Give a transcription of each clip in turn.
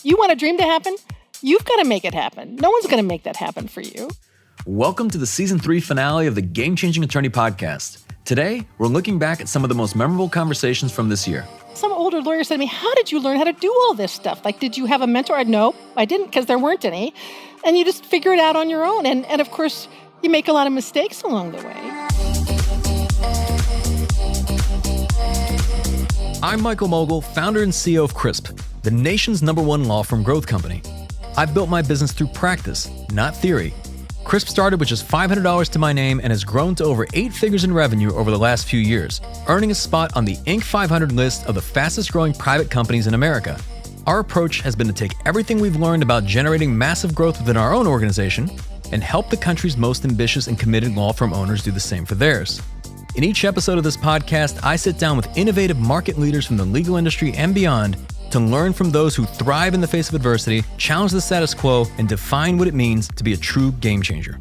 You want a dream to happen? You've got to make it happen. No one's going to make that happen for you. Welcome to the Season 3 finale of the Game Changing Attorney podcast. Today, we're looking back at some of the most memorable conversations from this year. Some older lawyer said to me, how did you learn how to do all this stuff? Like, did you have a mentor? No, I didn't, because there weren't any. And you just figure it out on your own. And of course, you make a lot of mistakes along the way. I'm Michael Mogul, founder and CEO of Crisp, the nation's #1 law firm growth company. I've built my business through practice, not theory. Crisp started with just $500 to my name and has grown to over 8 figures in revenue over the last few years, earning a spot on the Inc. 500 list of the fastest growing private companies in America. Our approach has been to take everything we've learned about generating massive growth within our own organization and help the country's most ambitious and committed law firm owners do the same for theirs. In each episode of this podcast, I sit down with innovative market leaders from the legal industry and beyond to learn from those who thrive in the face of adversity, challenge the status quo, and define what it means to be a true game changer.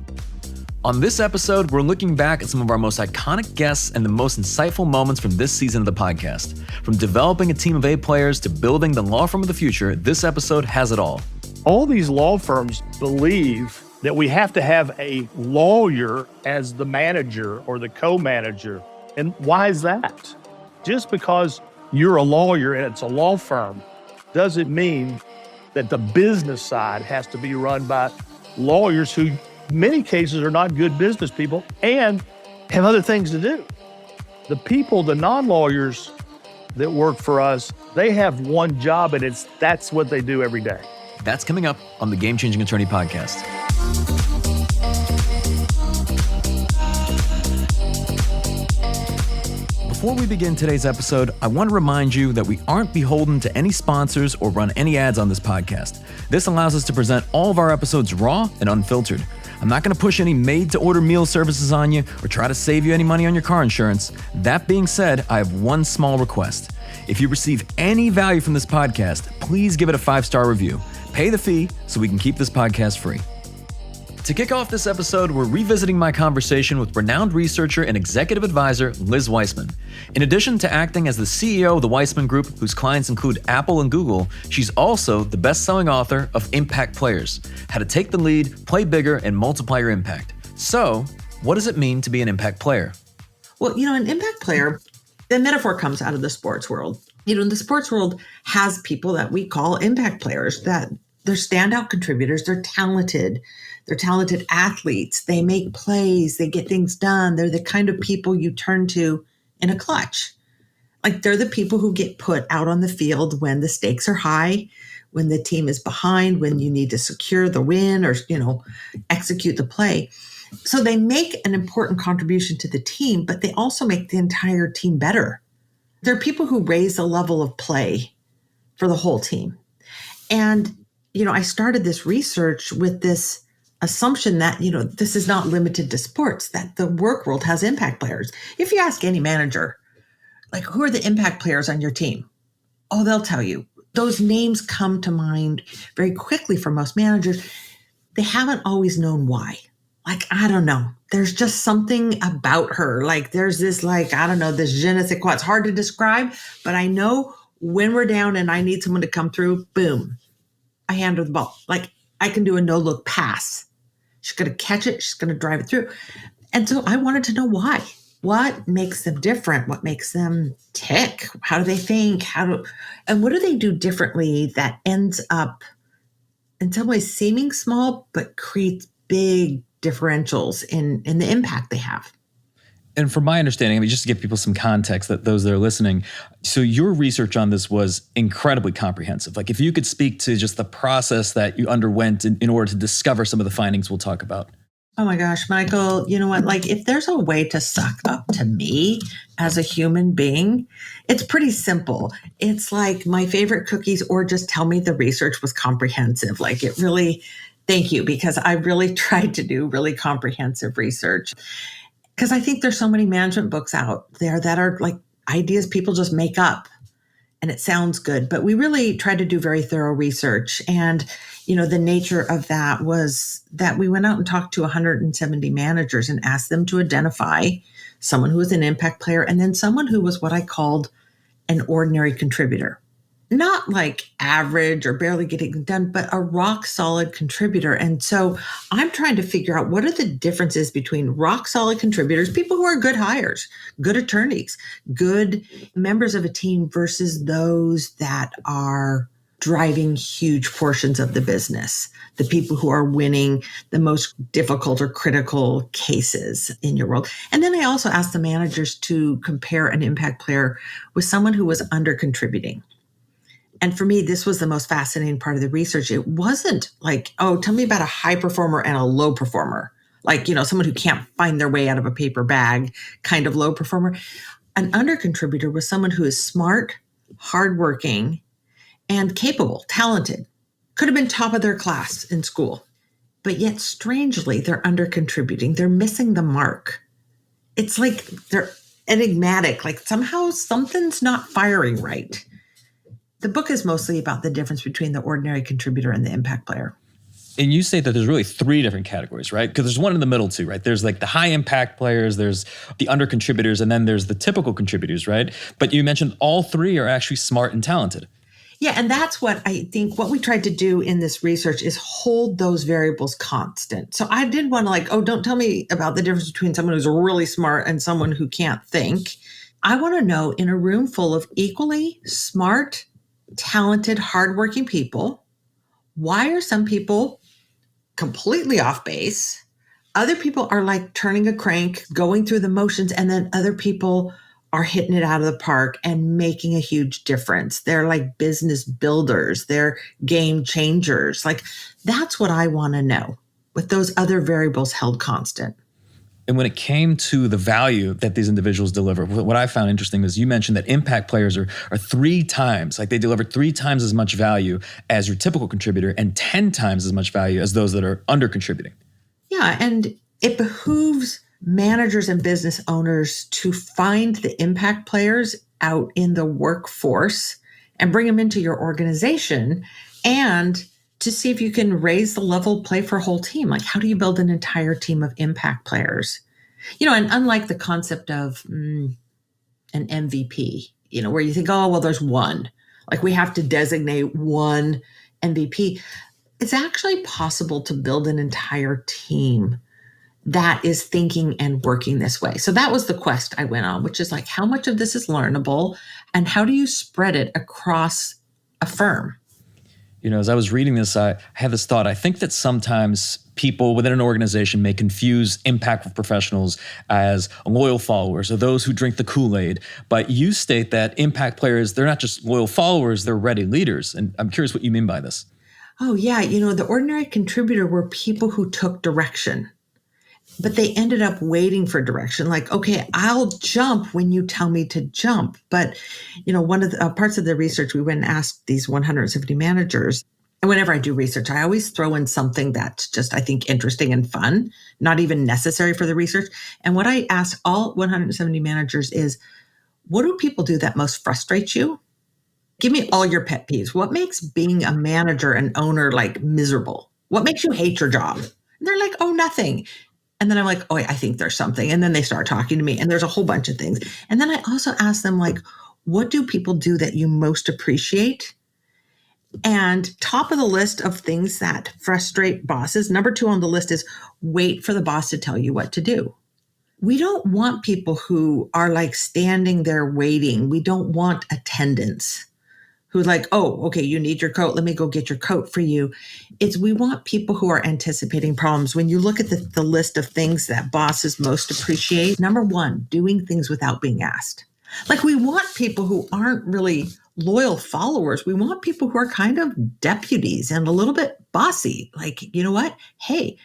On this episode, we're looking back at some of our most iconic guests and the most insightful moments from this season of the podcast. From developing a team of A players to building the law firm of the future, this episode has it all. All these law firms believe that we have to have a lawyer as the manager or the co-manager. And why is that? Just because you're a lawyer and it's a law firm doesn't mean that the business side has to be run by lawyers who, in many cases, are not good business people and have other things to do. The people, the non-lawyers that work for us, they have one job and that's what they do every day. That's coming up on the Game Changing Attorney podcast. Before we begin today's episode, I want to remind you that we aren't beholden to any sponsors or run any ads on this podcast. This allows us to present all of our episodes raw and unfiltered. I'm not going to push any made-to-order meal services on you or try to save you any money on your car insurance. That being said, I have one small request. If you receive any value from this podcast, please give it a 5-star review. Pay the fee so we can keep this podcast free. To kick off this episode, we're revisiting my conversation with renowned researcher and executive advisor Liz Wiseman. In addition to acting as the CEO of the Wiseman Group, whose clients include Apple and Google, she's also the best-selling author of Impact Players: How to Take the Lead, Play Bigger, and Multiply Your Impact. So, what does it mean to be an impact player? Well, an impact player, the metaphor comes out of the sports world. The sports world has people that we call impact players, that they're standout contributors, they're talented athletes, they make plays, they get things done. They're the kind of people you turn to in a clutch. Like, they're the people who get put out on the field when the stakes are high, when the team is behind, when you need to secure the win or, execute the play. So they make an important contribution to the team, but they also make the entire team better. They're people who raise the level of play for the whole team. And I started this research with this assumption that, this is not limited to sports, that the work world has impact players. If you ask any manager, like, who are the impact players on your team? Oh, they'll tell you. Those names come to mind very quickly for most managers. They haven't always known why. Like, I don't know. There's just something about her. Like, there's this, this je ne sais quoi. It's hard to describe, but I know when we're down and I need someone to come through, boom, I hand her the ball. Like, I can do a no-look pass. She's going to catch it. She's going to drive it through. And so I wanted to know why. What makes them different? What makes them tick? How do they think? And what do they do differently that ends up, in some ways, seeming small, but creates big differentials in the impact they have? And from my understanding, just to give people some context, that those that are listening, so your research on this was incredibly comprehensive. Like, if you could speak to just the process that you underwent in order to discover some of the findings we'll talk about. Oh my gosh, Michael, you know what? Like, if there's a way to suck up to me as a human being, it's pretty simple. It's like my favorite cookies, or just tell me the research was comprehensive. Like, it really, thank you, because I really tried to do really comprehensive research. Because I think there's so many management books out there that are like ideas people just make up and it sounds good. But we really tried to do very thorough research. And, the nature of that was that we went out and talked to 170 managers and asked them to identify someone who was an impact player and then someone who was what I called an ordinary contributor. not like average or barely getting done, but a rock solid contributor. And so I'm trying to figure out what are the differences between rock solid contributors, people who are good hires, good attorneys, good members of a team versus those that are driving huge portions of the business, the people who are winning the most difficult or critical cases in your world. And then I also asked the managers to compare an impact player with someone who was under contributing. And for me, this was the most fascinating part of the research. It wasn't like, oh, tell me about a high performer and a low performer, like, someone who can't find their way out of a paper bag kind of low performer. An under contributor was someone who is smart, hardworking, and capable, talented, could have been top of their class in school. But yet, strangely, they're under contributing. They're missing the mark. It's like they're enigmatic, like somehow something's not firing right. The book is mostly about the difference between the ordinary contributor and the impact player. And you say that there's really 3 different categories, right? Because there's one in the middle too, right? There's like the high impact players, there's the under contributors, and then there's the typical contributors, right? But you mentioned all 3 are actually smart and talented. Yeah, and that's what I think what we tried to do in this research is hold those variables constant. So I didn't want to don't tell me about the difference between someone who's really smart and someone who can't think. I want to know, in a room full of equally smart, talented, hardworking people, why are some people completely off base? Other people are like turning a crank, going through the motions, and then other people are hitting it out of the park and making a huge difference. They're like business builders. They're game changers. Like, that's what I want to know with those other variables held constant. And when it came to the value that these individuals deliver, what I found interesting is you mentioned that impact players are 3 times, like they deliver 3 times as much value as your typical contributor and 10 times as much value as those that are under contributing. Yeah, and it behooves managers and business owners to find the impact players out in the workforce and bring them into your organization, and to see if you can raise the level of play for a whole team. Like, how do you build an entire team of impact players? And unlike the concept of an MVP, where you think, oh, well, there's one, like we have to designate one MVP. It's actually possible to build an entire team that is thinking and working this way. So that was the quest I went on, which is like, how much of this is learnable and how do you spread it across a firm? As I was reading this, I had this thought. I think that sometimes people within an organization may confuse impact professionals as loyal followers or those who drink the Kool-Aid. But you state that impact players, they're not just loyal followers, they're ready leaders. And I'm curious what you mean by this. Oh, yeah. The ordinary contributor were people who took direction, but they ended up waiting for direction. Like, okay, I'll jump when you tell me to jump. But, one of the parts of the research, we went and asked these 170 managers. And whenever I do research, I always throw in something that's just, I think, interesting and fun, not even necessary for the research. And what I asked all 170 managers is, what do people do that most frustrates you? Give me all your pet peeves. What makes being a manager and owner like miserable? What makes you hate your job? And they're like, oh, nothing. And then I'm like, oh, I think there's something. And then they start talking to me and there's a whole bunch of things. And then I also ask them, like, what do people do that you most appreciate? And top of the list of things that frustrate bosses, number 2 on the list is wait for the boss to tell you what to do. We don't want people who are like standing there waiting. We don't want attendants who's like, oh, okay, you need your coat. Let me go get your coat for you. We want people who are anticipating problems. When you look at the list of things that bosses most appreciate, number 1, doing things without being asked. Like, we want people who aren't really loyal followers. We want people who are kind of deputies and a little bit bossy. Like, you know what? Hey,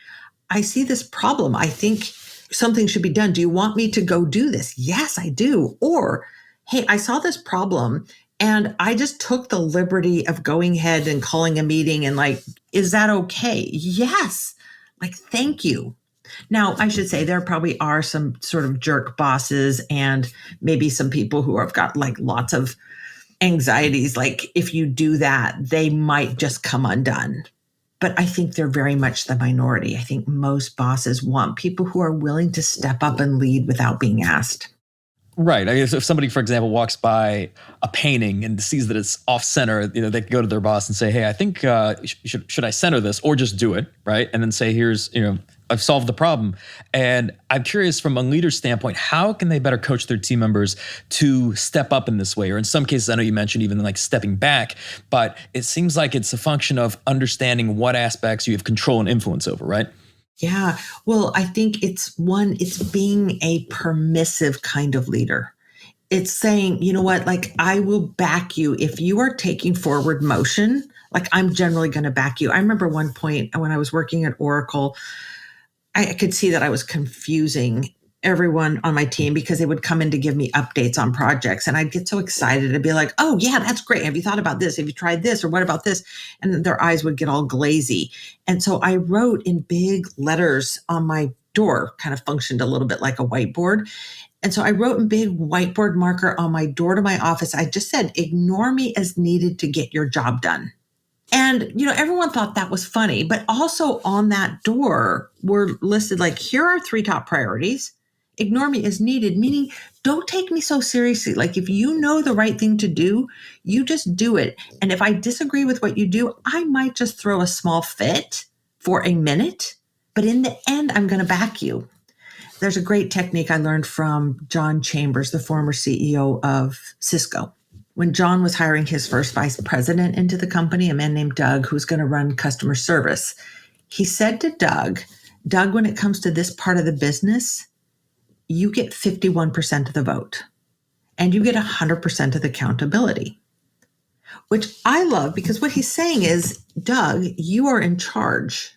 I see this problem. I think something should be done. Do you want me to go do this? Yes, I do. Or, hey, I saw this problem and I just took the liberty of going ahead and calling a meeting and like, is that okay? Yes. Like, thank you. Now, I should say there probably are some sort of jerk bosses and maybe some people who have got like lots of anxieties. Like, if you do that, they might just come undone. But I think they're very much the minority. I think most bosses want people who are willing to step up and lead without being asked. Right. I mean, if somebody, for example, walks by a painting and sees that it's off center, they can go to their boss and say, "Hey, I think should I center this, or just do it?" Right, and then say, "Here's, I've solved the problem." And I'm curious, from a leader's standpoint, how can they better coach their team members to step up in this way? Or in some cases, I know you mentioned even like stepping back, but it seems like it's a function of understanding what aspects you have control and influence over, right? Yeah. Well, I think it's being a permissive kind of leader. It's saying, you know what, like, I will back you if you are taking forward motion. Like, I'm generally going to back you. I remember one point when I was working at Oracle, I could see that I was confusing everyone on my team because they would come in to give me updates on projects. And I'd get so excited. I'd be like, "Oh, yeah, that's great. Have you thought about this? Have you tried this? Or what about this?" And their eyes would get all glazy. And so I wrote in big letters on my door, kind of functioned a little bit like a whiteboard. And so I wrote in big whiteboard marker on my door to my office. I just said, "Ignore me as needed to get your job done." And, everyone thought that was funny, but also on that door were listed like, here are 3 top priorities. Ignore me as needed, meaning don't take me so seriously. Like, if you know the right thing to do, you just do it. And if I disagree with what you do, I might just throw a small fit for a minute, but in the end, I'm going to back you. There's a great technique I learned from John Chambers, the former CEO of Cisco. When John was hiring his first vice president into the company, a man named Doug, who's going to run customer service, he said to Doug, when it comes to this part of the business, you get 51% of the vote and you get 100% of the accountability, which I love because what he's saying is, Doug, you are in charge,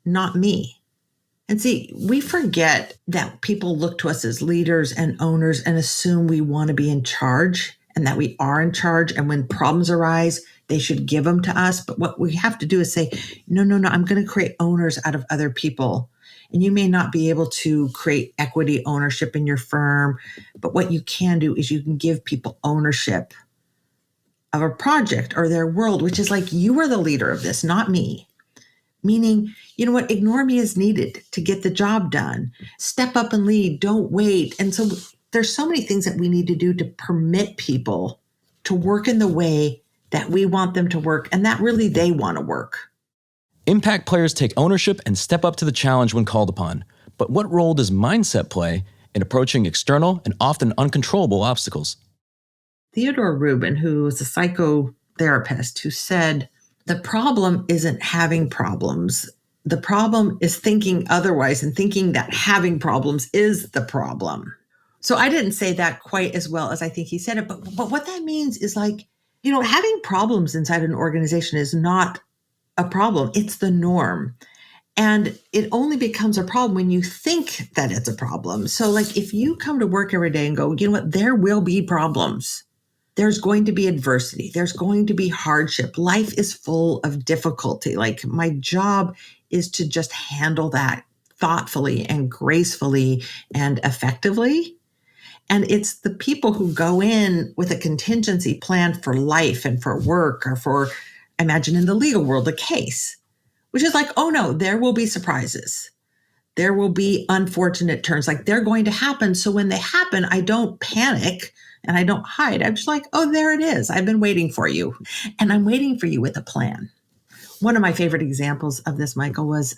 not me. And see, we forget that people look to us as leaders and owners and assume we want to be in charge and that we are in charge. And when problems arise, they should give them to us. But what we have to do is say, no, I'm going to create owners out of other people. And you may not be able to create equity ownership in your firm, but what you can do is you can give people ownership of a project or their world, which is like, you are the leader of this, not me. Meaning, you know what, ignore me as needed to get the job done. Step up and lead, don't wait. And so there's so many things that we need to do to permit people to work in the way that we want them to work and that really they want to work. Impact players take ownership and step up to the challenge when called upon. But what role does mindset play in approaching external and often uncontrollable obstacles? Theodore Rubin, who was a psychotherapist, who said, the problem isn't having problems. The problem is thinking otherwise and thinking that having problems is the problem. So I didn't say that quite as well as I think he said it, but what that means is like, having problems inside an organization is not a problem. It's the norm. And it only becomes a problem when you think that it's a problem. So like if you come to work every day and go, you know what, there will be problems. There's going to be adversity. There's going to be hardship. Life is full of difficulty. Like my job is to just handle that thoughtfully and gracefully and effectively. And it's the people who go in with a contingency plan for life and for work or for, imagine in the legal world, a case, which is like, oh no, there will be surprises. There will be unfortunate turns. Like they're going to happen. So when they happen, I don't panic and I don't hide. I'm just like, oh, there it is. I've been waiting for you. And I'm waiting for you with a plan. One of my favorite examples of this, Michael, was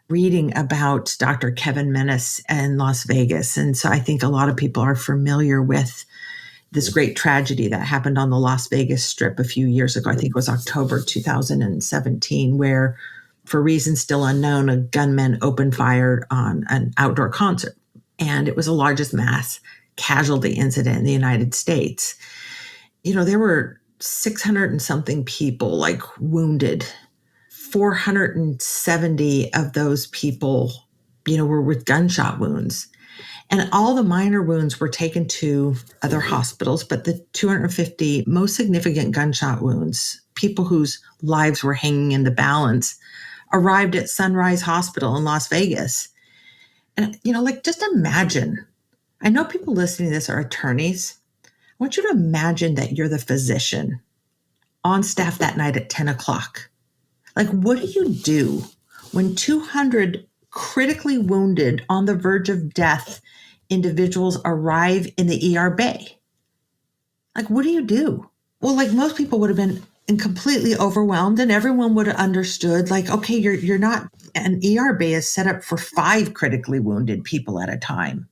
reading about Dr. Kevin Menace in Las Vegas. And so I think a lot of people are familiar with this great tragedy that happened on the Las Vegas Strip a few years ago. I think it was October 2017, where for reasons still unknown, a gunman opened fire on an outdoor concert. And it was the largest mass casualty incident in the United States. There were 600 and something people like wounded. 470 of those people, were with gunshot wounds. And all the minor wounds were taken to other hospitals, but the 250 most significant gunshot wounds, people whose lives were hanging in the balance, arrived at Sunrise Hospital in Las Vegas. And, just imagine, I know people listening to this are attorneys. I want you to imagine that you're the physician on staff that night at 10 o'clock. Like, what do you do when 200 critically wounded on the verge of death individuals arrive in the ER bay. Like, what do? Well, like most people would have been completely overwhelmed, and everyone would have understood, like, okay, you're not, an ER bay is set up for 5 critically wounded people at a time.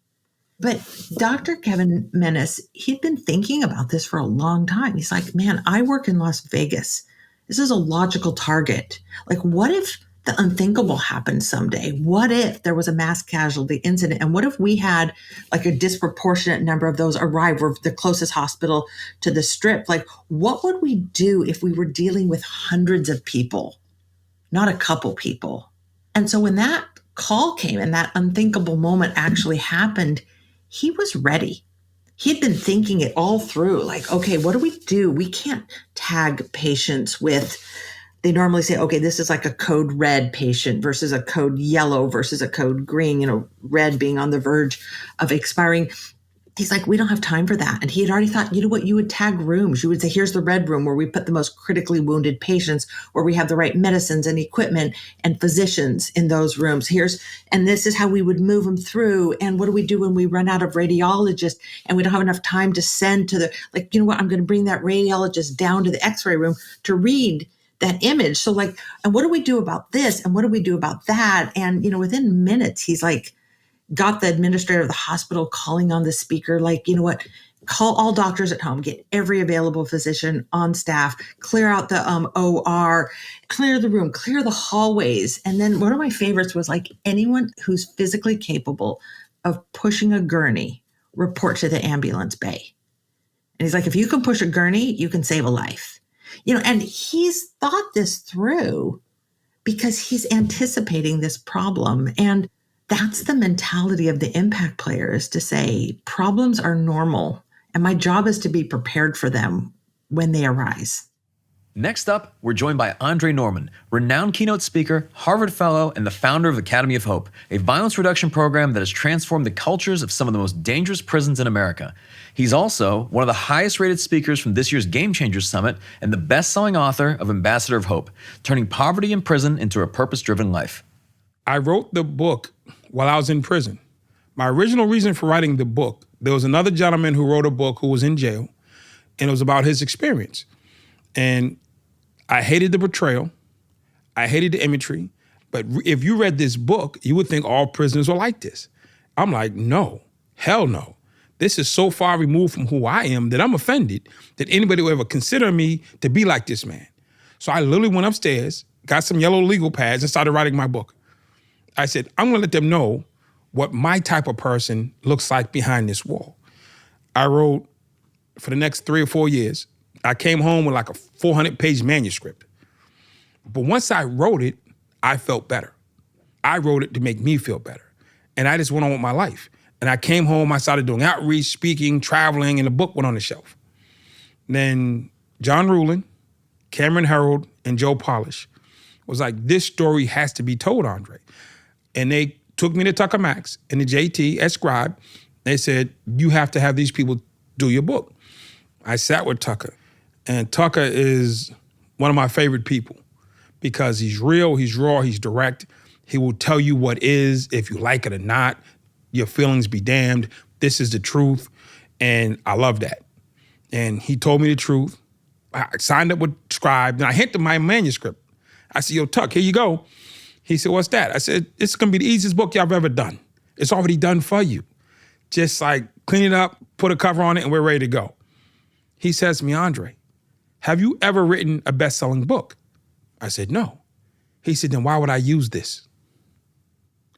But Dr. Kevin Menace, he'd been thinking about this for a long time. He's like, man, I work in Las Vegas. This is a logical target. Like, what if the unthinkable happened someday? What if there was a mass casualty incident? And what if we had like a disproportionate number of those arrive? We're the closest hospital to the Strip. Like, what would we do if we were dealing with hundreds of people, not a couple people? And so when that call came and that unthinkable moment actually happened, he was ready. He'd been thinking it all through, like, okay, what do? We can't tag patients with, they normally say, okay, this is like a code red patient versus a code yellow versus a code green, red being on the verge of expiring. He's like, we don't have time for that. And he had already thought, you know what, you would tag rooms. You would say, here's the red room where we put the most critically wounded patients, where we have the right medicines and equipment and physicians in those rooms. And this is how we would move them through. And what do we do when we run out of radiologists and we don't have enough time to send to like, you know what, I'm going to bring that radiologist down to the x-ray room to read that image. So like, and what do we do about this? And what do we do about that? And, within minutes, he's like, got the administrator of the hospital calling on the speaker, like, you know what, call all doctors at home, get every available physician on staff, clear out the OR, clear the room, clear the hallways. And then one of my favorites was like, anyone who's physically capable of pushing a gurney, report to the ambulance bay. And he's like, if you can push a gurney, you can save a life. And he's thought this through because he's anticipating this problem. And that's the mentality of the impact players, to say problems are normal and my job is to be prepared for them when they arise. Next up, we're joined by Andre Norman, renowned keynote speaker, Harvard Fellow, and the founder of Academy of Hope, a violence reduction program that has transformed the cultures of some of the most dangerous prisons in America. He's also one of the highest rated speakers from this year's Game Changers Summit and the best-selling author of Ambassador of Hope, turning poverty in prison into a purpose-driven life. I wrote the book while I was in prison. My original reason for writing the book, there was another gentleman who wrote a book who was in jail, and it was about his experience. And I hated the betrayal. I hated the imagery. But if you read this book, you would think all prisoners were like this. I'm like, no, hell no. This is so far removed from who I am that I'm offended that anybody would ever consider me to be like this man. So I literally went upstairs, got some yellow legal pads, and started writing my book. I said, I'm gonna let them know what my type of person looks like behind this wall. I wrote for the next 3 or 4 years. I came home with like a 400-page manuscript. But once I wrote it, I felt better. I wrote it to make me feel better. And I just went on with my life. And I came home, I started doing outreach, speaking, traveling, and the book went on the shelf. Then John Rulin, Cameron Herold, and Joe Polish was like, this story has to be told, Andre. And they took me to Tucker Max and the JT at Scribe. They said, you have to have these people do your book. I sat with Tucker, and Tucker is one of my favorite people because he's real, he's raw, he's direct. He will tell you what is, if you like it or not. Your feelings be damned. This is the truth. And I love that. And he told me the truth. I signed up with Scribe, and I handed him my manuscript. I said, yo, Tuck, here you go. He said, what's that? I said, it's gonna be the easiest book y'all have ever done. It's already done for you. Just like clean it up, put a cover on it, and we're ready to go. He says to me, Andre, have you ever written a best-selling book? I said, no. He said, then why would I use this?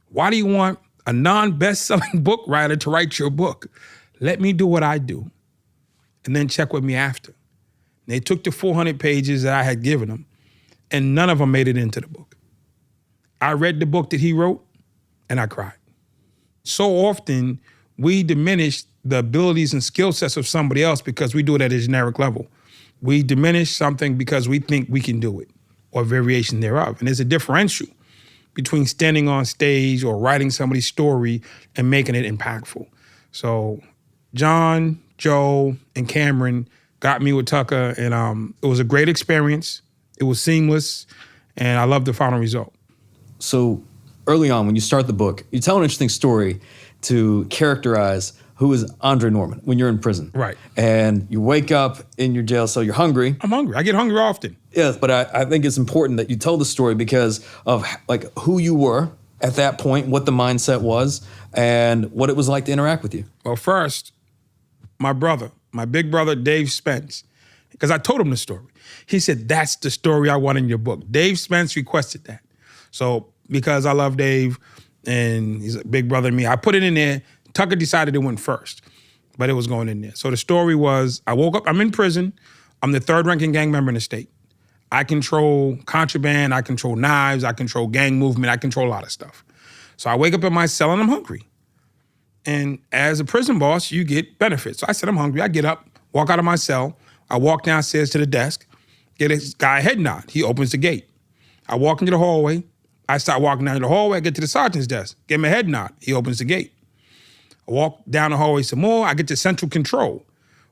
Why do you want a non-best-selling book writer to write your book? Let me do what I do, and then check with me after. They took the 400 pages that I had given them, and none of them made it into the book. I read the book that he wrote, and I cried. So often, we diminish the abilities and skill sets of somebody else because we do it at a generic level. We diminish something because we think we can do it, or variation thereof. And there's a differential between standing on stage or writing somebody's story and making it impactful. So John, Joe, and Cameron got me with Tucker, and it was a great experience. It was seamless, and I loved the final result. So early on, when you start the book, you tell an interesting story to characterize who is Andre Norman when you're in prison. Right. And you wake up in your jail cell, you're hungry. I'm hungry. I get hungry often. Yes, but I think it's important that you tell the story because of like who you were at that point, what the mindset was, and what it was like to interact with you. Well, first, my big brother, Dave Spence, because I told him the story. He said, that's the story I want in your book. Dave Spence requested that. So because I love Dave and he's a big brother to me, I put it in there. Tucker decided it went first, but it was going in there. So the story was, I woke up, I'm in prison. I'm the third ranking gang member in the state. I control contraband, I control knives, I control gang movement, I control a lot of stuff. So I wake up in my cell and I'm hungry. And as a prison boss, you get benefits. So I said, I'm hungry. I get up, walk out of my cell. I walk downstairs to the desk, get this guy a head nod. He opens the gate. I walk into the hallway. I start walking down the hallway. I get to the sergeant's desk, give him a head nod. He opens the gate. I walk down the hallway some more. I get to central control,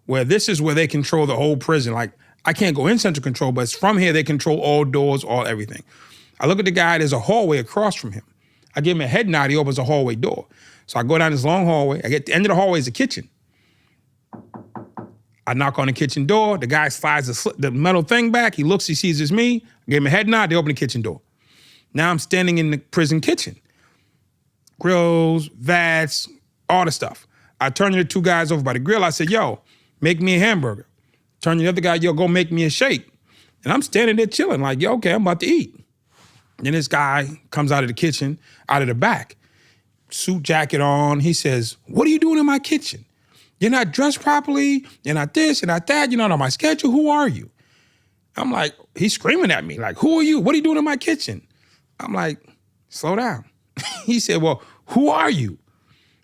where this is where they control the whole prison. Like, I can't go in central control, but it's from here they control all doors, all everything. I look at the guy, there's a hallway across from him. I give him a head nod, he opens a hallway door. So I go down this long hallway. I get to the end of the hallway is a kitchen. I knock on the kitchen door. The guy slides the metal thing back. He looks, he sees it's me. I give him a head nod, they open the kitchen door. Now I'm standing in the prison kitchen. Grills, vats, all the stuff. I turn to the two guys over by the grill. I said, yo, make me a hamburger. Turn to the other guy, yo, go make me a shake. And I'm standing there chilling like, yo, okay, I'm about to eat. Then this guy comes out of the kitchen, out of the back, suit jacket on. He says, what are you doing in my kitchen? You're not dressed properly. You're not this, you're not that. You're not on my schedule. Who are you? I'm like, he's screaming at me like, who are you? What are you doing in my kitchen? I'm like, slow down. He said, well, who are you?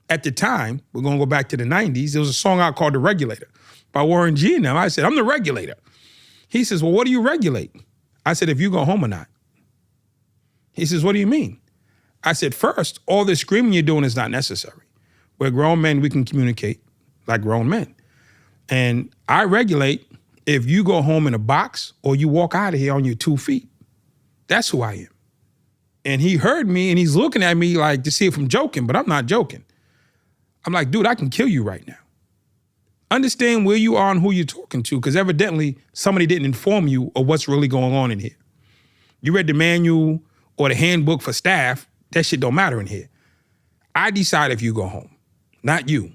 At the time, we're gonna go back to the 90s, there was a song out called The Regulator by Warren G and them. I said, I'm the regulator. He says, well, what do you regulate? I said, if you go home or not. He says, what do you mean? I said, first, all this screaming you're doing is not necessary. We're grown men, we can communicate like grown men. And I regulate if you go home in a box or you walk out of here on your 2 feet. That's who I am. And he heard me and he's looking at me like to see if I'm joking, but I'm not joking. I'm like, dude, I can kill you right now. Understand where you are and who you're talking to, because evidently somebody didn't inform you of what's really going on in here. You read the manual or the handbook for staff, that shit don't matter in here. I decide if you go home, not you.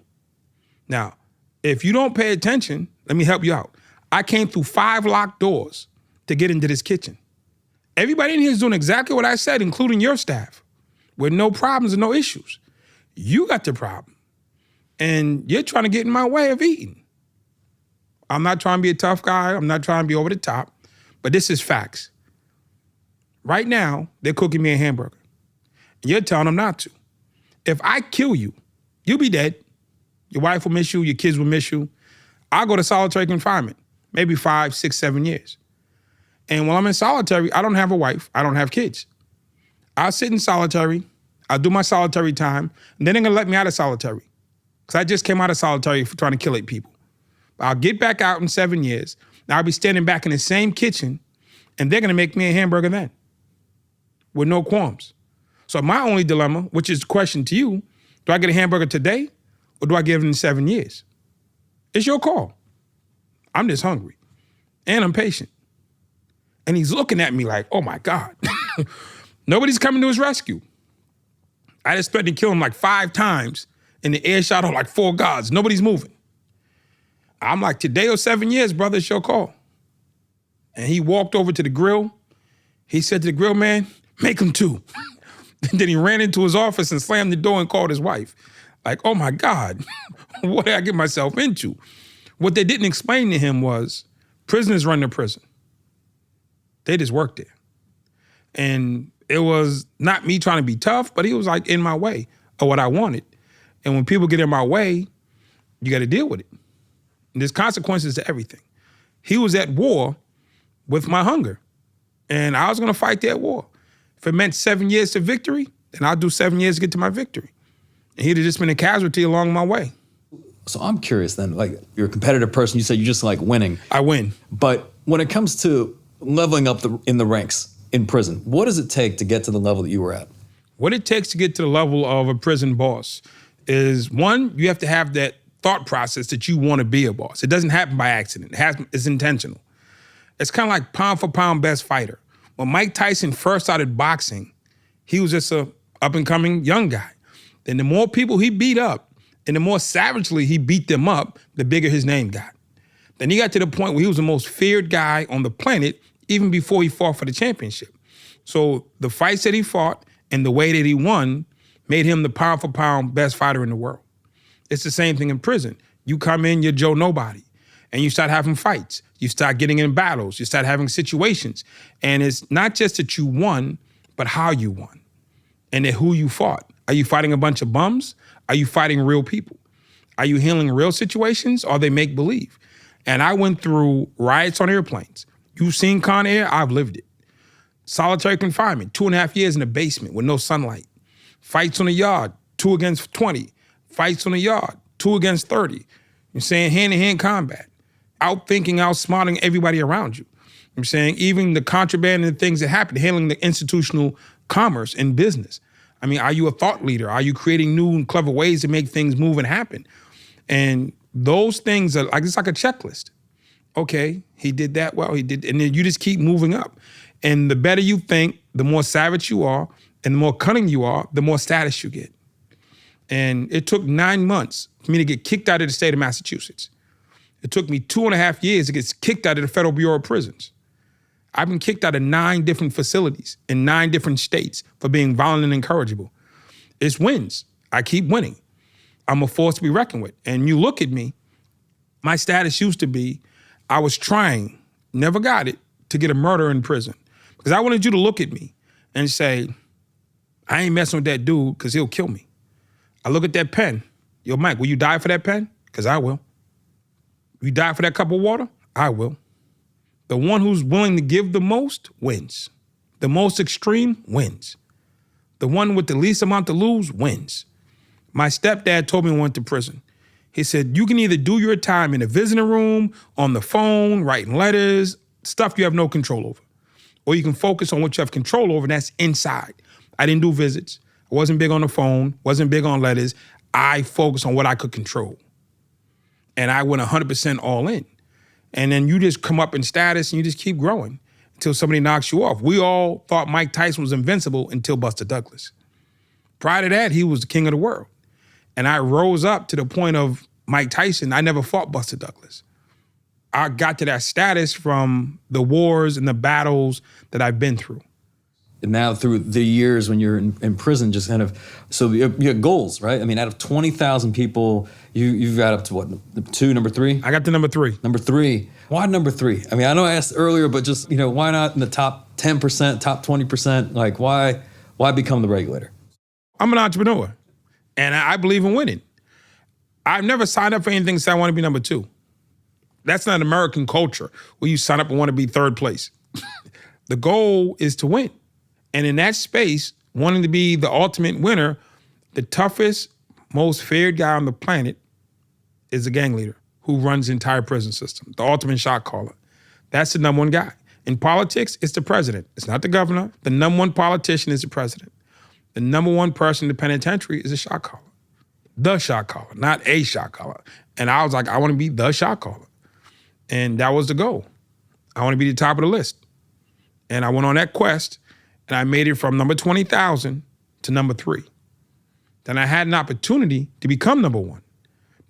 Now, if you don't pay attention, let me help you out. I came through 5 locked doors to get into this kitchen. Everybody in here is doing exactly what I said, including your staff, with no problems and no issues. You got the problem. And you're trying to get in my way of eating. I'm not trying to be a tough guy. I'm not trying to be over the top. But this is facts. Right now, they're cooking me a hamburger. And you're telling them not to. If I kill you, you'll be dead. Your wife will miss you. Your kids will miss you. I'll go to solitary confinement, maybe 5, 6, 7 years. And while I'm in solitary, I don't have a wife. I don't have kids. I'll sit in solitary. I'll do my solitary time. And then they're going to let me out of solitary. Because I just came out of solitary for trying to kill 8 people. I'll get back out in 7 years. Now I'll be standing back in the same kitchen, and they're going to make me a hamburger then with no qualms. So my only dilemma, which is the question to you, do I get a hamburger today or do I give it in 7 years? It's your call. I'm just hungry and I'm patient. And he's looking at me like, oh my God, nobody's coming to his rescue. I just threatened to kill him like 5 times in the air shot of like 4 guards. Nobody's moving. I'm like, today or 7 years, brother, it's your call. And he walked over to the grill. He said to the grill man, make him 2. And then he ran into his office and slammed the door and called his wife. Like, oh my God, what did I get myself into? What they didn't explain to him was prisoners run the prison. They just work there. And it was not me trying to be tough, but he was like in my way of what I wanted. And when people get in my way, you got to deal with it. And there's consequences to everything. He was at war with my hunger. And I was going to fight that war. If it meant 7 years to victory, then I'll do 7 years to get to my victory. And he'd have just been a casualty along my way. So I'm curious then, like, you're a competitive person. You said you just like winning. I win. But when it comes to leveling up in the ranks in prison, what does it take to get to the level that you were at? What it takes to get to the level of a prison boss is one, you have to have that thought process that you want to be a boss. It doesn't happen by accident. It's intentional. It's kind of like pound for pound best fighter. When Mike Tyson first started boxing, he was just a up and coming young guy. Then the more people he beat up and the more savagely he beat them up, the bigger his name got. Then he got to the point where he was the most feared guy on the planet even before he fought for the championship. So the fights that he fought and the way that he won made him the pound for pound best fighter in the world. It's the same thing in prison. You come in, you're Joe Nobody, and you start having fights. You start getting in battles. You start having situations. And it's not just that you won, but how you won and then who you fought. Are you fighting a bunch of bums? Are you fighting real people? Are you handling real situations or they make believe? And I went through riots on airplanes. You've seen Con Air, I've lived it. Solitary confinement, 2.5 years in a basement with no sunlight. Fights on the yard, 2 against 20. Fights on the yard, 2 against 30. You're saying hand-to-hand combat. Outthinking, outsmarting everybody around you. I'm saying even the contraband and the things that happen, handling the institutional commerce and business. I mean, are you a thought leader? Are you creating new and clever ways to make things move and happen? And those things are like, it's like a checklist. Okay, he did that well, he did, and then you just keep moving up. And the better you think, the more savage you are, and the more cunning you are, the more status you get. And it took 9 months for me to get kicked out of the state of Massachusetts. It took me 2.5 years to get kicked out of the Federal Bureau of Prisons. I've been kicked out of 9 different facilities in 9 different states for being violent and incorrigible. It's wins. I keep winning. I'm a force to be reckoned with. And you look at me, my status used to be, I was trying, never got it, to get a murderer in prison. Because I wanted you to look at me and say, I ain't messing with that dude because he'll kill me. I look at that pen. Yo, Mike, will you die for that pen? Because I will. You die for that cup of water? I will. The one who's willing to give the most wins. The most extreme wins. The one with the least amount to lose wins. My stepdad told me when I went to prison. He said, you can either do your time in a visiting room, on the phone, writing letters, stuff you have no control over. Or you can focus on what you have control over, and that's inside. I didn't do visits. I wasn't big on the phone, wasn't big on letters. I focused on what I could control. And I went 100% all in. And then you just come up in status and you just keep growing until somebody knocks you off. We all thought Mike Tyson was invincible until Buster Douglas. Prior to that, he was the king of the world. And I rose up to the point of Mike Tyson. I never fought Buster Douglas. I got to that status from the wars and the battles that I've been through. And now through the years when you're in prison, just kind of, so you have goals, right? I mean, out of 20,000 people, you've got up to what, number 3? I got to number 3. Number 3. Why number 3? I mean, I know I asked earlier, but just, why not in the top 10%, top 20%? Like, why become the regulator? I'm an entrepreneur, and I believe in winning. I've never signed up for anything that said I want to be number 2. That's not American culture where you sign up and want to be 3rd place. The goal is to win. And in that space, wanting to be the ultimate winner, the toughest, most feared guy on the planet is a gang leader who runs the entire prison system, the ultimate shot caller. That's the number 1 guy. In politics, it's the president. It's not the governor. The number 1 politician is the president. The number 1 person in the penitentiary is a shot caller. The shot caller, not a shot caller. And I was like, I want to be the shot caller. And that was the goal. I want to be the top of the list. And I went on that quest, and I made it from number 20,000 to number 3. Then I had an opportunity to become number 1.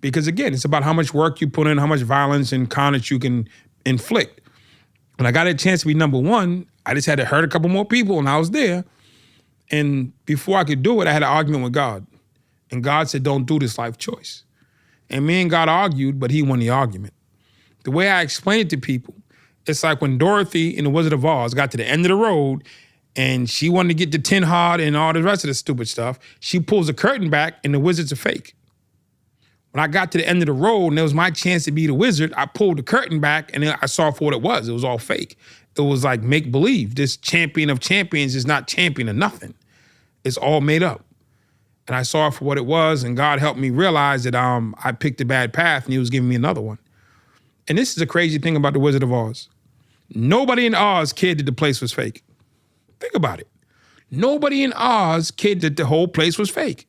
Because again, it's about how much work you put in, how much violence and carnage you can inflict. When I got a chance to be number 1, I just had to hurt a couple more people, and I was there. And before I could do it, I had an argument with God. And God said, don't do this life choice. And me and God argued, but he won the argument. The way I explain it to people, it's like when Dorothy in The Wizard of Oz got to the end of the road and she wanted to get the tin hard and all the rest of the stupid stuff, she pulls the curtain back and the wizard's a fake. When I got to the end of the road and it was my chance to be the wizard, I pulled the curtain back and then I saw for what it was. It was all fake. It was like make-believe. This champion of champions is not champion of nothing. It's all made up. And I saw it for what it was, and God helped me realize that I picked a bad path and he was giving me another one. And this is the crazy thing about The Wizard of Oz. Nobody in Oz cared that the place was fake. Think about it. Nobody in Oz cared that the whole place was fake.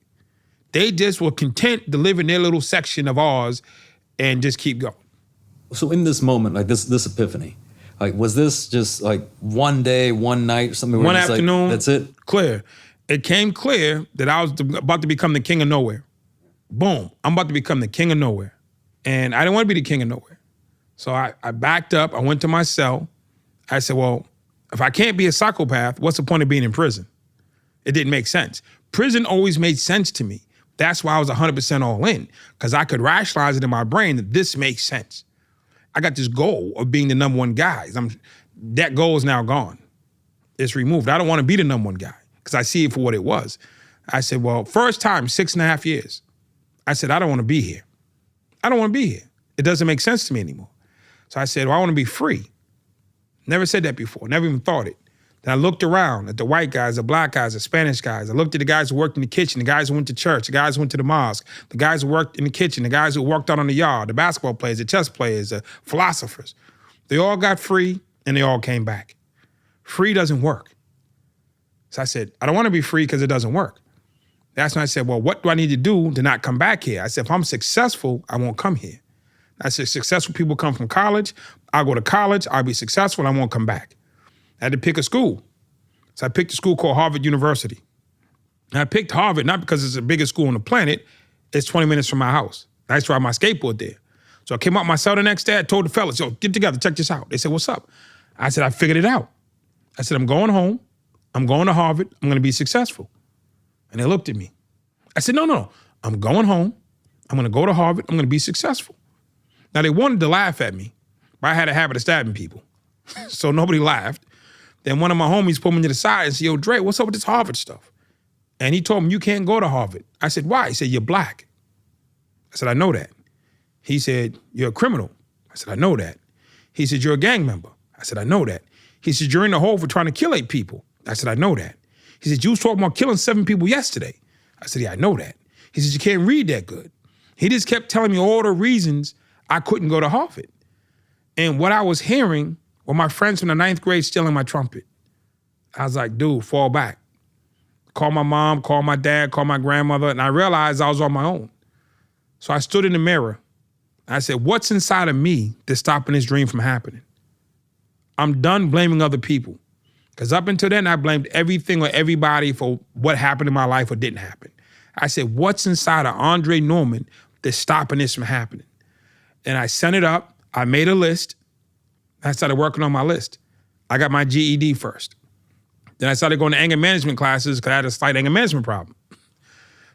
They just were content to live in their little section of ours and just keep going. So in this moment, like this epiphany, like was this just like one day, one night, or something? Where One it's afternoon, like, that's it? Clear. It came clear that I was about to become the king of nowhere. Boom, I'm about to become the king of nowhere. And I didn't want to be the king of nowhere. So I backed up, I went to my cell. I said, well, if I can't be a psychopath, what's the point of being in prison? It didn't make sense. Prison always made sense to me. That's why I was 100% all in, because I could rationalize it in my brain that this makes sense. I got this goal of being the number one guy. That goal is now gone. It's removed. I don't want to be the number one guy because I see it for what it was. I said, well, first time, 6.5 years. I said, I don't want to be here. I don't want to be here. It doesn't make sense to me anymore. So I said, well, I want to be free. Never said that before. Never even thought it. Then I looked around at the white guys, the black guys, the Spanish guys. I looked at the guys who worked in the kitchen, the guys who went to church, the guys who went to the mosque, the guys who worked in the kitchen, the guys who worked out on the yard, the basketball players, the chess players, the philosophers. They all got free and they all came back. Free doesn't work. So I said, I don't want to be free because it doesn't work. That's when I said, well, what do I need to do to not come back here? I said, if I'm successful, I won't come here. I said, successful people come from college. I'll go to college, I'll be successful, and I won't come back. I had to pick a school. So I picked a school called Harvard University. And I picked Harvard not because it's the biggest school on the planet. It's 20 minutes from my house. I used to ride my skateboard there. So I came out my cell the next day. I told the fellas, yo, get together, check this out. They said, what's up? I said, I figured it out. I said, I'm going home. I'm going to Harvard. I'm going to be successful. And they looked at me. I said, no. I'm going home. I'm going to go to Harvard. I'm going to be successful. Now, they wanted to laugh at me, but I had a habit of stabbing people. So nobody laughed. Then one of my homies pulled me to the side and said, yo, Dre, what's up with this Harvard stuff? And he told me, you can't go to Harvard. I said, why? He said, you're black. I said, I know that. He said, you're a criminal. I said, I know that. He said, you're a gang member. I said, I know that. He said, you're in the hole for trying to kill 8 people. I said, I know that. He said, you was talking about killing 7 people yesterday. I said, yeah, I know that. He said, you can't read that good. He just kept telling me all the reasons I couldn't go to Harvard. And what I was hearing were my friends from the 9th grade stealing my trumpet. I was like, dude, fall back. Call my mom, call my dad, call my grandmother, and I realized I was on my own. So I stood in the mirror. I said, what's inside of me that's stopping this dream from happening? I'm done blaming other people. Because up until then, I blamed everything or everybody for what happened in my life or didn't happen. I said, what's inside of Andre Norman that's stopping this from happening? And I sent it up. I made a list. I started working on my list. I got my GED first. Then I started going to anger management classes because I had a slight anger management problem.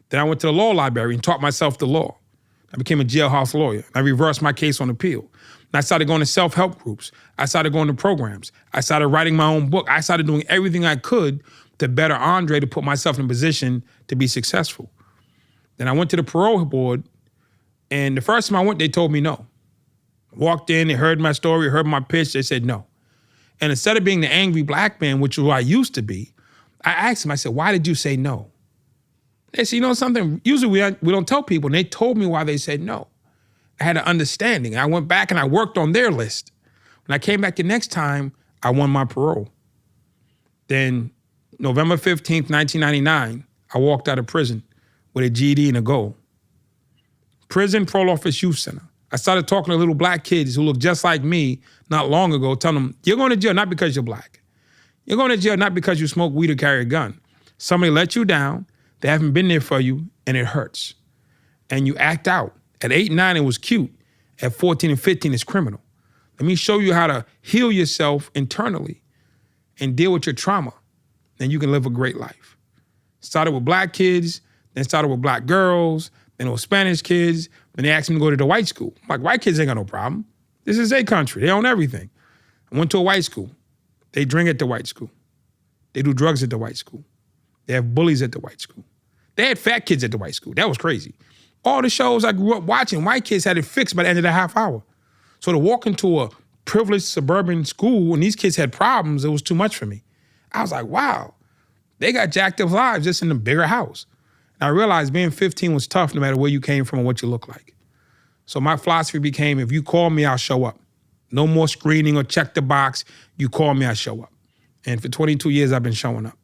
Then I went to the law library and taught myself the law. I became a jailhouse lawyer. I reversed my case on appeal. And I started going to self-help groups. I started going to programs. I started writing my own book. I started doing everything I could to better Andre, to put myself in a position to be successful. Then I went to the parole board, and the first time I went, they told me no. Walked in, they heard my story, heard my pitch, they said no. And instead of being the angry black man, which is who I used to be, I asked them, I said, why did you say no? They said, you know something, usually we don't tell people, and they told me why they said no. I had an understanding. I went back and I worked on their list. When I came back the next time, I won my parole. Then November 15th, 1999, I walked out of prison with a GED and a goal. Prison Parole Office Youth Center. I started talking to little black kids who looked just like me not long ago, telling them, you're going to jail not because you're black. You're going to jail not because you smoke weed or carry a gun. Somebody let you down, they haven't been there for you, and it hurts. And you act out. At 8 and 9, it was cute. At 14 and 15, it's criminal. Let me show you how to heal yourself internally and deal with your trauma. Then you can live a great life. Started with black kids, then started with black girls, then it was Spanish kids. Then they asked me to go to the white school. I'm like, white kids ain't got no problem. This is their country. They own everything. I went to a white school. They drink at the white school. They do drugs at the white school. They have bullies at the white school. They had fat kids at the white school. That was crazy. All the shows I grew up watching, white kids had it fixed by the end of the half hour. So to walk into a privileged suburban school and these kids had problems, it was too much for me. I was like, wow, they got jacked up lives just in a bigger house. And I realized being 15 was tough no matter where you came from or what you look like. So my philosophy became, if you call me, I'll show up. No more screening or check the box. You call me, I show up. And for 22 years, I've been showing up.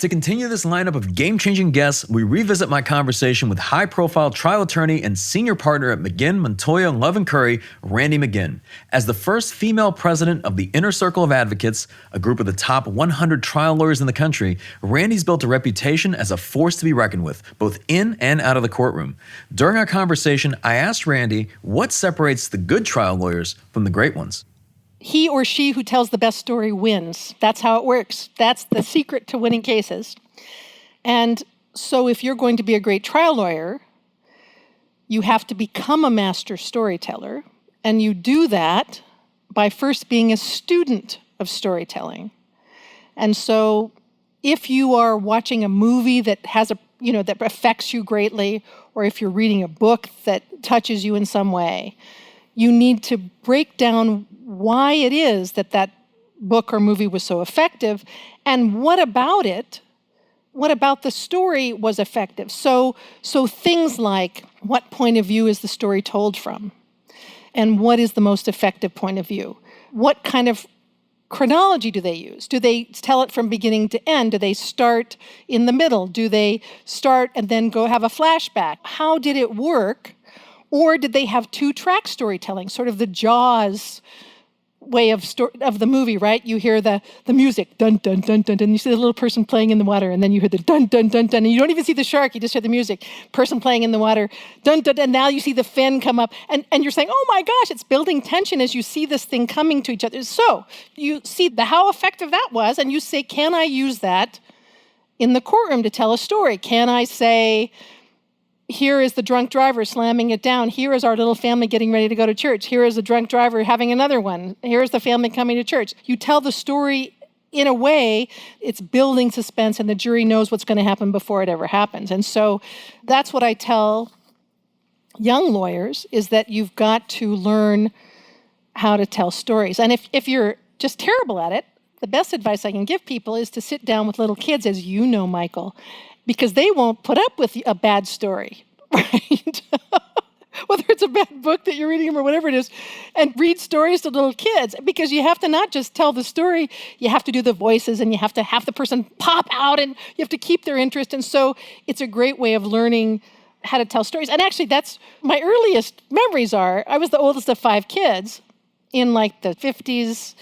To continue this lineup of game-changing guests, we revisit my conversation with high-profile trial attorney and senior partner at McGinn, Montoya, Love & Curry, Randi McGinn. As the first female president of the Inner Circle of Advocates, a group of the top 100 trial lawyers in the country, Randi's built a reputation as a force to be reckoned with, both in and out of the courtroom. During our conversation, I asked Randi what separates the good trial lawyers from the great ones. He or she who tells the best story wins. That's how it works. That's the secret to winning cases. And so if you're going to be a great trial lawyer, you have to become a master storyteller. And you do that by first being a student of storytelling. And so if you are watching a movie that has that affects you greatly, or if you're reading a book that touches you in some way, you need to break down why it is that book or movie was so effective, and what about the story was effective. So things like, what point of view is the story told from? And what is the most effective point of view? What kind of chronology do they use? Do they tell it from beginning to end? Do they start in the middle? Do they start and then go have a flashback? How did it work? Or did they have two-track storytelling, sort of the Jaws way of the movie, right? You hear the music, dun, dun, dun, dun, and you see the little person playing in the water, and then you hear the dun, dun, dun, dun, and you don't even see the shark, you just hear the music, person playing in the water, dun, dun, and now you see the fin come up, and you're saying, oh my gosh, it's building tension as you see this thing coming to each other. So you see how effective that was, and you say, can I use that in the courtroom to tell a story? Can I say, here is the drunk driver slamming it down. Here is our little family getting ready to go to church. Here is the drunk driver having another one. Here is the family coming to church. You tell the story in a way, it's building suspense, and the jury knows what's going to happen before it ever happens. And so that's what I tell young lawyers, is that you've got to learn how to tell stories. And if you're just terrible at it, the best advice I can give people is to sit down with little kids, as you know, Michael, because they won't put up with a bad story, right? Whether it's a bad book that you're reading or whatever it is, and read stories to little kids, because you have to not just tell the story, you have to do the voices, and you have to have the person pop out, and you have to keep their interest. And so it's a great way of learning how to tell stories. And actually, that's my earliest memories are, I was the oldest of 5 kids in like the 50s,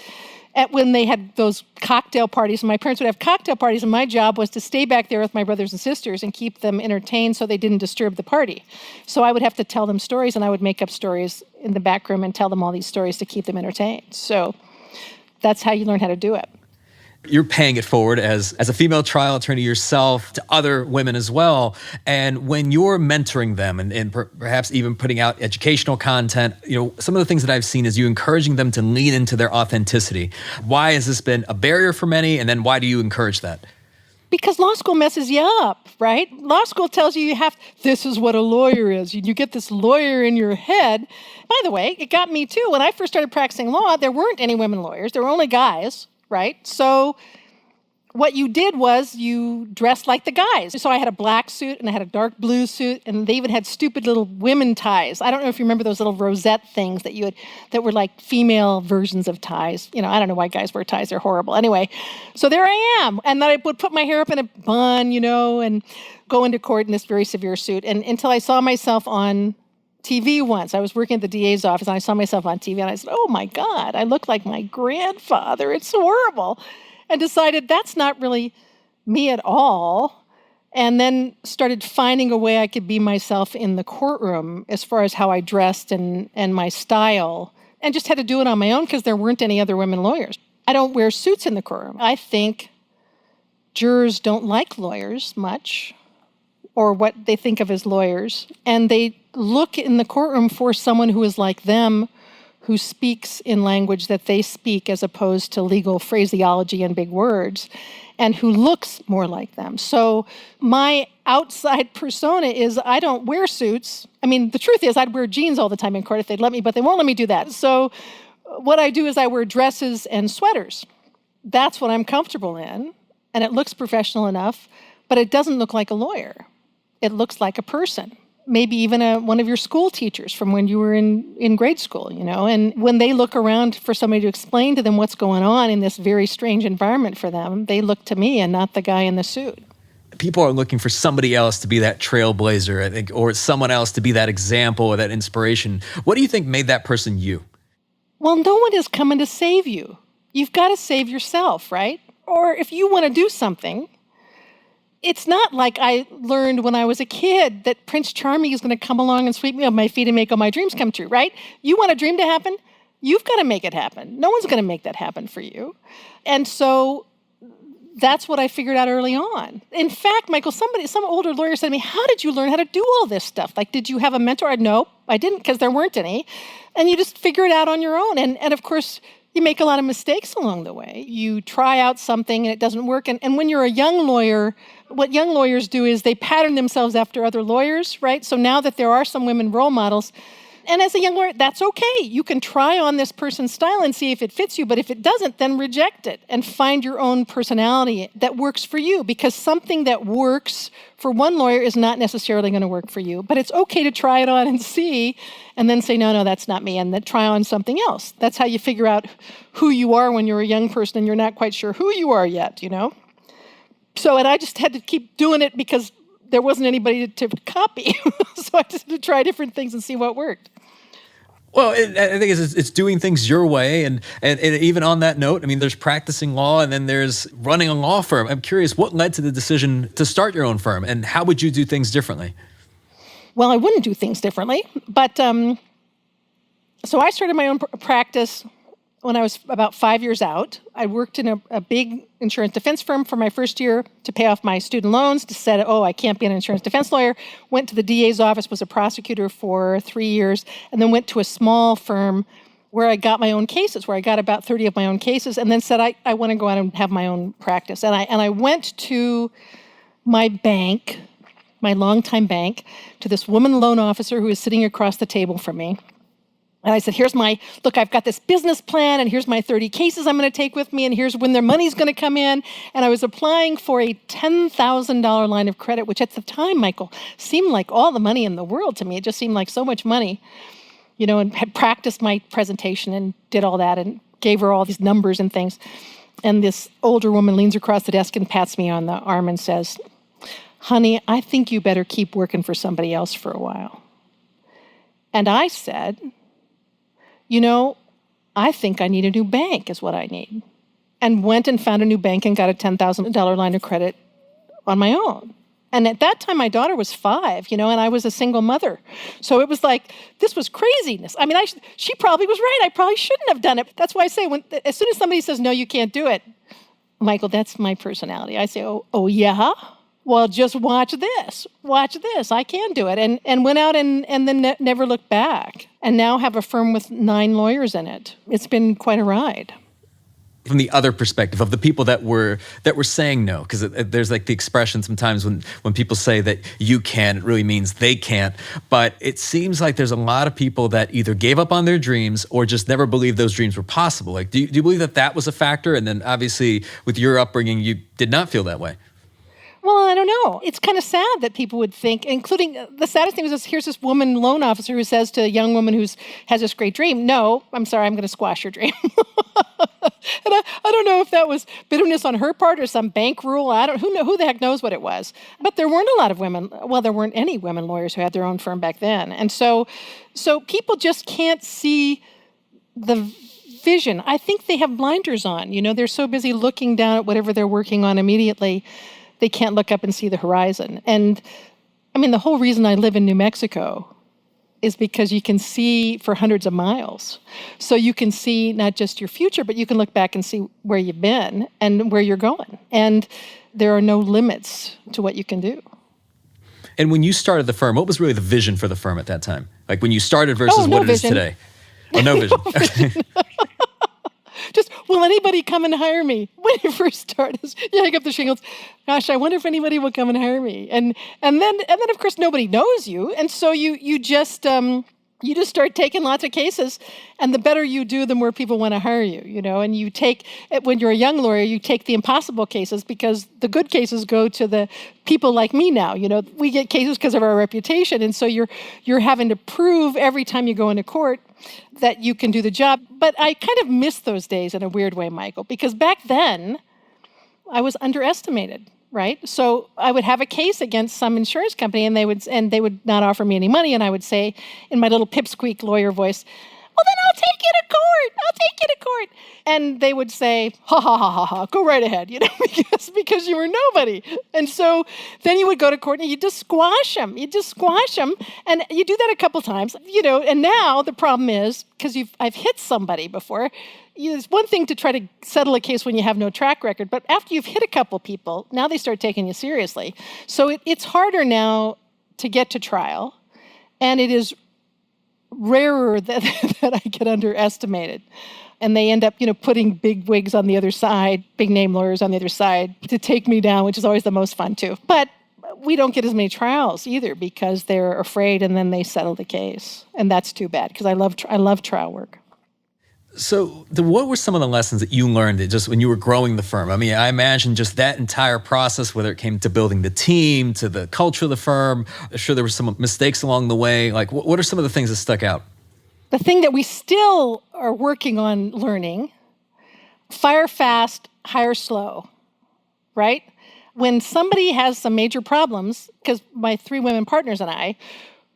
when they had those cocktail parties, and my parents would have cocktail parties, and my job was to stay back there with my brothers and sisters and keep them entertained so they didn't disturb the party. So I would have to tell them stories, and I would make up stories in the back room and tell them all these stories to keep them entertained. So that's how you learn how to do it. You're paying it forward as a female trial attorney yourself to other women as well. And when you're mentoring them and perhaps even putting out educational content, some of the things that I've seen is you encouraging them to lean into their authenticity. Why has this been a barrier for many? And then why do you encourage that? Because law school messes you up, right? Law school tells you this is what a lawyer is. You get this lawyer in your head. By the way, it got me too. When I first started practicing law, there weren't any women lawyers. There were only guys. Right? So what you did was you dressed like the guys. So I had a black suit and I had a dark blue suit, and they even had stupid little women ties. I don't know if you remember those little rosette things that were like female versions of ties. I don't know why guys wear ties. They're horrible. Anyway, so there I am. And then I would put my hair up in a bun, and go into court in this very severe suit. And until I saw myself on TV once. I was working at the DA's office, and I saw myself on TV, and I said, oh my God, I look like my grandfather. It's horrible. And decided that's not really me at all. And then started finding a way I could be myself in the courtroom as far as how I dressed and my style, and just had to do it on my own because there weren't any other women lawyers. I don't wear suits in the courtroom. I think jurors don't like lawyers much, or what they think of as lawyers, and they look in the courtroom for someone who is like them, who speaks in language that they speak as opposed to legal phraseology and big words, and who looks more like them. So my outside persona is I don't wear suits. I mean, the truth is I'd wear jeans all the time in court if they'd let me, but they won't let me do that. So what I do is I wear dresses and sweaters. That's what I'm comfortable in, and it looks professional enough, but it doesn't look like a lawyer. It looks like a person. maybe even one of your school teachers from when you were in grade school, and when they look around for somebody to explain to them what's going on in this very strange environment for them, they look to me and not the guy in the suit. People are looking for somebody else to be that trailblazer, I think, or someone else to be that example or that inspiration. What do you think made that person you? Well, no one is coming to save you. You've got to save yourself, right? Or if you want to do something, it's not like I learned when I was a kid that Prince Charming is going to come along and sweep me off my feet and make all my dreams come true, right? You want a dream to happen? You've got to make it happen. No one's going to make that happen for you. And so that's what I figured out early on. In fact, Michael, some older lawyer said to me, how did you learn how to do all this stuff? Like, did you have a mentor? No, I didn't, because there weren't any. And you just figure it out on your own. And of course, you make a lot of mistakes along the way. You try out something and it doesn't work. And when you're a young lawyer, what young lawyers do is they pattern themselves after other lawyers, right? So now that there are some women role models, and as a young lawyer, that's okay. You can try on this person's style and see if it fits you, but if it doesn't, then reject it and find your own personality that works for you, because something that works for one lawyer is not necessarily going to work for you. But it's okay to try it on and see, and then say, no, that's not me, and then try on something else. That's how you figure out who you are when you're a young person and you're not quite sure who you are yet, So, and I just had to keep doing it because there wasn't anybody to copy. So I just had to try different things and see what worked. Well, I think it's doing things your way. And even on that note, I mean, there's practicing law and then there's running a law firm. I'm curious, what led to the decision to start your own firm, and how would you do things differently? Well, I wouldn't do things differently. But so I started my own practice when I was about 5 years out. I worked in a big insurance defense firm for my first year to pay off my student loans, said, I can't be an insurance defense lawyer. Went to the DA's office, was a prosecutor for 3 years, and then went to a small firm where I got my own cases, where I got about 30 of my own cases, and then said, I want to go out and have my own practice. And I went to my bank, my longtime bank, to this woman loan officer who was sitting across the table from me. And I said, I've got this business plan, and here's my 30 cases I'm going to take with me, and here's when their money's going to come in. And I was applying for a $10,000 line of credit, which at the time, Michael, seemed like all the money in the world to me. It just seemed like so much money, and had practiced my presentation and did all that and gave her all these numbers and things. And this older woman leans across the desk and pats me on the arm and says, honey, I think you better keep working for somebody else for a while. And I said, I think I need a new bank is what I need. And went and found a new bank and got a $10,000 line of credit on my own. And at that time, my daughter was 5, and I was a single mother. So it was like, this was craziness. I mean, she probably was right. I probably shouldn't have done it. That's why I say, as soon as somebody says, no, you can't do it, Michael, that's my personality. I say, oh yeah? Well, just watch this, I can do it. And went out and then never looked back. And now have a firm with 9 lawyers in it. It's been quite a ride. From the other perspective of the people that were saying no, because there's like the expression sometimes when people say that you can, it really means they can't. But it seems like there's a lot of people that either gave up on their dreams or just never believed those dreams were possible. Like, do you believe that was a factor? And then obviously with your upbringing, you did not feel that way. Well, I don't know. It's kind of sad that people would think, including the saddest thing is here's this woman loan officer who says to a young woman who has this great dream, no, I'm sorry, I'm going to squash your dream. And I don't know if that was bitterness on her part or some bank rule. Who the heck knows what it was. But there weren't a lot of women. Well, there weren't any women lawyers who had their own firm back then. And so people just can't see the vision. I think they have blinders on. They're so busy looking down at whatever they're working on immediately. They can't look up and see the horizon. And I mean, the whole reason I live in New Mexico is because you can see for hundreds of miles. So you can see not just your future, but you can look back and see where you've been and where you're going. And there are no limits to what you can do. And when you started the firm, what was really the vision for the firm at that time? Like when you started versus what it is today? Oh, no vision. No vision. Just, will anybody come and hire me? When you first start, you hang up the shingles. Gosh, I wonder if anybody will come and hire me. And then of course nobody knows you, and so you just You just start taking lots of cases, and the better you do, the more people want to hire you, and you take, when you're a young lawyer, you take the impossible cases because the good cases go to the people like me now. We get cases because of our reputation, and so you're having to prove every time you go into court that you can do the job. But I kind of miss those days in a weird way, Michael, because back then I was underestimated. Right. So I would have a case against some insurance company and they would not offer me any money. And I would say in my little pipsqueak lawyer voice, well, then I'll take you to court. I'll take you to court. And they would say, ha, ha, ha, ha, ha, go right ahead, because you were nobody. And so then you would go to court and you just squash them. And you do that a couple times, and now the problem is, because I've hit somebody before, it's one thing to try to settle a case when you have no track record, but after you've hit a couple people, now they start taking you seriously. So it's harder now to get to trial, and it is rarer that I get underestimated. And they end up, putting big wigs on the other side, big name lawyers on the other side to take me down, which is always the most fun too. But we don't get as many trials either because they're afraid and then they settle the case. And that's too bad because I love trial work. So what were some of the lessons that you learned just when you were growing the firm? I mean, I imagine just that entire process, whether it came to building the team, to the culture of the firm, I'm sure there were some mistakes along the way. Like, what are some of the things that stuck out? The thing that we still are working on learning, fire fast, hire slow, right? When somebody has some major problems, because my 3 women partners and I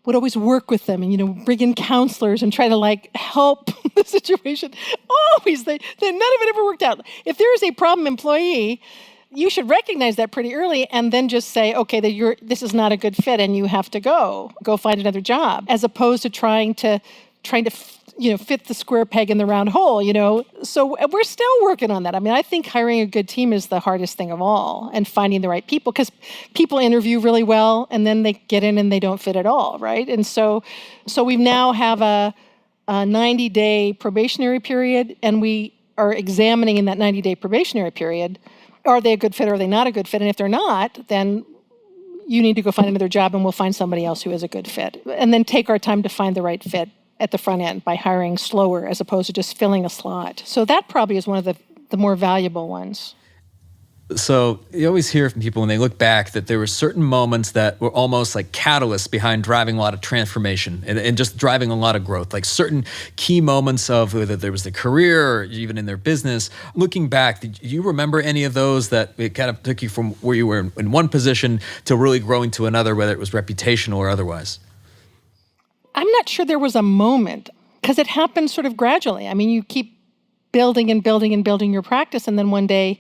would always work with them and, bring in counselors and try to help the situation. Always, none of it ever worked out. If there is a problem employee, you should recognize that pretty early and then just say, okay, this is not a good fit and you have to go find another job, as opposed to trying to fit the square peg in the round hole, So we're still working on that. I mean, I think hiring a good team is the hardest thing of all, and finding the right people, because people interview really well and then they get in and they don't fit at all, right? And so we now have a 90-day probationary period, and we are examining in that 90-day probationary period, are they a good fit or are they not a good fit? And if they're not, then you need to go find another job and we'll find somebody else who is a good fit. And then take our time to find the right fit at the front end by hiring slower as opposed to just filling a slot. So that probably is one of the more valuable ones. So you always hear from people when they look back that there were certain moments that were almost like catalysts behind driving a lot of transformation and just driving a lot of growth, like certain key moments of whether there was the career or even in their business. Looking back, do you remember any of those that it kind of took you from where you were in one position to really growing to another, whether it was reputational or otherwise? I'm not sure there was a moment, because it happened sort of gradually. I mean, you keep building and building and building your practice, and then one day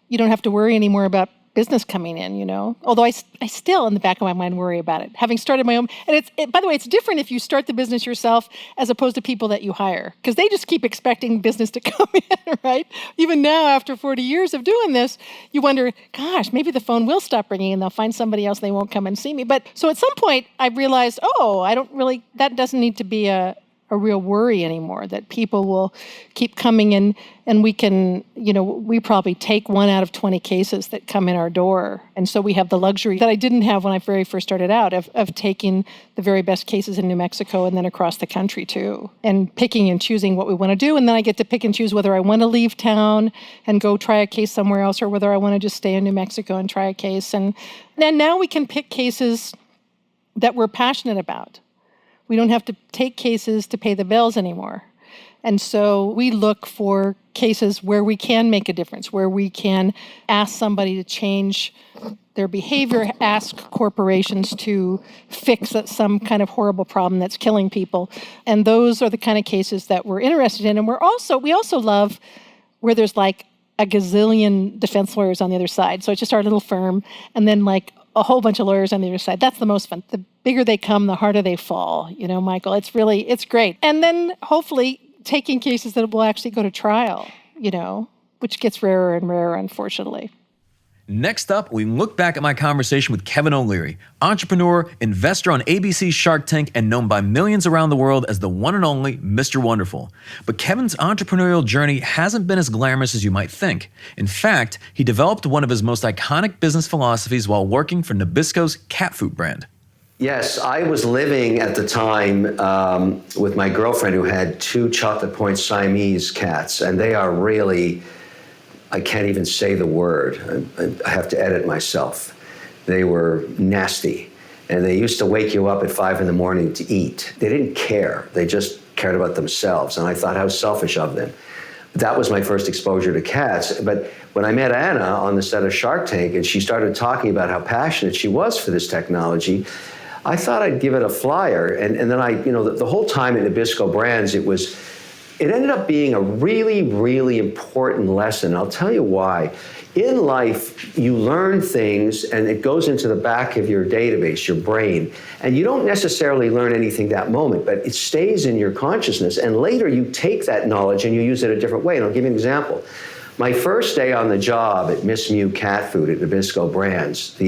you don't have to worry anymore about business coming in, Although I still, in the back of my mind, worry about it. Having started my own, and by the way, it's different if you start the business yourself as opposed to people that you hire, because they just keep expecting business to come in, right? Even now, after 40 years of doing this, you wonder, gosh, maybe the phone will stop ringing and they'll find somebody else and they won't come and see me. But so at some point, I realized, that doesn't need to be a real worry anymore, that people will keep coming in and we can, we probably take 1 out of 20 cases that come in our door. And so we have the luxury that I didn't have when I very first started out of taking the very best cases in New Mexico and then across the country too, and picking and choosing what we want to do. And then I get to pick and choose whether I want to leave town and go try a case somewhere else or whether I want to just stay in New Mexico and try a case. And now we can pick cases that we're passionate about. We don't have to take cases to pay the bills anymore. And so we look for cases where we can make a difference, where we can ask somebody to change their behavior, ask corporations to fix some kind of horrible problem that's killing people. And those are the kind of cases that we're interested in. And we also love where there's like a gazillion defense lawyers on the other side. So it's just our little firm, and then like a whole bunch of lawyers on the other side. That's the most fun. The bigger they come, the harder they fall. Michael, it's great. And then hopefully taking cases that will actually go to trial, which gets rarer and rarer, unfortunately. Next up, we look back at my conversation with Kevin O'Leary, entrepreneur, investor on ABC's Shark Tank, and known by millions around the world as the one and only Mr. Wonderful. But Kevin's entrepreneurial journey hasn't been as glamorous as you might think. In fact, he developed one of his most iconic business philosophies while working for Nabisco's cat food brand. Yes, I was living at the time with my girlfriend who had 2 chocolate point Siamese cats, and they are really, I can't even say the word. I have to edit myself. They were nasty, and they used to wake you up at 5 a.m. to eat. They didn't care. They just cared about themselves, and I thought, how selfish of them. That was my first exposure to cats. But when I met Anna on the set of Shark Tank, and she started talking about how passionate she was for this technology, I thought I'd give it a flyer. And then the whole time at Nabisco Brands, it ended up being a really, really important lesson. I'll tell you why. In life, you learn things and it goes into the back of your database, your brain, and you don't necessarily learn anything that moment, but it stays in your consciousness. And later you take that knowledge and you use it a different way. And I'll give you an example. My first day on the job at Miss Mew Cat Food at Nabisco Brands,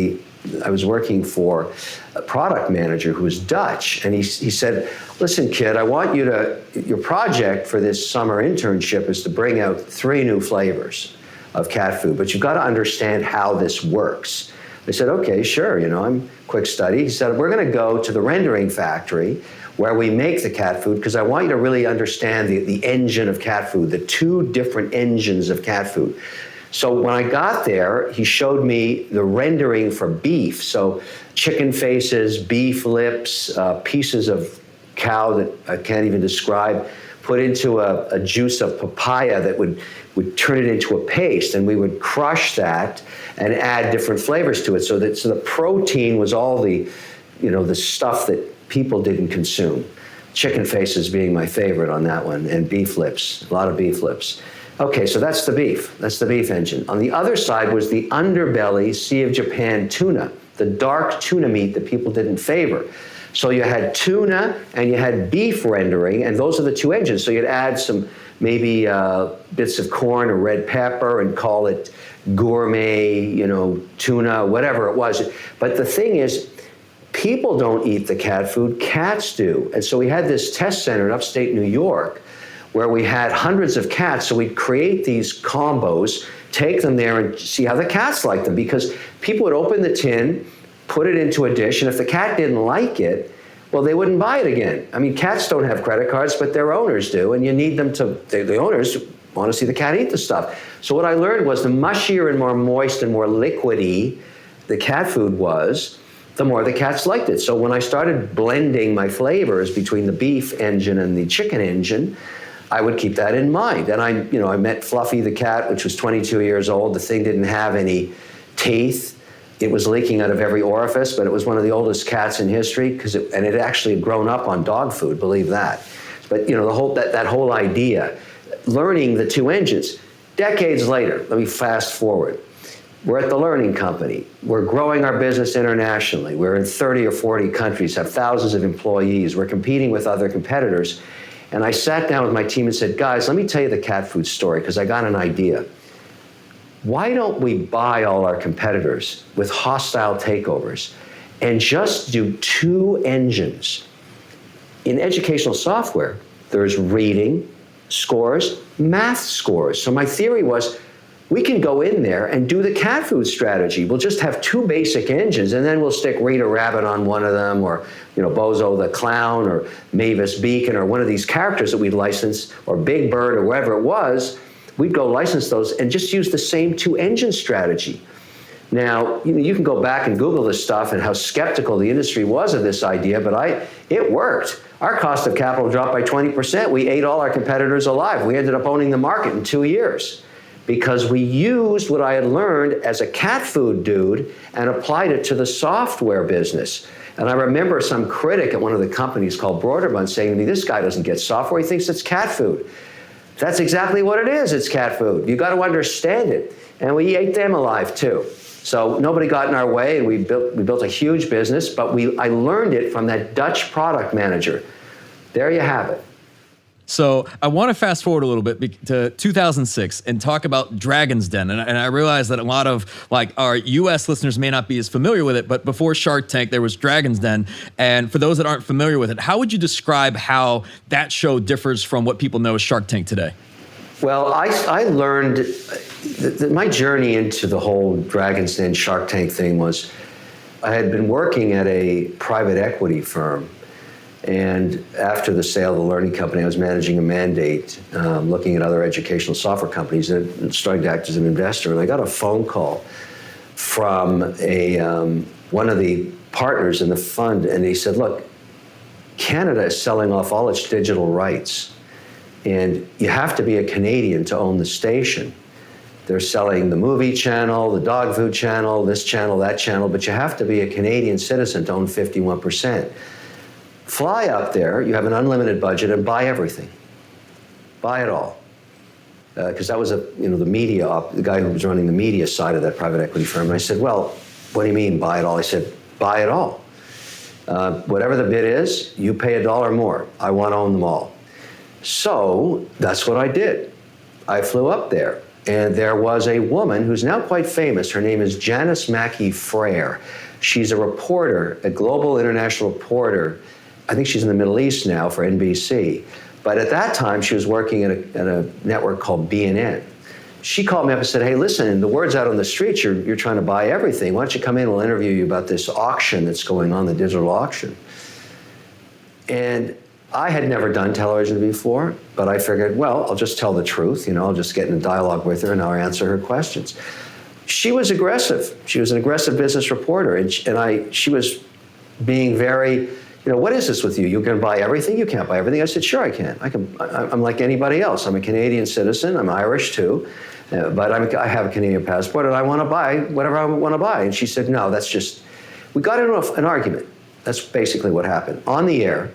I was working for a product manager who was Dutch, and he said, listen, kid, I want you your project for this summer internship is to bring out 3 new flavors of cat food, but you've got to understand how this works. I said, okay, sure, I'm quick study. He said, we're going to go to the rendering factory where we make the cat food, because I want you to really understand the engine of cat food, the 2 different engines of cat food. So when I got there, he showed me the rendering for beef. So chicken faces, beef lips, pieces of cow that I can't even describe, put into a juice of papaya that would turn it into a paste. And we would crush that and add different flavors to it. So the protein was all the stuff that people didn't consume. Chicken faces being my favorite on that one, and beef lips, a lot of beef lips. Okay, so that's the beef. That's the beef engine. On the other side was the underbelly Sea of Japan tuna, the dark tuna meat that people didn't favor. So you had tuna and you had beef rendering, and those are the 2 engines. So you'd add some maybe bits of corn or red pepper and call it gourmet, tuna, whatever it was. But the thing is, people don't eat the cat food, cats do. And so we had this test center in upstate New York where we had hundreds of cats. So we'd create these combos, take them there and see how the cats like them, because people would open the tin, put it into a dish, and if the cat didn't like it, well, they wouldn't buy it again. I mean, cats don't have credit cards, but their owners do, and you need them to, the owners want to see the cat eat the stuff. So what I learned was the mushier and more moist and more liquidy the cat food was, the more the cats liked it. So when I started blending my flavors between the beef engine and the chicken engine, I would keep that in mind. And I met Fluffy the cat, which was 22 years old. The thing didn't have any teeth. It was leaking out of every orifice, but it was one of the oldest cats in history and it actually had grown up on dog food, believe that. But that whole idea, learning the 2 engines. Decades later, let me fast forward. We're at the Learning Company. We're growing our business internationally. We're in 30 or 40 countries, have thousands of employees. We're competing with other competitors. And I sat down with my team and said, guys, let me tell you the cat food story, because I got an idea. Why don't we buy all our competitors with hostile takeovers and just do 2 engines? In educational software, there's reading scores, math scores. So my theory was, we can go in there and do the cat food strategy. We'll just have 2 basic engines, and then we'll stick Rita Rabbit on one of them, or Bozo the Clown, or Mavis Beacon, or one of these characters that we'd license, or Big Bird, or wherever it was. We'd go license those and just use the same 2 engine strategy. Now, you can go back and Google this stuff and how skeptical the industry was of this idea, but it worked. Our cost of capital dropped by 20%. We ate all our competitors alive. We ended up owning the market in 2 years, because we used what I had learned as a cat food dude and applied it to the software business. And I remember some critic at one of the companies called Broderbund saying to me, this guy doesn't get software, he thinks it's cat food. That's exactly what it is, it's cat food. You got to understand it. And we ate them alive too. So nobody got in our way, and we built a huge business, but I learned it from that Dutch product manager. There you have it. So I want to fast forward a little bit to 2006 and talk about Dragon's Den. And I realize that a lot of our US listeners may not be as familiar with it, but before Shark Tank, there was Dragon's Den. And for those that aren't familiar with it, how would you describe how that show differs from what people know as Shark Tank today? Well, I learned my journey into the whole Dragon's Den Shark Tank thing was, I had been working at a private equity firm. And after the sale of the learning company, I was managing a mandate, looking at other educational software companies and starting to act as an investor. And I got a phone call from one of the partners in the fund, and he said, look, Canada is selling off all its digital rights, and you have to be a Canadian to own the station. They're selling the movie channel, the dog food channel, this channel, that channel, but you have to be a Canadian citizen to own 51%. Fly up there, you have an unlimited budget, and buy everything. Buy it all. Because that was the media, the guy who was running the media side of that private equity firm. And I said, well, what do you mean buy it all? I said, buy it all. Whatever the bid is, you pay $1 more. I want to own them all. So that's what I did. I flew up there, and there was a woman who's now quite famous. Her name is Janice Mackey Frere. She's a reporter, a global international reporter. I think she's in the Middle East now for NBC. But at that time, she was working at a network called BNN. She called me up and said, hey, listen, the word's out on the streets, you're trying to buy everything. Why don't you come in, we'll interview you about this auction that's going on, the digital auction. And I had never done television before, but I figured, well, I'll just tell the truth. I'll just get in a dialogue with her and I'll answer her questions. She was aggressive. She was an aggressive business reporter. And she was being very, what is this with you? You're going to buy everything? You can't buy everything. I said, sure I can. I'm like anybody else. I'm a Canadian citizen. I'm Irish too. But I have a Canadian passport and I want to buy whatever I want to buy. And she said, no, we got into an argument. That's basically what happened on the air.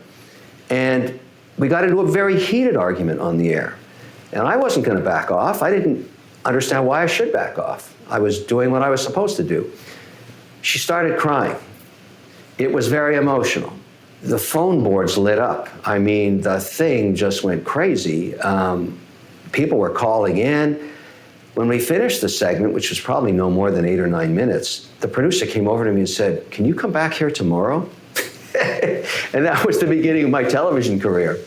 And we got into a very heated argument on the air. And I wasn't going to back off. I didn't understand why I should back off. I was doing what I was supposed to do. She started crying. It was very emotional. The phone boards lit up. I mean, the thing just went crazy. People were calling in. When we finished the segment, which was probably no more than 8 or 9 minutes, the producer came over to me and said, can you come back here tomorrow? And that was the beginning of my television career.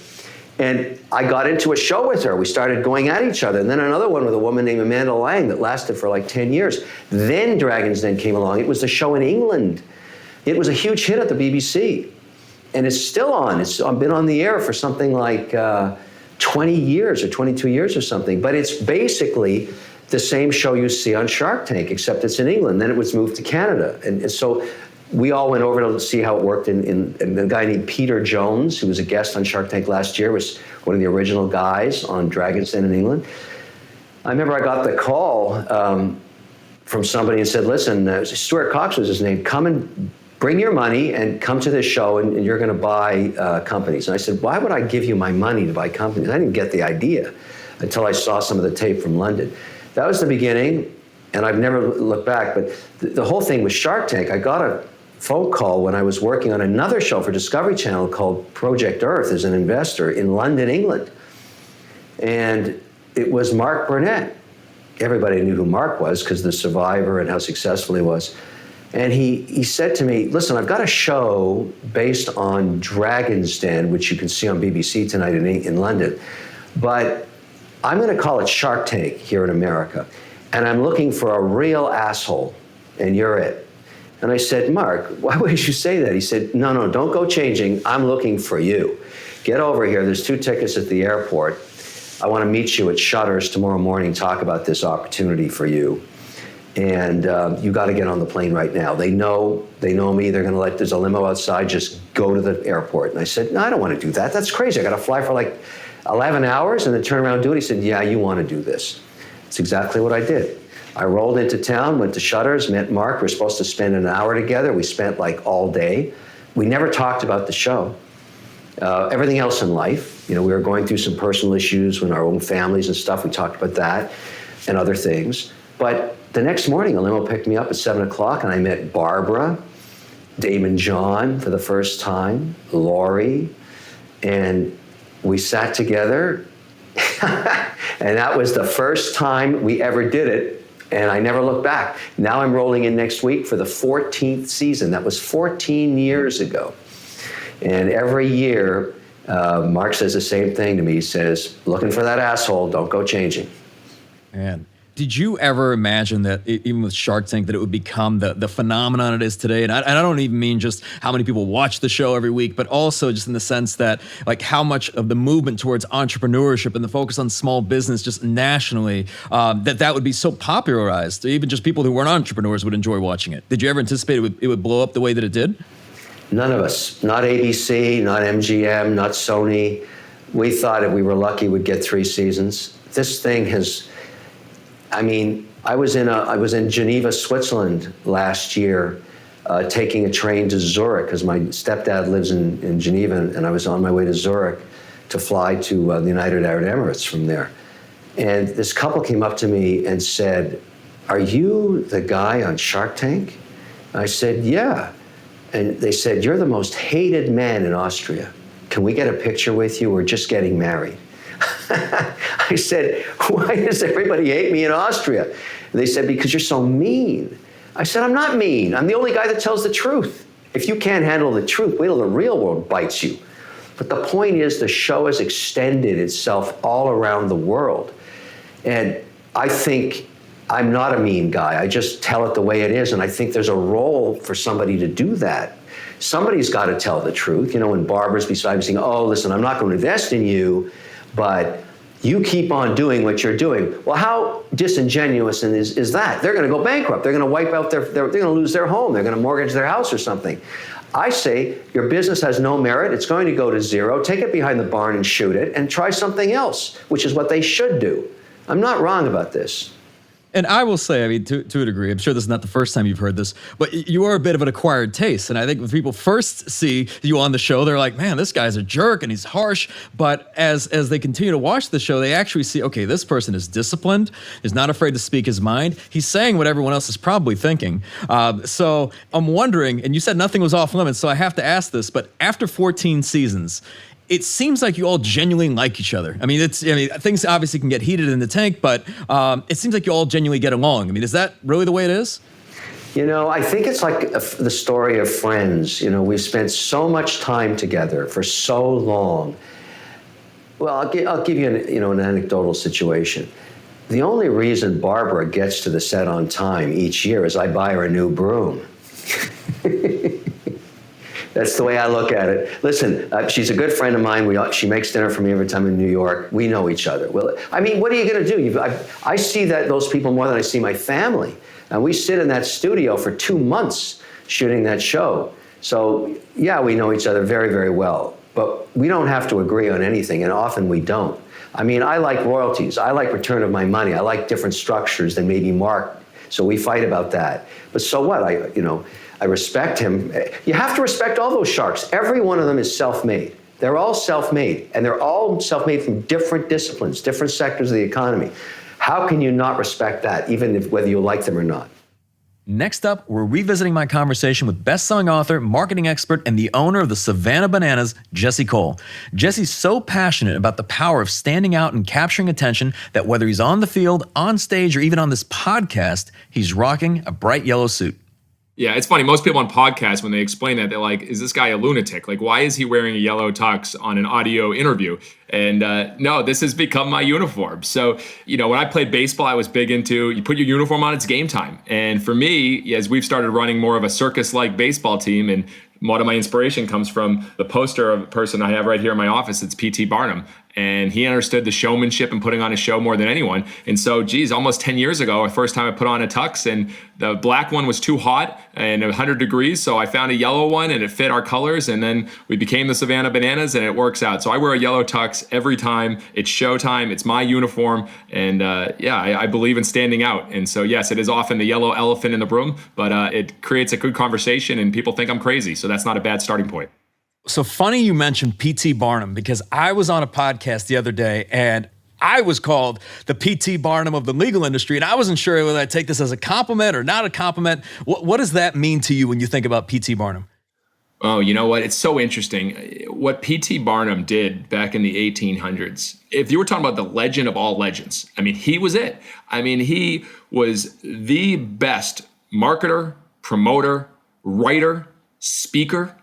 And I got into a show with her. We started going at each other. And then another one with a woman named Amanda Lang that lasted for like 10 years. Then Dragon's Den came along. It was the show in England. It was a huge hit at the BBC. And it's still on. It's been on the air for something like 20 years or 22 years or something. But it's basically the same show you see on Shark Tank, except it's in England. Then it was moved to Canada. And so we all went over to see how it worked. And a guy named Peter Jones, who was a guest on Shark Tank last year, was one of the original guys on Dragon's Den in England. I remember I got the call from somebody and said, listen, Stuart Cox was his name, come and bring your money and come to this show and you're going to buy companies. And I said, why would I give you my money to buy companies? I didn't get the idea until I saw some of the tape from London. That was the beginning, and I've never looked back. But the whole thing with Shark Tank, I got a phone call when I was working on another show for Discovery Channel called Project Earth as an investor in London, England. And it was Mark Burnett. Everybody knew who Mark was because of The Survivor and how successful he was. And he said to me, listen, I've got a show based on Dragon's Den, which you can see on BBC tonight in London. But I'm going to call it Shark Tank here in America. And I'm looking for a real asshole, and you're it. And I said, Mark, why would you say that? He said, no, don't go changing. I'm looking for you. Get over here. There's 2 tickets at the airport. I want to meet you at Shutters tomorrow morning, talk about this opportunity for you. And you got to get on the plane right now. They know me. They're going to there's a limo outside. Just go to the airport. And I said, no, I don't want to do that. That's crazy. I got to fly for like 11 hours and then turn around and do it. He said, yeah, you want to do this. It's exactly what I did. I rolled into town, went to Shutters, met Mark. We were supposed to spend an hour together. We spent like all day. We never talked about the show. Everything else in life. We were going through some personal issues with our own families and stuff. We talked about that and other things. But the next morning, a limo picked me up at 7 o'clock, and I met Barbara, Damon John for the first time, Laurie, and we sat together. And that was the first time we ever did it, and I never looked back. Now I'm rolling in next week for the 14th season. That was 14 years ago. And every year, Mark says the same thing to me. He says, looking for that asshole, don't go changing. Man, Did you ever imagine that, even with Shark Tank, that it would become the phenomenon it is today? And I don't even mean just how many people watch the show every week, but also just in the sense that, like, how much of the movement towards entrepreneurship and the focus on small business just nationally, that would be so popularized. Even just people who weren't entrepreneurs would enjoy watching it. Did you ever anticipate it would blow up the way that it did? None of us. Not ABC, not MGM, not Sony. We thought if we were lucky, we'd get 3 seasons. This thing has... I mean, I was in Geneva, Switzerland last year, taking a train to Zurich because my stepdad lives in Geneva, and I was on my way to Zurich to fly to the United Arab Emirates from there. And this couple came up to me and said, "Are you the guy on Shark Tank?" I said, "Yeah." And they said, "You're the most hated man in Austria. Can we get a picture with you? We're just getting married." I said, "Why does everybody hate me in Austria?" And they said, "Because you're so mean." I said, "I'm not mean. I'm the only guy that tells the truth. If you can't handle the truth, wait till the real world bites you." But the point is, the show has extended itself all around the world. And I think I'm not a mean guy. I just tell it the way it is. And I think there's a role for somebody to do that. Somebody's got to tell the truth. You know, when barbers beside me saying, "Oh, listen, I'm not going to invest in you, but you keep on doing what you're doing." Well, how disingenuous is that? They're going to go bankrupt. They're going to wipe out they're going to lose their home. They're going to mortgage their house or something. I say, your business has no merit. It's going to go to zero. Take it behind the barn and shoot it and try something else, which is what they should do. I'm not wrong about this. And I will say, I mean, to a degree, I'm sure this is not the first time you've heard this, but you are a bit of an acquired taste. And I think when people first see you on the show, they're like, "Man, this guy's a jerk and he's harsh." But as they continue to watch the show, they actually see, okay, this person is disciplined, is not afraid to speak his mind. He's saying what everyone else is probably thinking. So I'm wondering, and you said nothing was off limits, so I have to ask this, but after 14 seasons, it seems like you all genuinely like each other. I mean, things obviously can get heated in the tank, but it seems like you all genuinely get along. I mean, is that really the way it is? You know, I think it's like the story of Friends. You know, we've spent so much time together for so long. Well, I'll give you an anecdotal situation. The only reason Barbara gets to the set on time each year is I buy her a new broom. That's the way I look at it. Listen, she's a good friend of mine. She makes dinner for me every time in New York. We know each other. Well, I mean, what are you going to do? I see those people more than I see my family. And we sit in that studio for 2 months shooting that show. So, yeah, we know each other very, very well. But we don't have to agree on anything, and often we don't. I mean, I like royalties. I like return of my money. I like different structures than maybe Mark. So we fight about that. But so what? I respect him. You have to respect all those sharks. Every one of them is self-made. They're all self-made, and they're all self-made from different disciplines, different sectors of the economy. How can you not respect that, even whether you like them or not? Next up, we're revisiting my conversation with best-selling author, marketing expert, and the owner of the Savannah Bananas, Jesse Cole. Jesse's so passionate about the power of standing out and capturing attention that whether he's on the field, on stage, or even on this podcast, he's rocking a bright yellow suit. Yeah, it's funny. Most people on podcasts, when they explain that, they're like, "Is this guy a lunatic? Like, why is he wearing a yellow tux on an audio interview?" And no, this has become my uniform. So, when I played baseball, I was big into, you put your uniform on, it's game time. And for me, as we've started running more of a circus-like baseball team, and a lot of my inspiration comes from the poster of a person I have right here in my office. It's P.T. Barnum. And he understood the showmanship and putting on a show more than anyone. And so, almost 10 years ago, the first time I put on a tux, and the black one was too hot and 100 degrees. So I found a yellow one and it fit our colors. And then we became the Savannah Bananas, and it works out. So I wear a yellow tux every time. It's showtime. It's my uniform. And I believe in standing out. And so, yes, it is often the yellow elephant in the room, but it creates a good conversation and people think I'm crazy. So that's not a bad starting point. So funny you mentioned P.T. Barnum, because I was on a podcast the other day and I was called the P.T. Barnum of the legal industry, and I wasn't sure whether I'd take this as a compliment or not a compliment. What does that mean to you when you think about P.T. Barnum? Oh, you know what? It's so interesting. What P.T. Barnum did back in the 1800s, if you were talking about the legend of all legends, I mean, he was it. I mean, he was the best marketer, promoter, writer, speaker,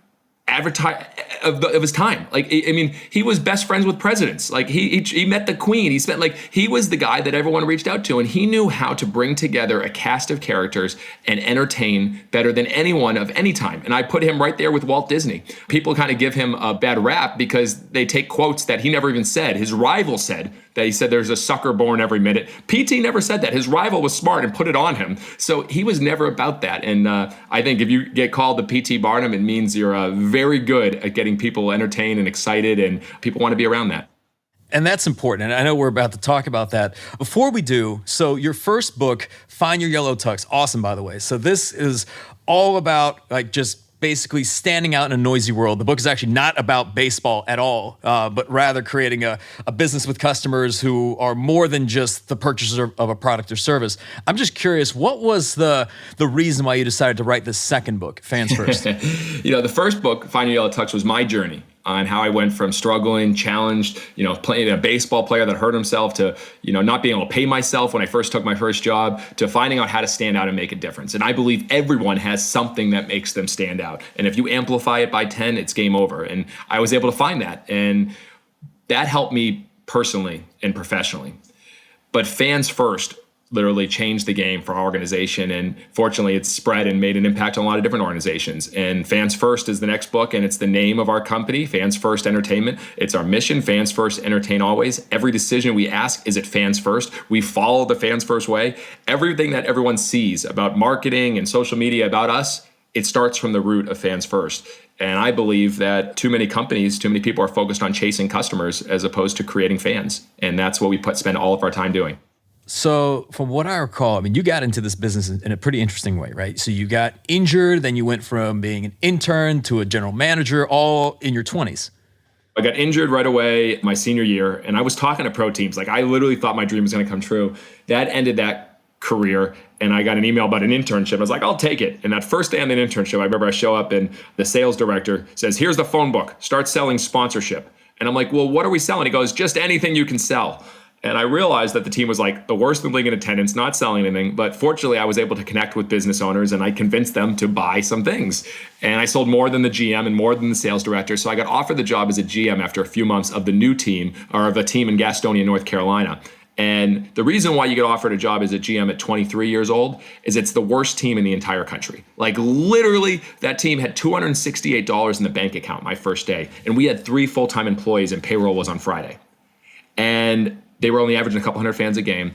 of his time. Like, I mean, he was best friends with presidents. Like he met the Queen. He was the guy that everyone reached out to, and he knew how to bring together a cast of characters and entertain better than anyone of any time. And I put him right there with Walt Disney. People kind of give him a bad rap because they take quotes that he never even said. His rival said that he said there's a sucker born every minute. PT never said that. His rival was smart and put it on him. So he was never about that. And I think if you get called the PT Barnum, it means you're very good at getting people entertained and excited, and people want to be around that. And that's important. And I know we're about to talk about that. Before we do, so your first book, Find Your Yellow Tux, awesome, by the way. So this is all about like just basically standing out in a noisy world. The book is actually not about baseball at all, but rather creating a business with customers who are more than just the purchaser of a product or service. I'm just curious, what was the reason why you decided to write this second book, Fans First? The first book, Find Your Yellow Tux, was my journey on how I went from struggling, challenged, playing a baseball player that hurt himself to, not being able to pay myself when I first took my first job, to finding out how to stand out and make a difference. And I believe everyone has something that makes them stand out. And if you amplify it by 10, it's game over. And I was able to find that. And that helped me personally and professionally. But Fans First literally changed the game for our organization. And fortunately, it's spread and made an impact on a lot of different organizations. And Fans First is the next book, and it's the name of our company, Fans First Entertainment. It's our mission, Fans First, Entertain Always. Every decision we ask, is it Fans First? We follow the Fans First way. Everything that everyone sees about marketing and social media about us, it starts from the root of Fans First. And I believe that too many people are focused on chasing customers as opposed to creating fans. And that's what we spend all of our time doing. So from what I recall, you got into this business in a pretty interesting way, right? So you got injured, then you went from being an intern to a general manager, all in your 20s. I got injured right away my senior year, and I was talking to pro teams. Like, I literally thought my dream was going to come true. That ended that career, and I got an email about an internship. I was like, I'll take it. And that first day on the internship, I remember I show up, and the sales director says, here's the phone book. Start selling sponsorship. And I'm like, well, what are we selling? He goes, just anything you can sell. And I realized that the team was like the worst in the league in attendance, not selling anything. But fortunately, I was able to connect with business owners, and I convinced them to buy some things. And I sold more than the GM and more than the sales director. So I got offered the job as a GM after a few months of the new team, or of a team in Gastonia, North Carolina. And the reason why you get offered a job as a GM at 23 years old is it's the worst team in the entire country. Like, literally, that team had $268 in the bank account my first day. And we had 3 full-time employees, and payroll was on Friday. And they were only averaging a couple hundred fans a game.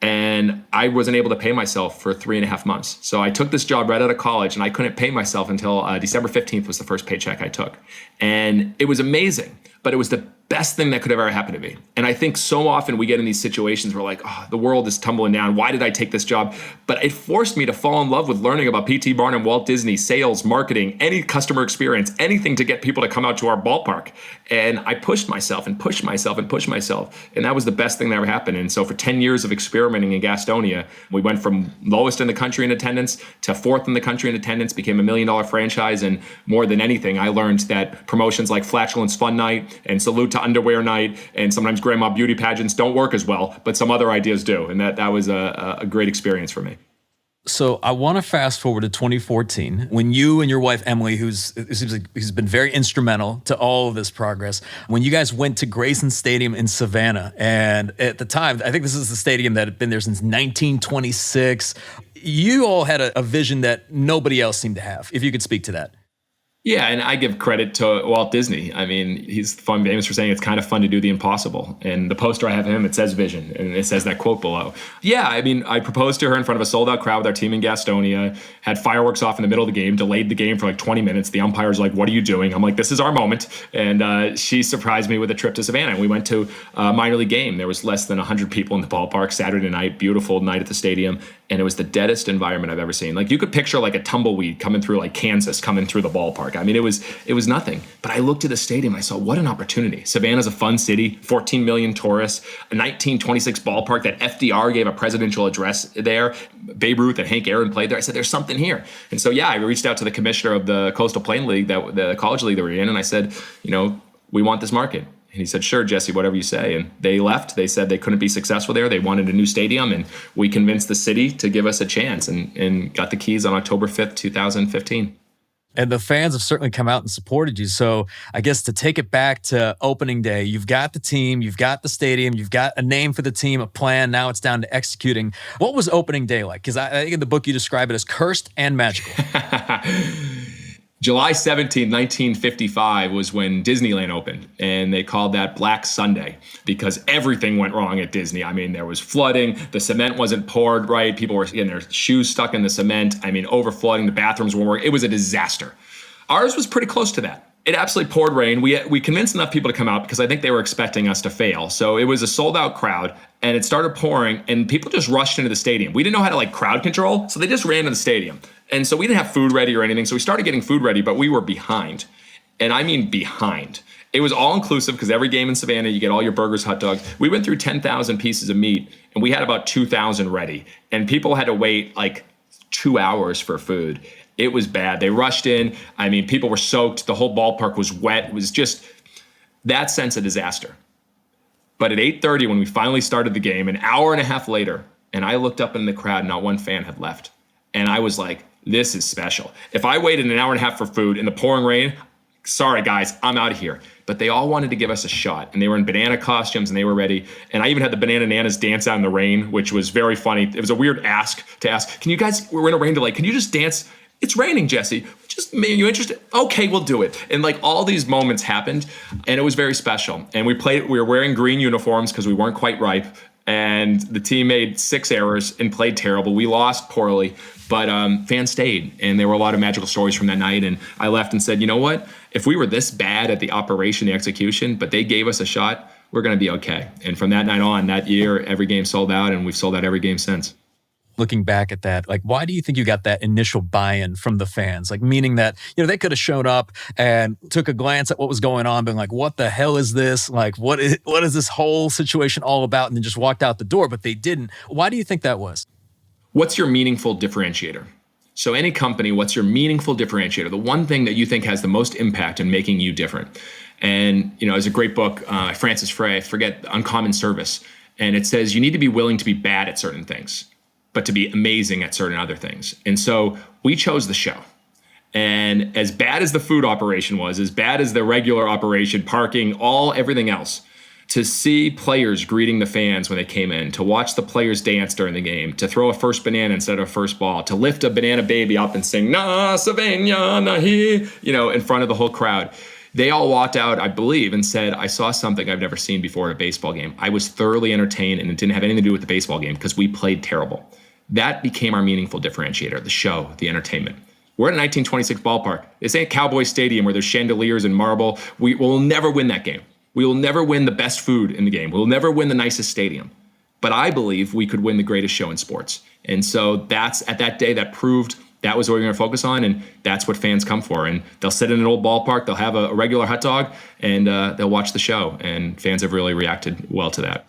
And I wasn't able to pay myself for 3.5 months. So I took this job right out of college, and I couldn't pay myself until December 15th was the first paycheck I took. And it was amazing, but it was the best thing that could have ever happened to me. And I think so often we get in these situations where like, oh, the world is tumbling down. Why did I take this job? But it forced me to fall in love with learning about P.T. Barnum, Walt Disney, sales, marketing, any customer experience, anything to get people to come out to our ballpark. And I pushed myself and pushed myself and pushed myself. And that was the best thing that ever happened. And so for 10 years of experimenting in Gastonia, we went from lowest in the country in attendance to 4th in the country in attendance, became $1 million franchise. And more than anything, I learned that promotions like Flatulence Fun Night and Salute to Underwear Night and sometimes grandma beauty pageants don't work as well, but some other ideas do. And that was a great experience for me. So I want to fast forward to 2014 when you and your wife, Emily, who's been very instrumental to all of this progress, when you guys went to Grayson Stadium in Savannah. And at the time, I think this is the stadium that had been there since 1926. You all had a vision that nobody else seemed to have, if you could speak to that. Yeah, and I give credit to Walt Disney. I mean, he's famous for saying it's kind of fun to do the impossible. And the poster I have of him, it says vision, and it says that quote below. Yeah, I mean, I proposed to her in front of a sold-out crowd with our team in Gastonia, had fireworks off in the middle of the game, delayed the game for like 20 minutes. The umpire's like, what are you doing? I'm like, this is our moment. And she surprised me with a trip to Savannah. And we went to a minor league game. There was less than 100 people in the ballpark, Saturday night, beautiful night at the stadium. And it was the deadest environment I've ever seen. Like, you could picture like a tumbleweed coming through like Kansas coming through the ballpark. I mean, it was nothing. But I looked at the stadium, I saw what an opportunity. Savannah's a fun city, 14 million tourists, a 1926 ballpark that FDR gave a presidential address there. Babe Ruth and Hank Aaron played there. I said, there's something here. And so, yeah, I reached out to the commissioner of the Coastal Plain League, the college league that we're in, and I said, we want this market. And he said, sure, Jesse, whatever you say. And they left. They said they couldn't be successful there. They wanted a new stadium. And we convinced the city to give us a chance and got the keys on October 5th, 2015. And the fans have certainly come out and supported you. So I guess to take it back to opening day, you've got the team, you've got the stadium, you've got a name for the team, a plan. Now it's down to executing. What was opening day like? Because I think in the book you describe it as cursed and magical. July 17, 1955 was when Disneyland opened, and they called that Black Sunday because everything went wrong at Disney. I mean, there was flooding, the cement wasn't poured right, people were getting their shoes stuck in the cement, overflooding, the bathrooms weren't working. It was a disaster. Ours was pretty close to that. It absolutely poured rain. We convinced enough people to come out because I think they were expecting us to fail. So it was a sold out crowd, and it started pouring, and people just rushed into the stadium. We didn't know how to crowd control, so they just ran to the stadium. And so we didn't have food ready or anything. So we started getting food ready, but we were behind. And I mean behind. It was all inclusive because every game in Savannah, you get all your burgers, hot dogs. We went through 10,000 pieces of meat, and we had about 2,000 ready. And people had to wait 2 hours for food. It was bad. They rushed in. People were soaked. The whole ballpark was wet. It was just that sense of disaster. But at 8:30, when we finally started the game, an hour and a half later, and I looked up in the crowd, not one fan had left. And I was like, this is special. If I waited an hour and a half for food in the pouring rain, sorry guys, I'm out of here. But they all wanted to give us a shot, and they were in banana costumes and they were ready. And I even had the Bananas dance out in the rain, which was very funny. It was a weird ask, can you guys, we're in a rain delay, can you just dance? It's raining, Jesse. Are you interested? Okay, we'll do it. And all these moments happened, and it was very special. And we were wearing green uniforms because we weren't quite ripe. And the team made 6 errors and played terrible. We lost poorly, but fans stayed. And there were a lot of magical stories from that night. And I left and said, you know what? If we were this bad at the operation, the execution, but they gave us a shot, we're going to be okay. And from that night on, that year, every game sold out, and we've sold out every game since. Looking back at that, why do you think you got that initial buy-in from the fans? Meaning that, they could have shown up and took a glance at what was going on, being like, what the hell is this? What is this whole situation all about? And then just walked out the door, but they didn't. Why do you think that was? What's your meaningful differentiator? So any company, what's your meaningful differentiator? The one thing that you think has the most impact in making you different. And, there's a great book, Francis Frey, I forget, Uncommon Service. And it says you need to be willing to be bad at certain things, but to be amazing at certain other things. And so we chose the show. And as bad as the food operation was, as bad as the regular operation, parking, everything else, to see players greeting the fans when they came in, to watch the players dance during the game, to throw a first banana instead of a first ball, to lift a banana baby up and sing, na, Savannah, na, he, in front of the whole crowd. They all walked out, I believe, and said, I saw something I've never seen before at a baseball game. I was thoroughly entertained, and it didn't have anything to do with the baseball game because we played terrible. That became our meaningful differentiator, the show, the entertainment. We're at a 1926 ballpark. This ain't Cowboy Stadium where there's chandeliers and marble. We will never win that game. We will never win the best food in the game. We'll never win the nicest stadium. But I believe we could win the greatest show in sports. And so that's, at that day, that proved that was what we were going to focus on, and that's what fans come for. And they'll sit in an old ballpark, they'll have a regular hot dog, and they'll watch the show. And fans have really reacted well to that.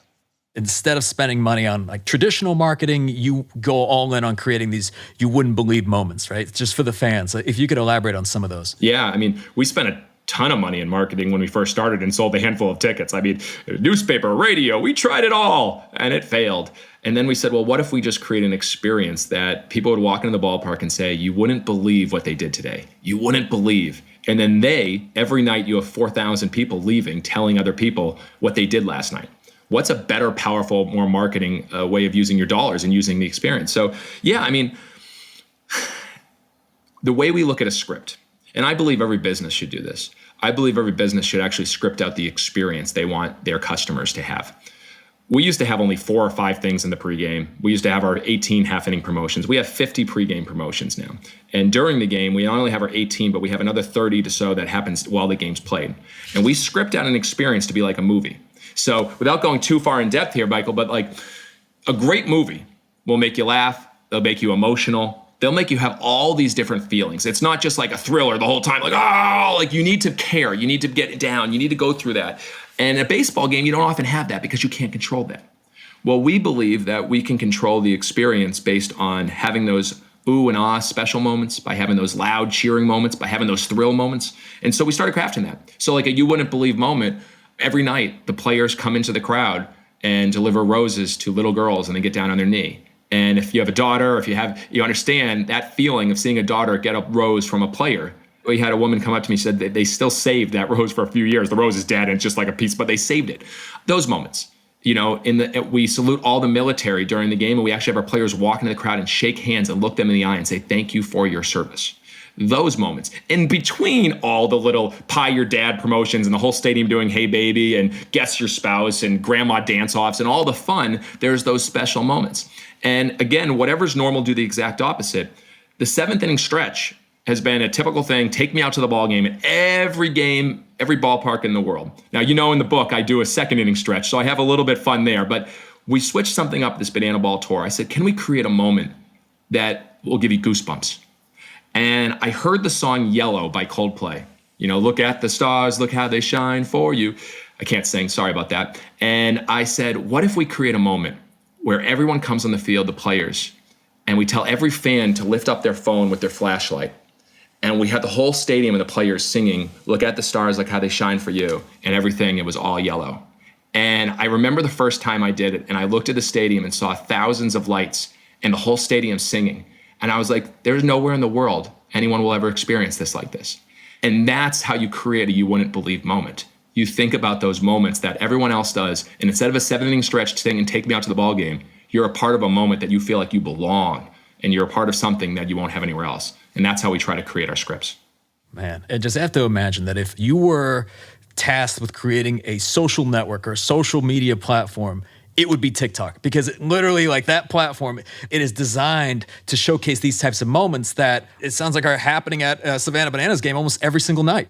Instead of spending money on traditional marketing, you go all in on creating these you wouldn't believe moments, right? Just for the fans. If you could elaborate on some of those. Yeah, we spent a ton of money in marketing when we first started and sold a handful of tickets. Newspaper, radio, we tried it all, and it failed. And then we said, well, what if we just create an experience that people would walk into the ballpark and say, you wouldn't believe what they did today. You wouldn't believe. And then every night you have 4,000 people leaving, telling other people what they did last night. What's a better, powerful, more marketing way of using your dollars and using the experience? So, yeah, the way we look at a script, and I believe every business should do this. I believe every business should actually script out the experience they want their customers to have. We used to have only 4 or 5 things in the pregame. We used to have our 18 half-inning promotions. We have 50 pregame promotions now. And during the game, we not only have our 18, but we have another 30 to so that happens while the game's played. And we script out an experience to be like a movie. So without going too far in depth here, Michael, but a great movie will make you laugh. They'll make you emotional. They'll make you have all these different feelings. It's not just like a thriller the whole time, you need to care. You need to get it down. You need to go through that. And a baseball game, you don't often have that because you can't control that. Well, we believe that we can control the experience based on having those ooh and ah special moments, by having those loud cheering moments, by having those thrill moments. And so we started crafting that. So a you wouldn't believe moment, every night the players come into the crowd and deliver roses to little girls and they get down on their knee. And if you have a daughter, you understand that feeling of seeing a daughter get a rose from a player. We had a woman come up to me and said that they still saved that rose for a few years. The rose is dead and it's just like a piece, but they saved it. Those moments, we salute all the military during the game, and we actually have our players walk into the crowd and shake hands and look them in the eye and say, thank you for your service. Those moments. In between all the little pie your dad promotions and the whole stadium doing hey baby and guess your spouse and grandma dance-offs and all the fun, there's those special moments. And again, whatever's normal, do the exact opposite. The 7th inning stretch has been a typical thing. Take me out to the ball game at every game, every ballpark in the world. Now, in the book, I do a 2nd inning stretch, so I have a little bit fun there, but we switched something up this Banana Ball tour. I said, can we create a moment that will give you goosebumps? And I heard the song Yellow by Coldplay. Look at the stars, look how they shine for you. I can't sing, sorry about that. And I said, what if we create a moment where everyone comes on the field, the players, and we tell every fan to lift up their phone with their flashlight. And we had the whole stadium and the players singing, look at the stars, look how they shine for you. And everything, it was all yellow. And I remember the first time I did it, and I looked at the stadium and saw thousands of lights and the whole stadium singing. And I was like, there's nowhere in the world anyone will ever experience this like this. And that's how you create a you wouldn't believe moment. You think about those moments that everyone else does. And instead of a 7 inning stretch saying, and take me out to the ball game, you're a part of a moment that you feel like you belong. And you're a part of something that you won't have anywhere else. And that's how we try to create our scripts. Man, I just have to imagine that if you were tasked with creating a social network or a social media platform, it would be TikTok, because literally like that platform, it is designed to showcase these types of moments that it sounds like are happening at Savannah Bananas game almost every single night.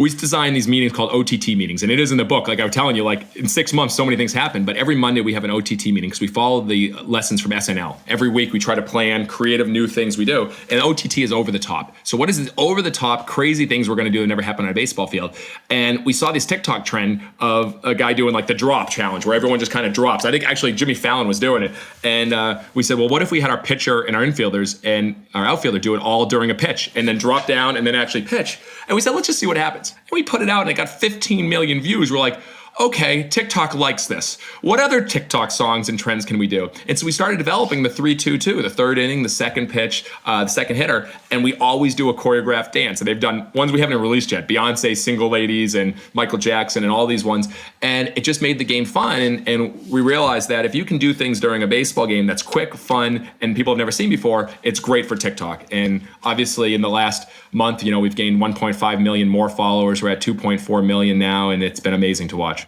We designed these meetings called OTT meetings, and it is in the book. Like I was telling you, like in 6 months, so many things happen, but every Monday we have an OTT meeting because we follow the lessons from SNL. Every week we try to plan creative new things we do, and OTT is over the top. So what is this over the top crazy things we're gonna do that never happen on a baseball field? And we saw this TikTok trend of a guy doing like the drop challenge where everyone just kind of drops. I think actually Jimmy Fallon was doing it. And we said, well, what if we had our pitcher and our infielders and our outfielder do it all during a pitch and then drop down and then actually pitch? And we said, let's just see what happens. And we put it out and it got 15 million views. We're like, okay, TikTok likes this. What other TikTok songs and trends can we do? And so we started developing the 3-2-2, the 3rd inning, the 2nd pitch, the 2nd hitter, and we always do a choreographed dance. And they've done ones we haven't released yet, Beyonce, Single Ladies, and Michael Jackson, and all these ones. And it just made the game fun. And we realized that if you can do things during a baseball game that's quick, fun, and people have never seen before, it's great for TikTok. And obviously in the last month, we've gained 1.5 million more followers. We're at 2.4 million now, and it's been amazing to watch.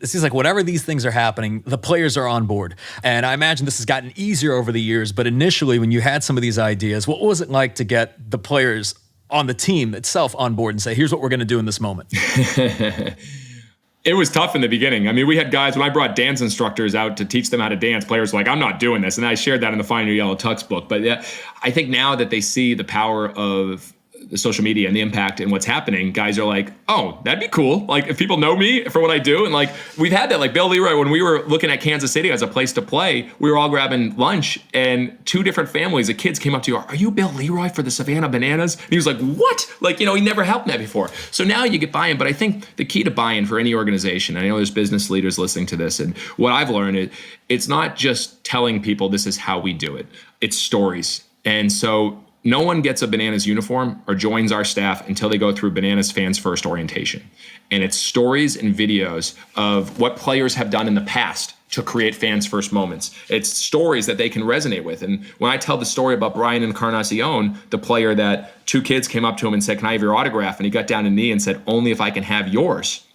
It seems like whenever these things are happening, the players are on board. And I imagine this has gotten easier over the years, but initially when you had some of these ideas, what was it like to get the players on the team itself on board and say, here's what we're going to do in this moment? It was tough in the beginning. I mean, we had guys, when I brought dance instructors out to teach them how to dance, players were like, I'm not doing this. And I shared that in the Find Your Yellow Tux book. But yeah, I think now that they see the power of the social media and the impact and what's happening, guys are like, oh, that'd be cool. Like if people know me for what I do. And like we've had that, like Bill Leroy, when we were looking at Kansas City as a place to play, we were all grabbing lunch and 2 different families of kids came up to you, are you Bill Leroy for the Savannah Bananas? And he was like, what? Like, he never helped that before. So now you get buy-in. But I think the key to buy-in for any organization, I know there's business leaders listening to this, and what I've learned is it's not just telling people this is how we do it. It's stories. And so no one gets a Bananas uniform or joins our staff until they go through Bananas Fans First orientation. And it's stories and videos of what players have done in the past to create fans first moments. It's stories that they can resonate with. And when I tell the story about Brian Encarnacion, the player that 2 kids came up to him and said, can I have your autograph? And he got down on a knee and said, only if I can have yours.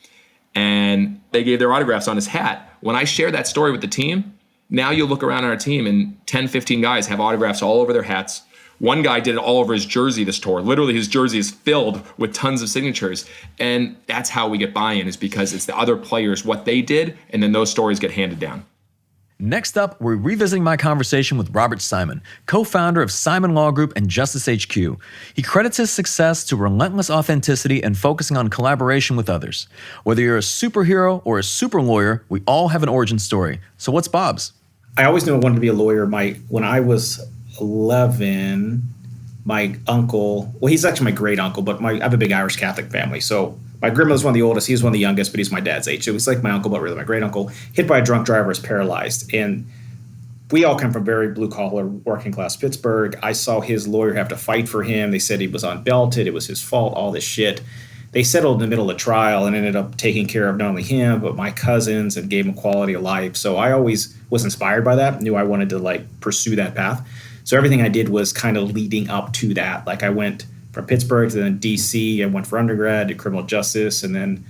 And they gave their autographs on his hat. When I share that story with the team, now you look around our team and 10, 15 guys have autographs all over their hats. One guy did it all over his jersey this tour. Literally, his jersey is filled with tons of signatures. And that's how we get buy-in, is because it's the other players, what they did, and then those stories get handed down. Next up, we're revisiting my conversation with Robert Simon, co-founder of Simon Law Group and Justice HQ. He credits his success to relentless authenticity and focusing on collaboration with others. Whether you're a superhero or a super lawyer, we all have an origin story. So what's Bob's? I always knew I wanted to be a lawyer. When I was 11, my uncle, well, he's actually my great uncle, but I have a big Irish Catholic family. So my grandmother's one of the oldest. He's one of the youngest, but he's my dad's age. So he's like my uncle, but really my great uncle, hit by a drunk driver, is paralyzed. And we all come from very blue collar, working class Pittsburgh. I saw his lawyer have to fight for him. They said he was unbelted. It was his fault, all this shit. They settled in the middle of trial and ended up taking care of not only him, but my cousins, and gave him quality of life. So I always was inspired by that, knew I wanted to like pursue that path. So everything I did was kind of leading up to that. Like I went from Pittsburgh to then DC. I went for undergrad, did criminal justice, and then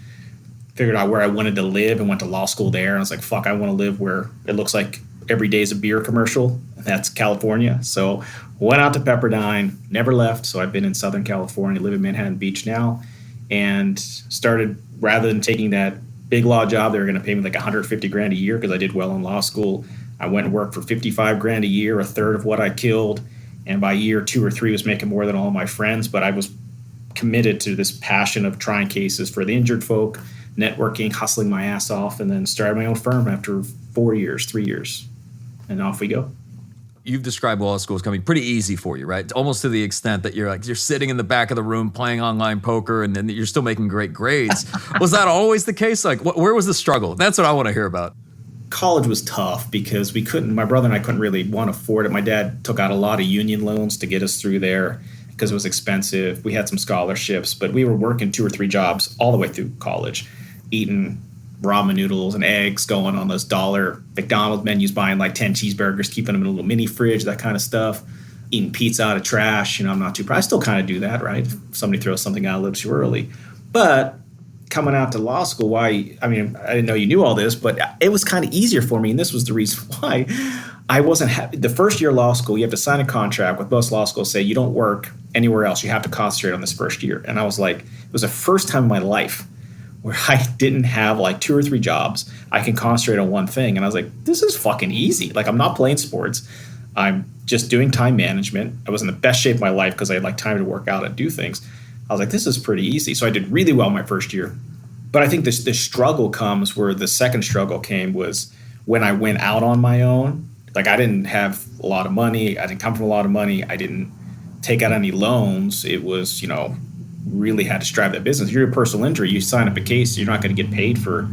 figured out where I wanted to live and went to law school there. And I was like, fuck, I want to live where it looks like every day is a beer commercial. And that's California. So went out to Pepperdine, never left. So I've been in Southern California, live in Manhattan Beach now, and started, rather than taking that big law job, they were going to pay me like 150 grand a year because I did well in law school. I went and worked for 55 grand a year, a third of what I killed. And by year 2 or 3 was making more than all my friends. But I was committed to this passion of trying cases for the injured folk, networking, hustling my ass off, and then started my own firm after 3 years. And off we go. You've described law school as coming pretty easy for you, right? Almost to the extent that you're sitting in the back of the room playing online poker and then you're still making great grades. Was that always the case? Like, where was the struggle? That's what I want to hear about. College was tough because my brother and I couldn't really afford it. My dad took out a lot of union loans to get us through there because it was expensive. We had some scholarships, but we were working 2 or 3 jobs all the way through college, eating ramen noodles and eggs, going on those dollar McDonald's menus, buying like 10 cheeseburgers, keeping them in a little mini fridge, that kind of stuff, eating pizza out of trash. I'm not too proud. I still kind of do that, right? If somebody throws something out a little too early. But coming out to law school, I didn't know you knew all this, but it was kind of easier for me. And this was the reason why I wasn't happy. The first year of law school, you have to sign a contract with most law schools, say you don't work anywhere else. You have to concentrate on this first year. And I was like, it was the first time in my life where I didn't have like 2 or 3 jobs. I can concentrate on one thing. And I was like, this is fucking easy. Like, I'm not playing sports. I'm just doing time management. I was in the best shape of my life because I had like time to work out and do things. I was like, this is pretty easy. So I did really well my first year. But I think the struggle comes where the second struggle came was when I went out on my own. Like, I didn't have a lot of money. I didn't come from a lot of money. I didn't take out any loans. It was, really had to strive that business. If you're a personal injury, you sign up a case, you're not going to get paid for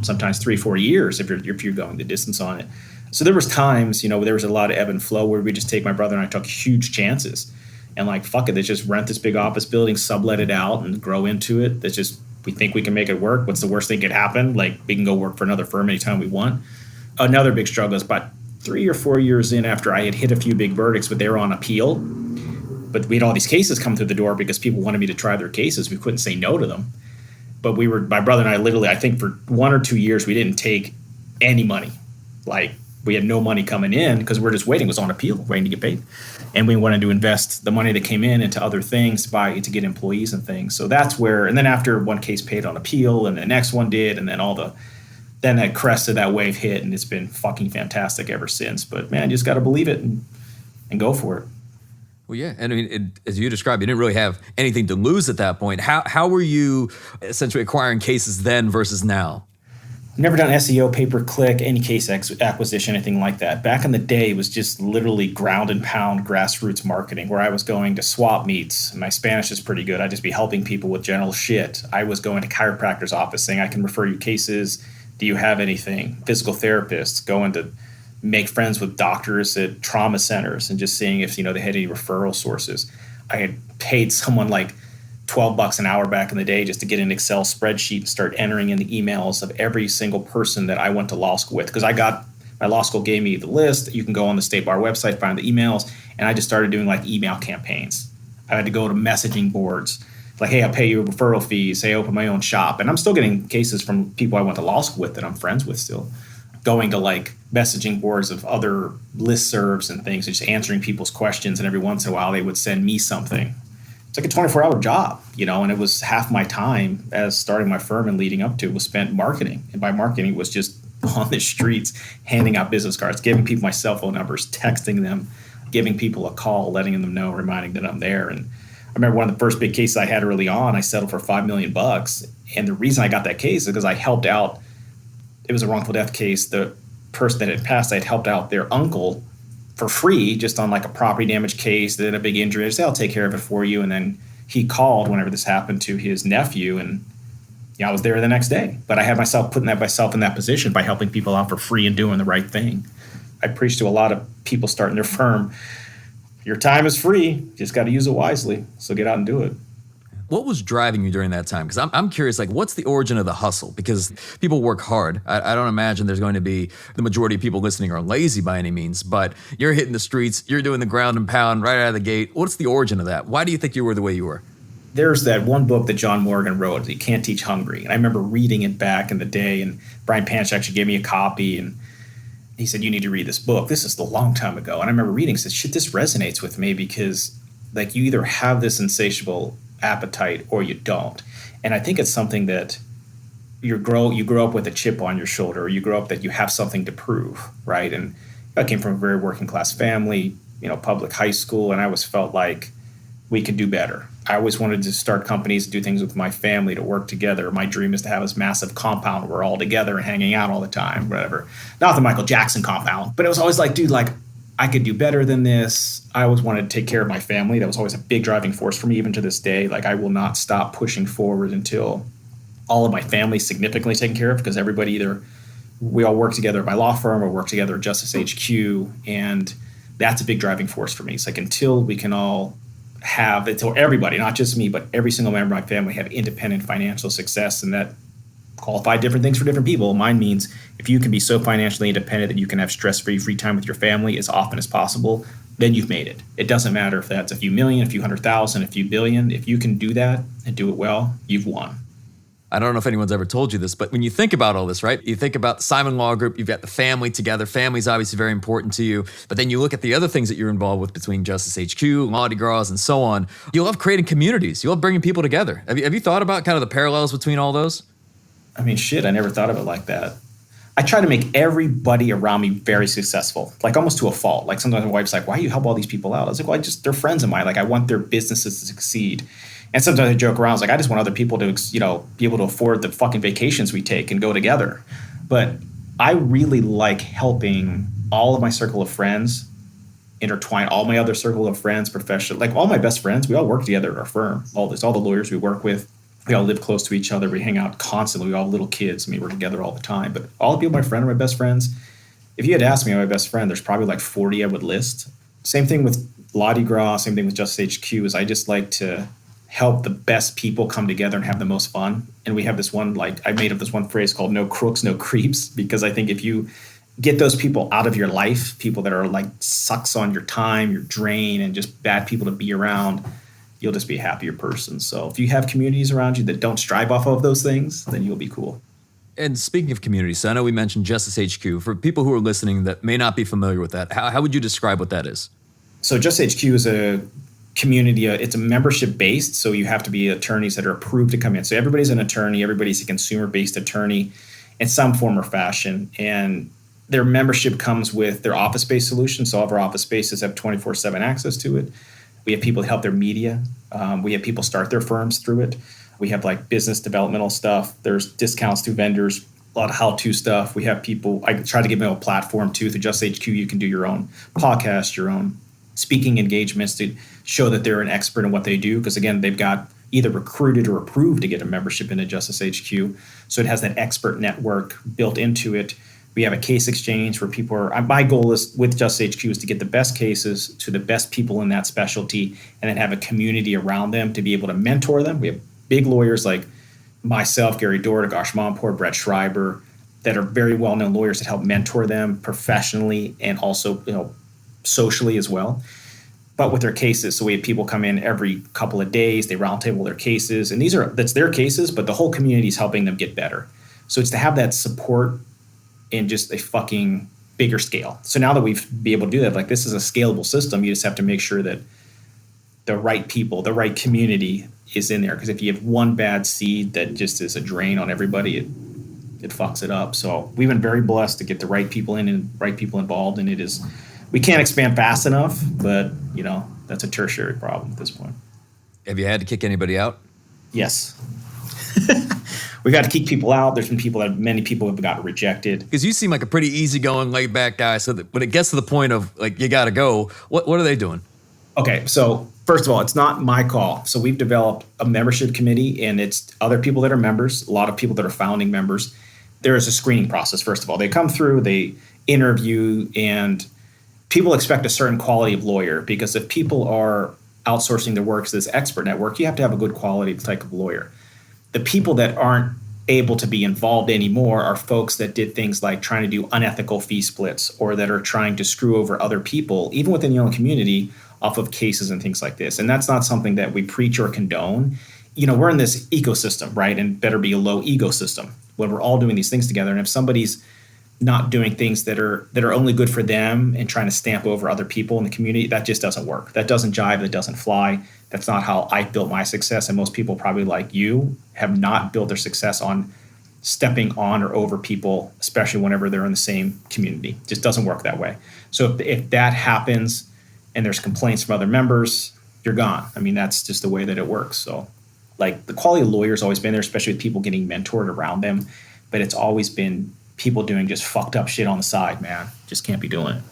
sometimes 3-4 years if you're going the distance on it. So there was times, there was a lot of ebb and flow where we just take, my brother and I took huge chances and like, fuck it, let's just rent this big office building, sublet it out and grow into it. That's just, we think we can make it work. What's the worst thing that could happen? Like, we can go work for another firm anytime we want. Another big struggle is about 3 or 4 years in after I had hit a few big verdicts, but they were on appeal. But we had all these cases come through the door because people wanted me to try their cases. We couldn't say no to them. But my brother and I literally, I think for 1 or 2 years, we didn't take any money. Like, we had no money coming in because we're just waiting. It was on appeal, waiting to get paid. And we wanted to invest the money that came in into other things to get employees and things. So that's where, and then after one case paid on appeal and the next one did, and then then that crest of that wave hit, and it's been fucking fantastic ever since. But man, you just got to believe it and go for it. Well, yeah. And as you described, you didn't really have anything to lose at that point. How were you essentially acquiring cases then versus now? Never done SEO, pay-per-click, any case acquisition, anything like that. Back in the day, it was just literally ground and pound grassroots marketing where I was going to swap meets. My Spanish is pretty good. I'd just be helping people with general shit. I was going to chiropractor's office saying, I can refer you cases. Do you have anything? Physical therapists, going to make friends with doctors at trauma centers and just seeing if, they had any referral sources. I had paid someone like $12 an hour back in the day just to get an Excel spreadsheet and start entering in the emails of every single person that I went to law school with. Because my law school gave me the list. You can go on the State Bar website, find the emails. And I just started doing like email campaigns. I had to go to messaging boards. Like, hey, I'll pay you referral fees. Hey, I open my own shop. And I'm still getting cases from people I went to law school with that I'm friends with still. Going to like messaging boards of other listservs and things, and just answering people's questions. And every once in a while, they would send me something. It's like a 24-hour job, and it was half my time as starting my firm and leading up to it was spent marketing. And by marketing, it was just on the streets, handing out business cards, giving people my cell phone numbers, texting them, giving people a call, letting them know, reminding them I'm there. And I remember one of the first big cases I had early on, I settled for $5 million. And the reason I got that case is because I helped out. It was a wrongful death case. The person that had passed, I'd helped out their uncle for free, just on like a property damage case, then a big injury. I said, I'll take care of it for you. And then he called whenever this happened to his nephew, and I was there the next day. But I had myself in that position by helping people out for free and doing the right thing. I preach to a lot of people starting their firm. Your time is free. You just got to use it wisely. So get out and do it. What was driving you during that time? Because I'm curious, like, what's the origin of the hustle? Because people work hard. I don't imagine there's going to be the majority of people listening are lazy by any means, but you're hitting the streets, you're doing the ground and pound right out of the gate. What's the origin of that? Why do you think you were the way you were? There's that one book that John Morgan wrote, You Can't Teach Hungry. And I remember reading it back in the day, and Brian Panch actually gave me a copy, and he said, you need to read this book. This is a long time ago. And I remember reading it and said, shit, this resonates with me because like you either have this insatiable appetite or you don't. And I think it's something that you grow up with a chip on your shoulder, or you grow up that you have something to prove, right? And I came from a very working class family, public high school, and I always felt like we could do better. I always wanted to start companies, do things with my family, to work together. My dream is to have this massive compound where we're all together and hanging out all the time, whatever. Not the Michael Jackson compound, but it was always like, dude, like I could do better than this. I always wanted to take care of my family. That was always a big driving force for me, even to this day. Like I will not stop pushing forward until all of my family is significantly taken care of, because everybody we all work together at my law firm or work together at Justice HQ. And that's a big driving force for me. It's like until we can all until everybody, not just me, but every single member of my family have independent financial success, and that qualify different things for different people. Mine means if you can be so financially independent that you can have stress-free free time with your family as often as possible, then you've made it. It doesn't matter if that's a few million, a few 100,000, a few billion. If you can do that and do it well, you've won. I don't know if anyone's ever told you this, but when you think about all this, right? You think about the Simon Law Group, you've got the family together. Family's obviously very important to you. But then you look at the other things that you're involved with between Justice HQ, Mardi Gras, and so on. You love creating communities. You love bringing people together. Have you thought about kind of the parallels between all those? I mean, shit, I never thought of it like that. I try to make everybody around me very successful, like almost to a fault. Like sometimes my wife's like, why do you help all these people out? I was like, well, they're friends of mine. Like I want their businesses to succeed. And sometimes I joke around, I was like, I just want other people to, be able to afford the fucking vacations we take and go together. But I really like helping all of my circle of friends intertwine all my other circle of friends, professional, like all my best friends. We all work together at our firm. All the lawyers we work with, we all live close to each other. We hang out constantly. We all have little kids. I mean, we're together all the time. But all the people, my friend, are my best friends. If you had asked me, I'm my best friend, there's probably like 40 I would list. Same thing with Mardi Gras. Same thing with Justice HQ. Is I just like to help the best people come together and have the most fun. And we have this one, I made up this one phrase called no crooks, no creeps, because I think if you get those people out of your life, people that are like sucks on your time, your drain, and just bad people to be around, you'll just be a happier person. So if you have communities around you that don't strive off of those things, then you'll be cool. And speaking of communities, so I know we mentioned Justice HQ. For people who are listening that may not be familiar with that, how would you describe what that is? So Justice HQ is a community, it's a membership based, so you have to be attorneys that are approved to come in. So everybody's an attorney, everybody's a consumer based attorney in some form or fashion, and their membership comes with their office based solution. So all of our office spaces have 24/7 access to it. We have people help their media. We have people start their firms through it. We have like business developmental stuff. There's discounts to vendors, a lot of how-to stuff. We have people, I try to give them a platform too. Through Justice HQ, you can do your own podcast, your own speaking engagements to show that they're an expert in what they do. Because again, they've got either recruited or approved to get a membership into Justice HQ. So it has that expert network built into it. We have a case exchange where people are, my goal is with Justice HQ is to get the best cases to the best people in that specialty and then have a community around them to be able to mentor them. We have big lawyers like myself, Gary Dorda, Gosh Monpour, Brett Schreiber, that are very well-known lawyers that help mentor them professionally and also, socially as well, but with their cases. So we have people come in every couple of days, they roundtable their cases, and that's their cases, but the whole community is helping them get better. So it's to have that support in just a fucking bigger scale. So now that we've been able to do that, like this is a scalable system, you just have to make sure that the right people, the right community is in there. Because if you have one bad seed that just is a drain on everybody, it fucks it up. So we've been very blessed to get the right people in and right people involved, and it is, we can't expand fast enough, but that's a tertiary problem at this point. Have you had to kick anybody out? Yes. We got to kick people out. There's been many people have gotten rejected. Because you seem like a pretty easygoing, laid back guy. So that when it gets to the point of like, you got to go, what are they doing? Okay. So first of all, it's not my call. So we've developed a membership committee, and it's other people that are members, a lot of people that are founding members. There is a screening process. First of all, they come through, they interview, and people expect a certain quality of lawyer, because if people are outsourcing their work to this expert network, you have to have a good quality type of lawyer. The people that aren't able to be involved anymore are folks that did things like trying to do unethical fee splits, or that are trying to screw over other people, even within your own community, off of cases and things like this. And that's not something that we preach or condone. We're in this ecosystem, right? And better be a low ego system when we're all doing these things together. And if somebody's not doing things that are only good for them and trying to stamp over other people in the community, that just doesn't work. That doesn't jive. That doesn't fly. That's not how I built my success. And most people probably like you have not built their success on stepping on or over people, especially whenever they're in the same community. It just doesn't work that way. So if that happens and there's complaints from other members, you're gone. I mean, that's just the way that it works. So like the quality of lawyers always been there, especially with people getting mentored around them. But it's always been people doing just fucked up shit on the side, man. Just can't be doing it.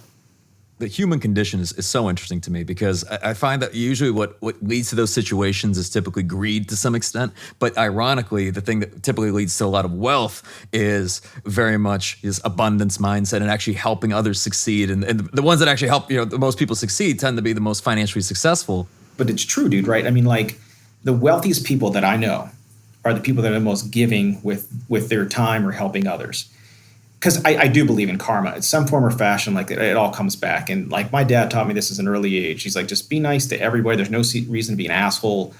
The human condition is so interesting to me, because I find that usually what leads to those situations is typically greed to some extent. But ironically, the thing that typically leads to a lot of wealth is very much this abundance mindset and actually helping others succeed. And the ones that actually help, the most people succeed tend to be the most financially successful. But it's true, dude, right? I mean, like the wealthiest people that I know are the people that are the most giving with their time or helping others. Because I do believe in karma. It's some form or fashion, like it all comes back. And like my dad taught me this at an early age. He's like, just be nice to everybody. There's no reason to be an asshole.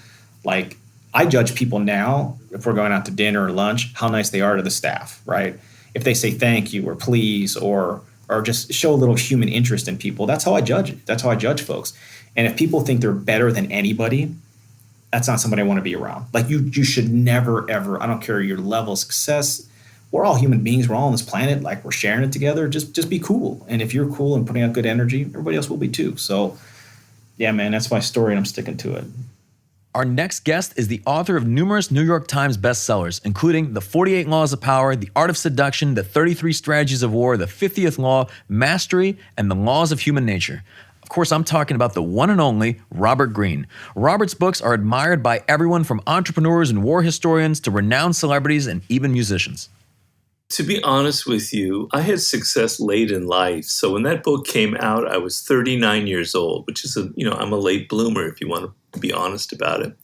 Like I judge people now, if we're going out to dinner or lunch, how nice they are to the staff, right? If they say thank you or please or just show a little human interest in people, that's how I judge it. That's how I judge folks. And if people think they're better than anybody, that's not somebody I want to be around. Like you should never, ever, I don't care your level of success, we're all human beings. We're all on this planet. Like we're sharing it together. Just be cool. And if you're cool and putting out good energy, everybody else will be too. So yeah, man, that's my story and I'm sticking to it. Our next guest is the author of numerous New York Times bestsellers, including The 48 Laws of Power, The Art of Seduction, The 33 Strategies of War, The 50th Law, Mastery, and The Laws of Human Nature. Of course, I'm talking about the one and only Robert Greene. Robert's books are admired by everyone from entrepreneurs and war historians to renowned celebrities and even musicians. To be honest with you, I had success late in life. So when that book came out, I was 39 years old, which is I'm a late bloomer if you want to be honest about it.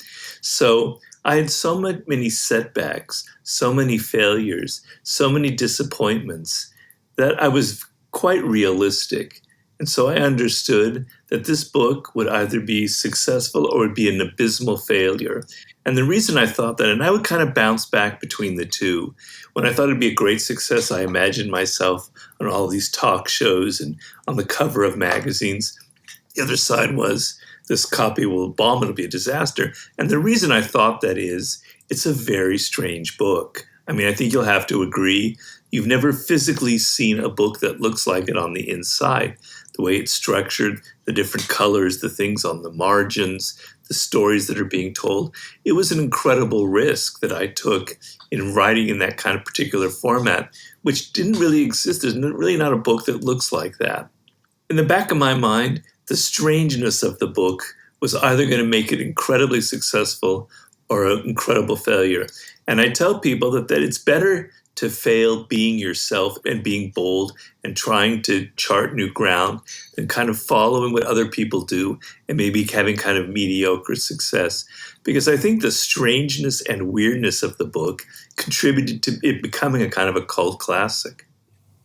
So I had so many setbacks, so many failures, so many disappointments that I was quite realistic. And so I understood that this book would either be successful or would be an abysmal failure. And the reason I thought that, and I would kind of bounce back between the two. When I thought it'd be a great success, I imagined myself on all these talk shows and on the cover of magazines. The other side was, this copy will bomb, it'll be a disaster. And the reason I thought that is, it's a very strange book. I mean, I think you'll have to agree. You've never physically seen a book that looks like it on the inside. The way it's structured, the different colors, the things on the margins, the stories that are being told. It was an incredible risk that I took in writing in that kind of particular format, which didn't really exist. There's really not a book that looks like that. In the back of my mind, the strangeness of the book was either going to make it incredibly successful or an incredible failure. And I tell people that it's better to fail being yourself and being bold and trying to chart new ground than kind of following what other people do and maybe having kind of mediocre success. Because I think the strangeness and weirdness of the book contributed to it becoming a kind of a cult classic.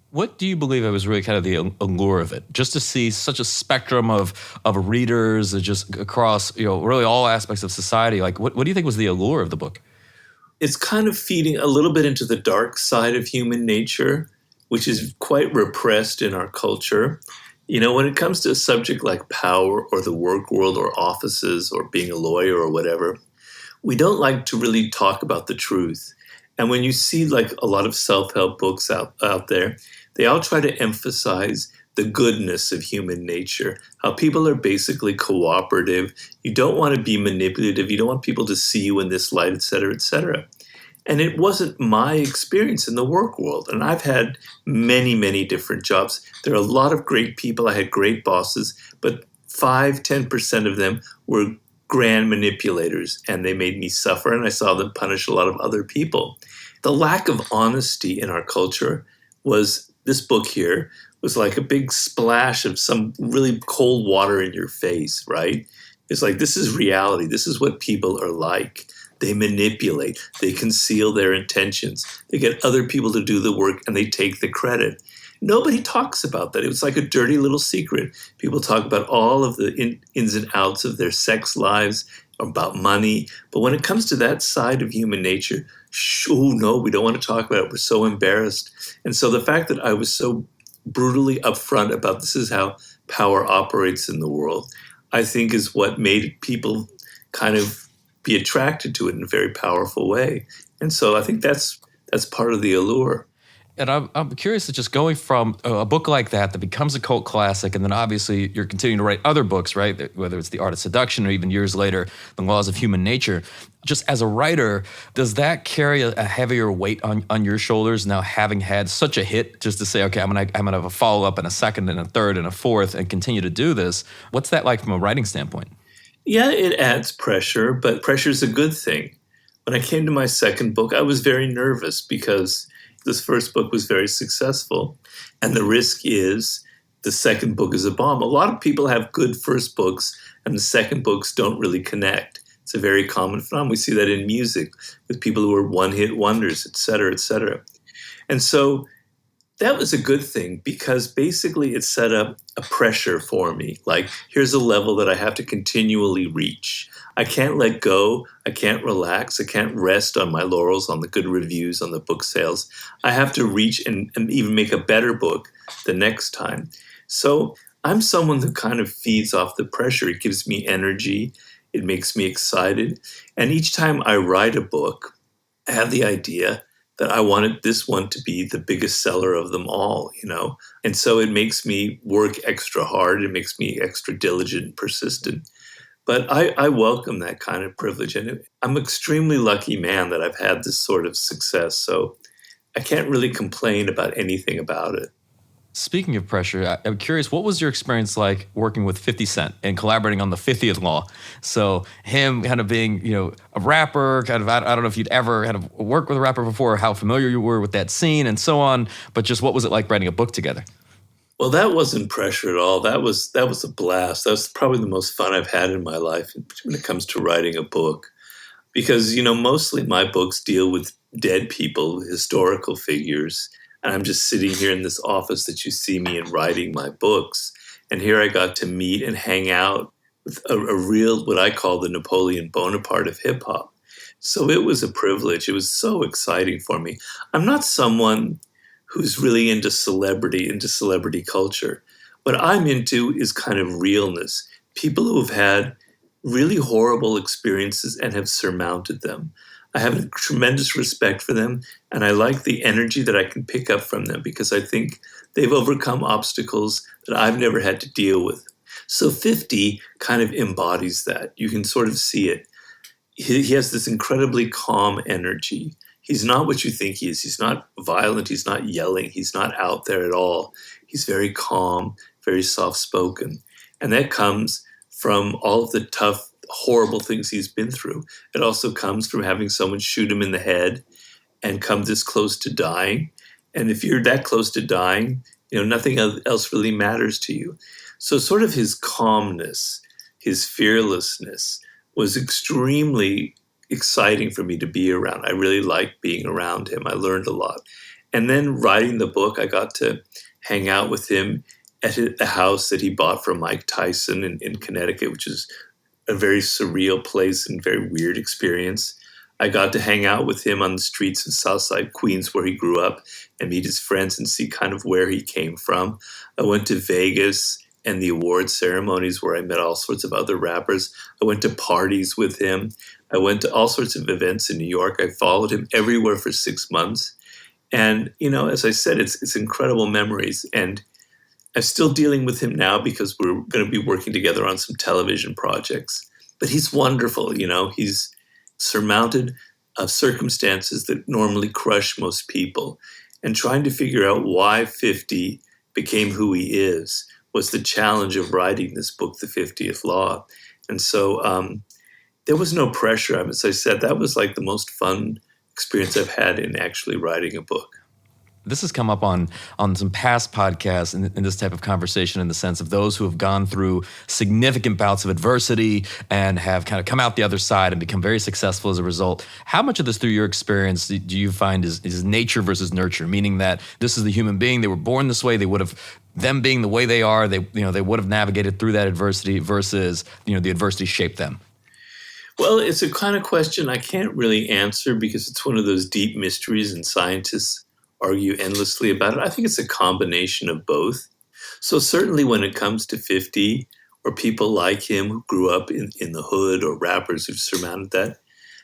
What do you believe was really kind of the allure of it? Just to see such a spectrum of readers just across, really all aspects of society. Like, what do you think was the allure of the book? It's kind of feeding a little bit into the dark side of human nature, which is quite repressed in our culture. When it comes to a subject like power or the work world or offices or being a lawyer or whatever, we don't like to really talk about the truth. And when you see like a lot of self-help books out there, they all try to emphasize the goodness of human nature, how people are basically cooperative. You don't want to be manipulative. You don't want people to see you in this light, et cetera, et cetera. And it wasn't my experience in the work world. And I've had many, many different jobs. There are a lot of great people. I had great bosses, but 5-10% of them were grand manipulators, and they made me suffer, and I saw them punish a lot of other people. The lack of honesty in our culture was, this book here was like a big splash of some really cold water in your face, right? It's like, this is reality. This is what people are like. They manipulate. They conceal their intentions. They get other people to do the work and they take the credit. Nobody talks about that. It was like a dirty little secret. People talk about all of the ins and outs of their sex lives, about money. But when it comes to that side of human nature, oh no, we don't want to talk about it. We're so embarrassed. And so the fact that I was so brutally upfront about this is how power operates in the world, I think is what made people kind of be attracted to it in a very powerful way. And so I think that's part of the allure. And I'm curious that just going from a book like that becomes a cult classic, and then obviously you're continuing to write other books, right? Whether it's The Art of Seduction or even years later, The Laws of Human Nature. Just as a writer, does that carry a heavier weight on your shoulders now, having had such a hit, just to say, okay, I'm gonna have a follow-up and a second and a third and a fourth and continue to do this? What's that like from a writing standpoint? Yeah, it adds pressure, but pressure is a good thing. When I came to my second book, I was very nervous because this first book was very successful. And the risk is the second book is a bomb. A lot of people have good first books and the second books don't really connect. It's a very common phenomenon. We see that in music with people who are one-hit wonders, et cetera, et cetera. And so that was a good thing because basically it set up a pressure for me. Like, here's a level that I have to continually reach. I can't let go. I can't relax. I can't rest on my laurels, on the good reviews, on the book sales. I have to reach and even make a better book the next time. So I'm someone who kind of feeds off the pressure. It gives me energy. It makes me excited. And each time I write a book, I have the idea that I wanted this one to be the biggest seller of them all, you know? And so it makes me work extra hard. It makes me extra diligent and persistent. But I welcome that kind of privilege. And I'm an extremely lucky man that I've had this sort of success. So I can't really complain about anything about it. Speaking of pressure, I'm curious, what was your experience like working with 50 Cent and collaborating on the 50th Law? So him kind of being, a rapper, kind of, I don't know if you'd ever kind of worked with a rapper before, or how familiar you were with that scene and so on, but just what was it like writing a book together? Well, that wasn't pressure at all. That was a blast. That was probably the most fun I've had in my life when it comes to writing a book. Because, mostly my books deal with dead people, historical figures. And I'm just sitting here in this office that you see me in writing my books. And here I got to meet and hang out with a real, what I call the Napoleon Bonaparte of hip hop. So it was a privilege. It was so exciting for me. I'm not someone who's really into celebrity culture. What I'm into is kind of realness. People who have had really horrible experiences and have surmounted them. I have a tremendous respect for them, and I like the energy that I can pick up from them because I think they've overcome obstacles that I've never had to deal with. So 50 kind of embodies that. You can sort of see it. He has this incredibly calm energy. He's not what you think he is. He's not violent. He's not yelling. He's not out there at all. He's very calm, very soft-spoken. And that comes from all of the tough, horrible things he's been through. It also comes from having someone shoot him in the head and come this close to dying. And if you're that close to dying, nothing else really matters to you. So sort of his calmness, his fearlessness was extremely exciting for me to be around. I really liked being around him. I learned a lot. And then writing the book, I got to hang out with him at a house that he bought from Mike Tyson in Connecticut, which is a very surreal place and very weird experience. I got to hang out with him on the streets of Southside Queens where he grew up and meet his friends and see kind of where he came from. I went to Vegas and the award ceremonies where I met all sorts of other rappers. I went to parties with him. I went to all sorts of events in New York. I followed him everywhere for 6 months. And, as I said, it's incredible memories. And I'm still dealing with him now because we're going to be working together on some television projects. But he's wonderful, he's surmounted circumstances that normally crush most people. And trying to figure out why 50 became who he is was the challenge of writing this book, The 50th Law. And so there was no pressure. As I said, that was like the most fun experience I've had in actually writing a book. This has come up on some past podcasts in this type of conversation, in the sense of those who have gone through significant bouts of adversity and have kind of come out the other side and become very successful as a result. How much of this, through your experience, do you find is nature versus nurture? Meaning that this is the human being, they were born this way, they would have, them being the way they are, they would have navigated through that adversity, versus the adversity shaped them. Well, it's a kind of question I can't really answer because it's one of those deep mysteries, and scientists argue endlessly about it. I think it's a combination of both. So certainly when it comes to 50, or people like him who grew up in the hood, or rappers who've surmounted that,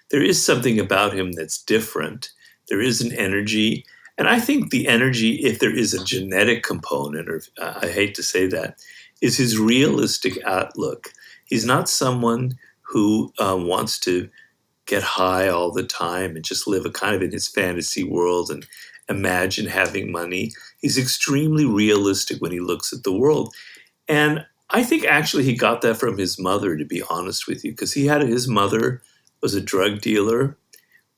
there is something about him that's different. There is an energy. And I think the energy, if there is a genetic component, or I hate to say that, is his realistic outlook. He's not someone who wants to get high all the time and just live a kind of in his fantasy world and imagine having money. He's extremely realistic when he looks at the world. And I think actually he got that from his mother, to be honest with you, because his mother was a drug dealer,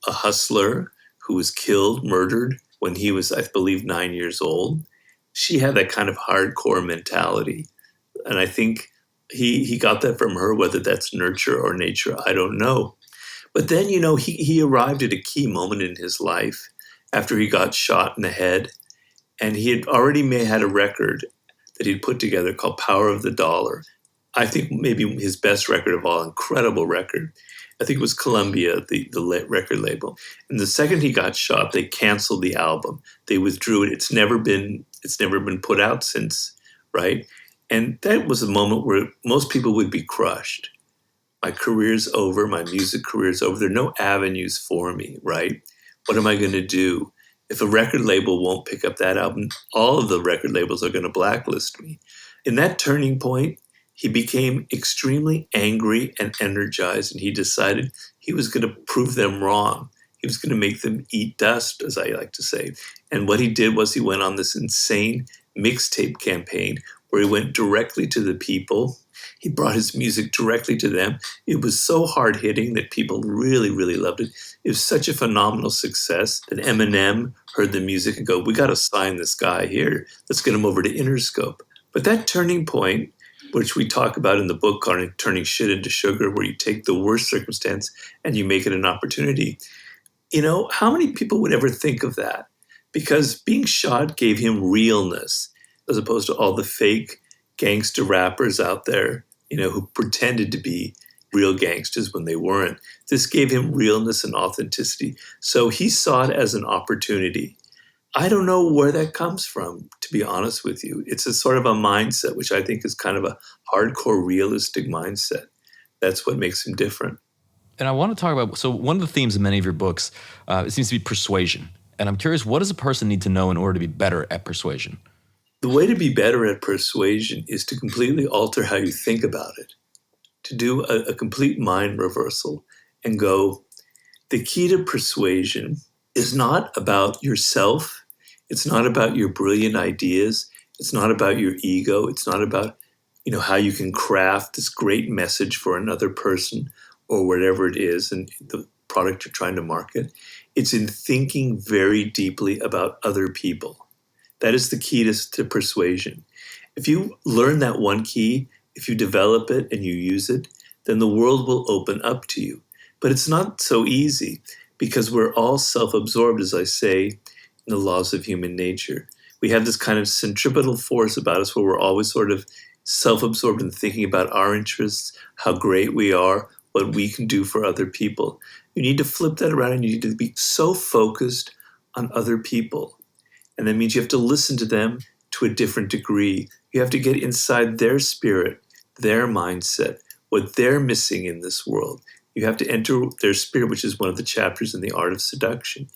a hustler who was killed, murdered when he was, I believe, 9 years old. She had that kind of hardcore mentality. And I think he got that from her, whether that's nurture or nature, I don't know. But then, he arrived at a key moment in his life after he got shot in the head. And he had already had a record that he'd put together called Power of the Dollar. I think maybe his best record of all, incredible record. I think it was Columbia, the record label. And the second he got shot, they canceled the album. They withdrew it. It's never been put out since, right? And that was a moment where most people would be crushed. My career's over. My music career's over. There are no avenues for me, right? What am I going to do? If a record label won't pick up that album, all of the record labels are going to blacklist me. In that turning point, he became extremely angry and energized, and he decided he was going to prove them wrong. He was going to make them eat dust, as I like to say. And what he did was he went on this insane mixtape campaign where he went directly to the people. He brought his music directly to them. It was so hard-hitting that people really, really loved it. It was such a phenomenal success that Eminem heard the music and go, we got to sign this guy here. Let's get him over to Interscope. But that turning point, which we talk about in the book called Turning Shit into Sugar, where you take the worst circumstance and you make it an opportunity. How many people would ever think of that? Because being shot gave him realness, as opposed to all the fake gangster rappers out there, who pretended to be real gangsters when they weren't. This gave him realness and authenticity. So he saw it as an opportunity. I don't know where that comes from, to be honest with you. It's a sort of a mindset, which I think is kind of a hardcore realistic mindset. That's what makes him different. And I want to talk about, so one of the themes in many of your books, it seems to be persuasion. And I'm curious, what does a person need to know in order to be better at persuasion? The way to be better at persuasion is to completely alter how you think about it, to do a complete mind reversal and go, the key to persuasion is not about yourself. It's not about your brilliant ideas. It's not about your ego. It's not about, how you can craft this great message for another person or whatever it is and the product you're trying to market. It's in thinking very deeply about other people. That is the key to persuasion. If you learn that one key, if you develop it and you use it, then the world will open up to you. But it's not so easy because we're all self-absorbed, as I say, in the laws of human nature. We have this kind of centripetal force about us where we're always sort of self-absorbed in thinking about our interests, how great we are, what we can do for other people. You need to flip that around and you need to be so focused on other people. And that means you have to listen to them to a different degree. You have to get inside their spirit, their mindset, what they're missing in this world. You have to enter their spirit, which is one of the chapters in The Art of Seduction.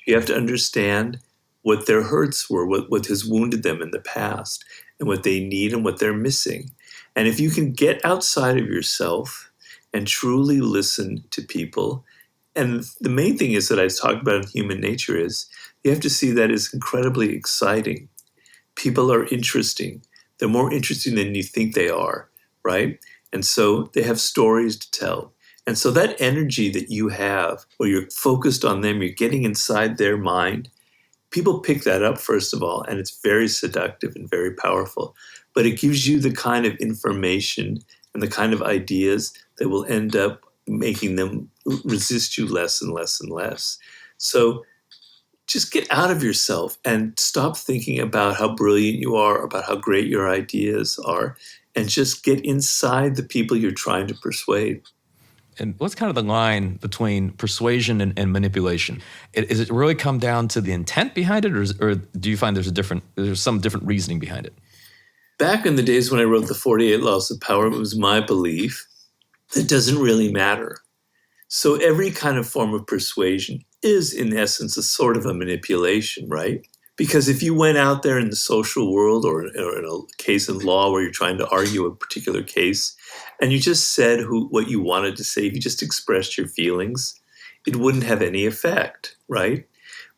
You have to understand what their hurts were, what has wounded them in the past, and what they need and what they're missing. And if you can get outside of yourself and truly listen to people, and the main thing is that I talked about in human nature is you have to see that as incredibly exciting. People are interesting. They're more interesting than you think they are, right? And so they have stories to tell. And so that energy that you have, where you're focused on them, you're getting inside their mind, people pick that up, first of all, and it's very seductive and very powerful. But it gives you the kind of information and the kind of ideas that will end up making them resist you less and less and less. So just get out of yourself and stop thinking about how brilliant you are, about how great your ideas are, and just get inside the people you're trying to persuade. And what's kind of the line between persuasion and manipulation? Is it really come down to the intent behind it, or do you find there's some different reasoning behind it? Back in the days when I wrote the 48 Laws of Power, it was my belief that it doesn't really matter. So every kind of form of persuasion is, in essence, a sort of a manipulation, right? Because if you went out there in the social world or in a case in law where you're trying to argue a particular case, and you just said what you wanted to say, if you just expressed your feelings, it wouldn't have any effect, right?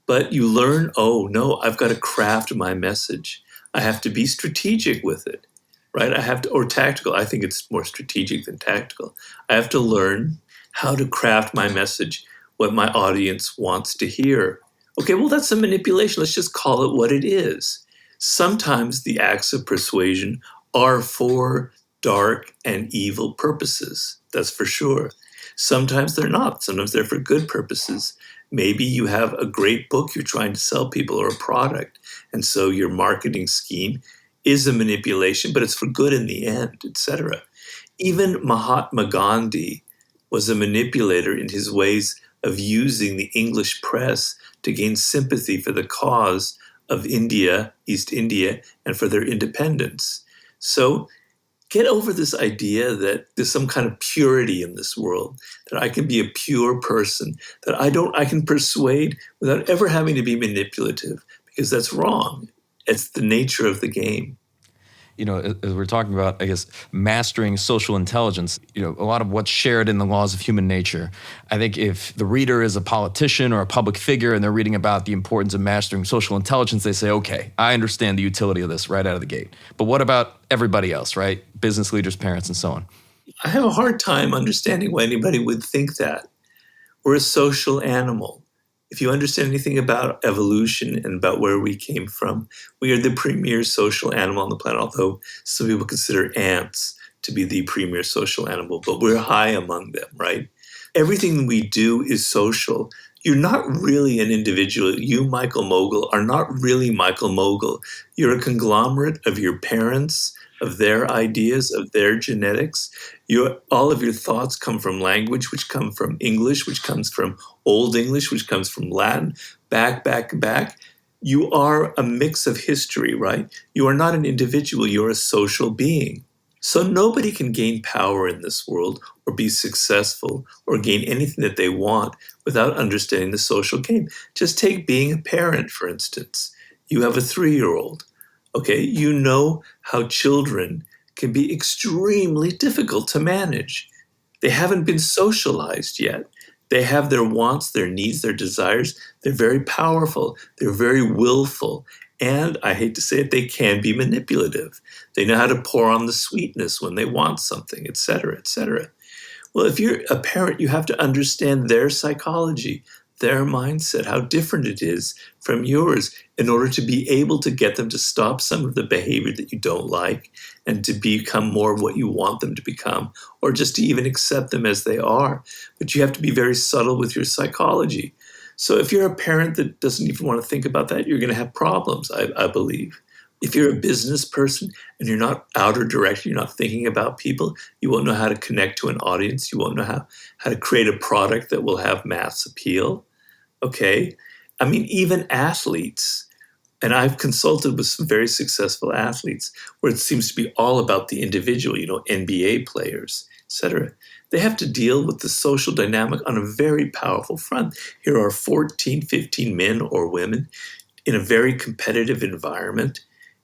But you learn, oh, no, I've got to craft my message. I have to be strategic with it, right? Or tactical. I think it's more strategic than tactical. I have to learn how to craft my message, what my audience wants to hear. Okay, well, that's a manipulation. Let's just call it what it is. Sometimes the acts of persuasion are for dark and evil purposes. That's for sure. Sometimes they're not. Sometimes they're for good purposes. Maybe you have a great book you're trying to sell people or a product, and so your marketing scheme is a manipulation, but it's for good in the end, etc. Even Mahatma Gandhi was a manipulator in his ways of using the English press to gain sympathy for the cause of India, East India, and for their independence. So get over this idea that there's some kind of purity in this world, that I can be a pure person, that I can persuade without ever having to be manipulative, because that's wrong. It's the nature of the game. You know, as we're talking about, I guess, mastering social intelligence, you know, a lot of what's shared in the laws of human nature. I think if the reader is a politician or a public figure and they're reading about the importance of mastering social intelligence, they say, okay, I understand the utility of this right out of the gate. But what about everybody else, right? Business leaders, parents, and so on. I have a hard time understanding why anybody would think that. We're a social animal. If you understand anything about evolution and about where we came from, we are the premier social animal on the planet, although some people consider ants to be the premier social animal, but we're high among them, right? Everything we do is social. You're not really an individual. You, Michael Mogul, are not really Michael Mogul. You're a conglomerate of your parents, of their ideas, of their genetics. All of your thoughts come from language, which come from English, which comes from Old English, which comes from Latin, back. You are a mix of history, right? You are not an individual. You're a social being. So nobody can gain power in this world or be successful or gain anything that they want without understanding the social game. Just take being a parent, for instance. You have a 3-year-old. Okay, you know how children can be extremely difficult to manage. They haven't been socialized yet. They have their wants, their needs, their desires. They're very powerful. They're very willful. And I hate to say it, they can be manipulative. They know how to pour on the sweetness when they want something, et cetera, et cetera. Well, if you're a parent, you have to understand their psychology, their mindset, how different it is from yours in order to be able to get them to stop some of the behavior that you don't like and to become more of what you want them to become, or just to even accept them as they are. But you have to be very subtle with your psychology. So if you're a parent that doesn't even want to think about that, you're going to have problems, I believe. If you're a business person and you're not outer direct, you're not thinking about people, you won't know how to connect to an audience. You won't know how to create a product that will have mass appeal. Okay? I mean, even athletes, and I've consulted with some very successful athletes where it seems to be all about the individual, NBA players, et cetera. They have to deal with the social dynamic on a very powerful front. Here are 14, 15 men or women in a very competitive environment,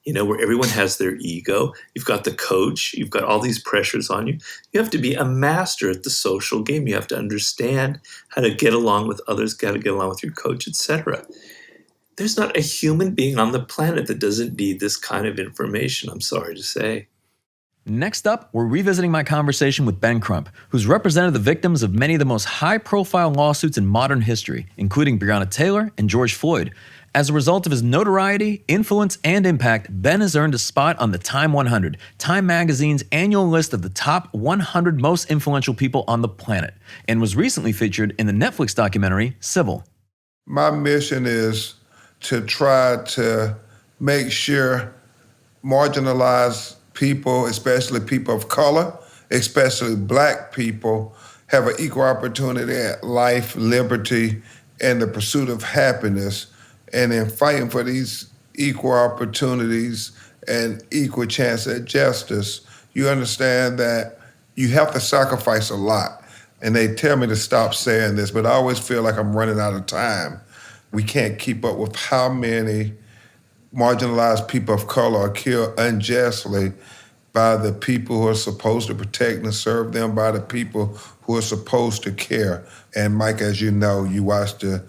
where everyone has their ego. You've got the coach. You've got all these pressures on you. You have to be a master at the social game. You have to understand how to get along with others, how to get along with your coach, etc. There's not a human being on the planet that doesn't need this kind of information, I'm sorry to say. Next up, we're revisiting my conversation with Ben Crump, who's represented the victims of many of the most high-profile lawsuits in modern history, including Breonna Taylor and George Floyd, As a result of his notoriety, influence, and impact, Ben has earned a spot on the Time 100, Time Magazine's annual list of the top 100 most influential people on the planet, and was recently featured in the Netflix documentary Civil. My mission is to try to make sure marginalized people, especially people of color, especially Black people, have an equal opportunity at life, liberty, and the pursuit of happiness. And in fighting for these equal opportunities and equal chance at justice, you understand that you have to sacrifice a lot. And they tell me to stop saying this, but I always feel like I'm running out of time. We can't keep up with how many marginalized people of color are killed unjustly by the people who are supposed to protect and serve them, by the people who are supposed to care. And Mike, as you know, you watch the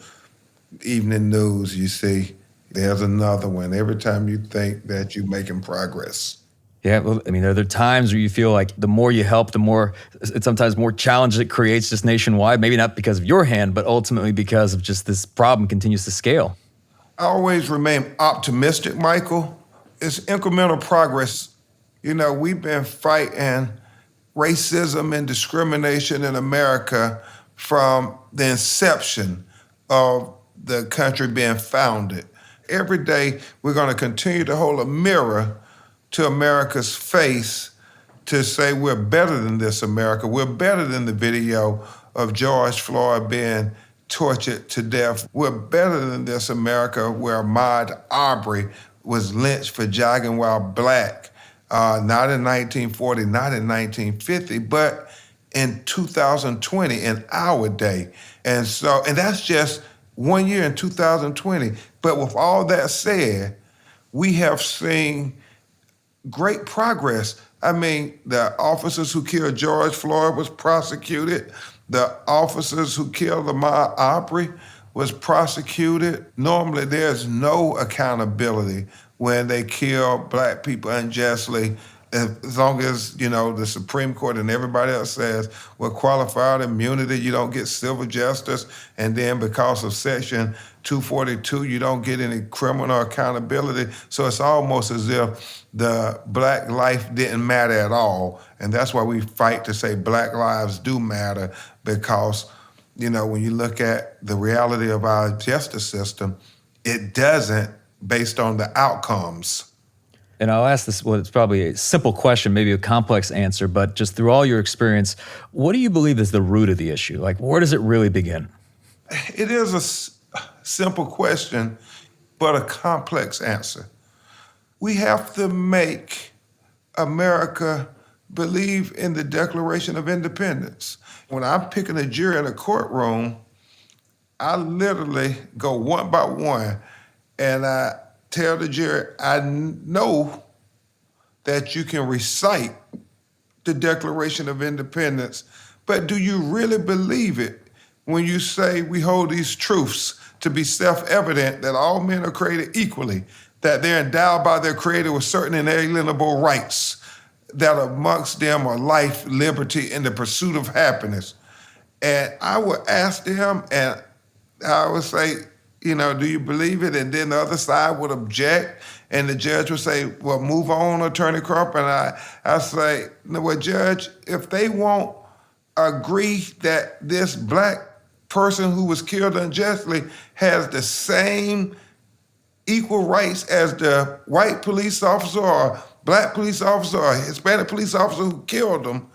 evening news, you see there's another one every time you think that you're making progress. Yeah, well, I mean, are there times where you feel like the more you help, the more, it's sometimes more challenges it creates just nationwide, maybe not because of your hand, but ultimately because of just this problem continues to scale? I always remain optimistic, Michael. It's incremental progress. You know, we've been fighting racism and discrimination in America from the inception of the country being founded. Every day, we're going to continue to hold a mirror to America's face to say we're better than this America. We're better than the video of George Floyd being tortured to death. We're better than this America where Ahmaud Arbery was lynched for jogging while Black, not in 1940, not in 1950, but in 2020, in our day. And that's just 1 year in 2020. But with all that said, we have seen great progress. I mean, the officers who killed George Floyd was prosecuted. The officers who killed Ahmaud Arbery was prosecuted. Normally, there's no accountability when they kill Black people unjustly, as long as, you know, the Supreme Court and everybody else says, well, qualified immunity, you don't get civil justice, and then because of Section 242, you don't get any criminal accountability. So it's almost as if the Black life didn't matter at all. And that's why we fight to say Black lives do matter, because, you know, when you look at the reality of our justice system, it doesn't based on the outcomes. And I'll ask this, well, it's probably a simple question, maybe a complex answer, but just through all your experience, what do you believe is the root of the issue? Like, where does it really begin? It is a simple question, but a complex answer. We have to make America believe in the Declaration of Independence. When I'm picking a jury in a courtroom, I literally go one by one and I tell the jury, I know that you can recite the Declaration of Independence, but do you really believe it when you say we hold these truths to be self-evident that all men are created equally, that they're endowed by their Creator with certain inalienable rights, that amongst them are life, liberty, and the pursuit of happiness? And I would ask them, and I would say, you know, do you believe it? And then the other side would object, and the judge would say, well, move on, Attorney Crump. And I say, no, well, Judge, if they won't agree that this Black person who was killed unjustly has the same equal rights as the white police officer or Black police officer or Hispanic police officer who killed them,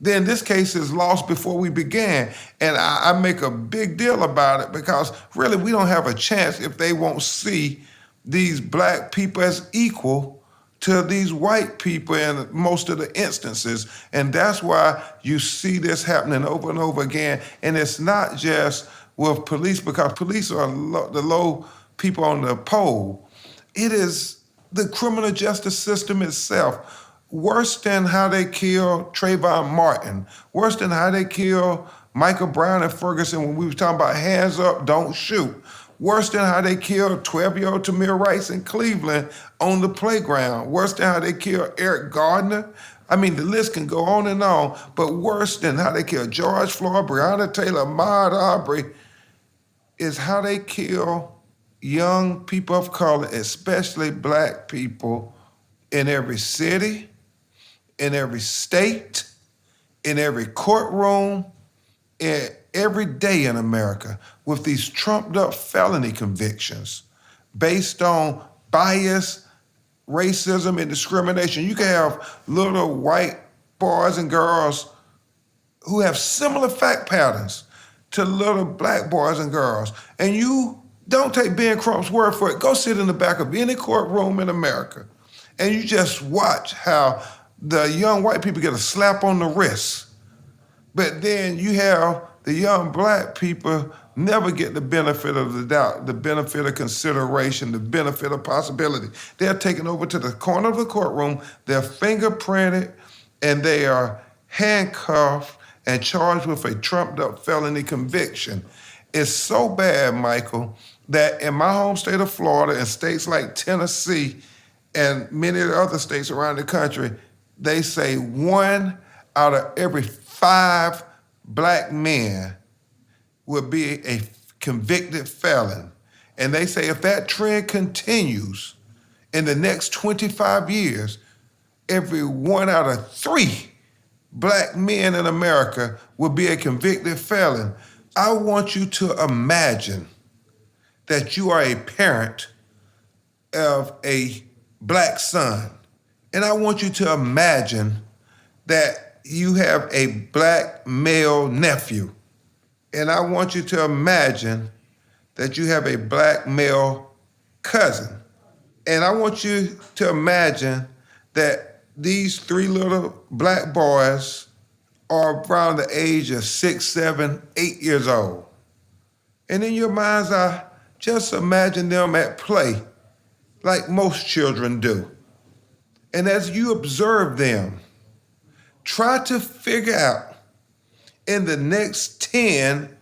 then this case is lost before we began. And I make a big deal about it because really we don't have a chance if they won't see these Black people as equal to these white people in most of the instances. And that's why you see this happening over and over again. And it's not just with police, because police are the low people on the pole. It is the criminal justice system itself. Worse than how they killed Trayvon Martin, worse than how they killed Michael Brown and Ferguson when we were talking about hands up, don't shoot. Worse than how they killed 12-year-old Tamir Rice in Cleveland on the playground. Worse than how they killed Eric Gardner. I mean, the list can go on, but worse than how they killed George Floyd, Breonna Taylor, Ahmaud Arbery, is how they kill young people of color, especially black people, in every city, in every state, in every courtroom, every day in America with these trumped up felony convictions based on bias, racism, and discrimination. You can have little white boys and girls who have similar fact patterns to little black boys and girls. And you don't take Ben Crump's word for it. Go sit in the back of any courtroom in America and you just watch how the young white people get a slap on the wrist. But then you have the young black people never get the benefit of the doubt, the benefit of consideration, the benefit of possibility. They're taken over to the corner of the courtroom, they're fingerprinted, and they are handcuffed and charged with a trumped up felony conviction. It's so bad, Michael, that in my home state of Florida and states like Tennessee and many of the other states around the country, they say 1 out of every 5 black men will be a convicted felon. And they say if that trend continues in the next 25 years, every 1 out of 3 black men in America will be a convicted felon. I want you to imagine that you are a parent of a black son. And I want you to imagine that you have a black male nephew. And I want you to imagine that you have a black male cousin. And I want you to imagine that these 3 little black boys are around the age of 6, 7, 8 years old. And in your mind's eye, just imagine them at play like most children do. And as you observe them, try to figure out in the next 10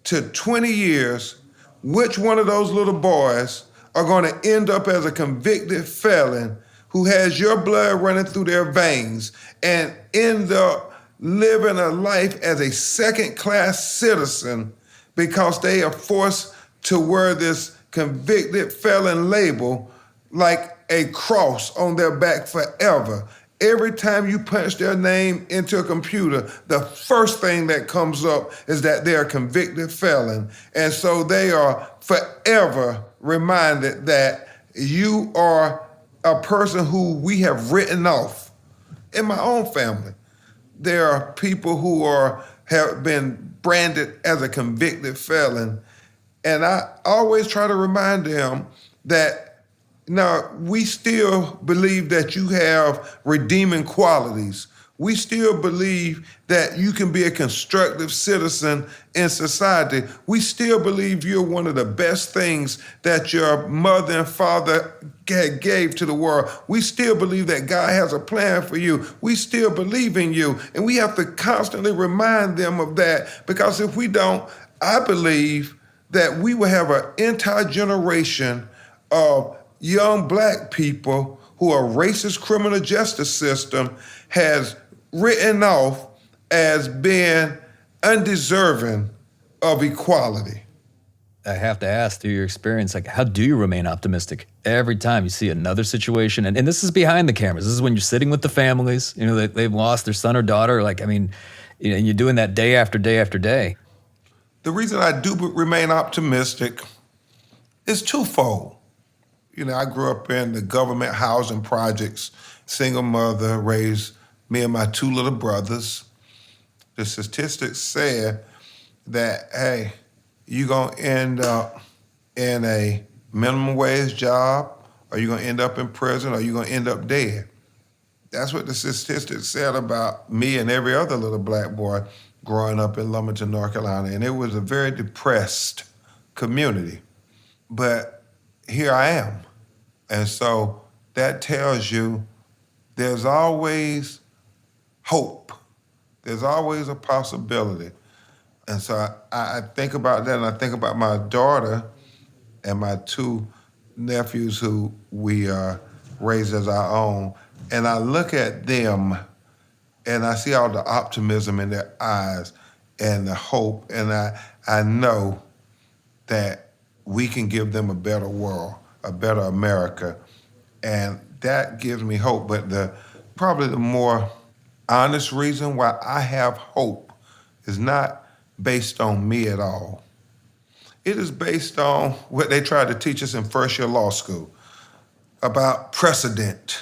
to 20 years, which one of those little boys are going to end up as a convicted felon who has your blood running through their veins and end up living a life as a second-class citizen because they are forced to wear this convicted felon label like a cross on their back forever. Every time you punch their name into a computer, the first thing that comes up is that they're a convicted felon. And so they are forever reminded that you are a person who we have written off. In my own family, there are people who have been branded as a convicted felon. And I always try to remind them that now, we still believe that you have redeeming qualities. We still believe that you can be a constructive citizen in society. We still believe you're one of the best things that your mother and father gave to the world. We still believe that God has a plan for you. We still believe in you. And we have to constantly remind them of that, because if we don't, I believe that we will have an entire generation of young black people who our racist criminal justice system has written off as being undeserving of equality. I have to ask, through your experience, like, how do you remain optimistic every time you see another situation? And this is behind the cameras. This is when you're sitting with the families, you know, they've lost their son or daughter. Like, I mean, you know, you're doing that day after day after day. The reason I do remain optimistic is twofold. You know, I grew up in the government housing projects, single mother, raised me and my 2 little brothers. The statistics said that, hey, you're going to end up in a minimum wage job, or you're going to end up in prison, or you're going to end up dead. That's what the statistics said about me and every other little black boy growing up in Lumberton, North Carolina. And it was a very depressed community. But here I am. And so that tells you there's always hope. There's always a possibility. And so I think about that, and I think about my daughter and my 2 nephews who we raised as our own. And I look at them and I see all the optimism in their eyes and the hope. And I know that we can give them a better world, a better America. And that gives me hope. But probably the more honest reason why I have hope is not based on me at all. It is based on what they tried to teach us in first year law school about precedent,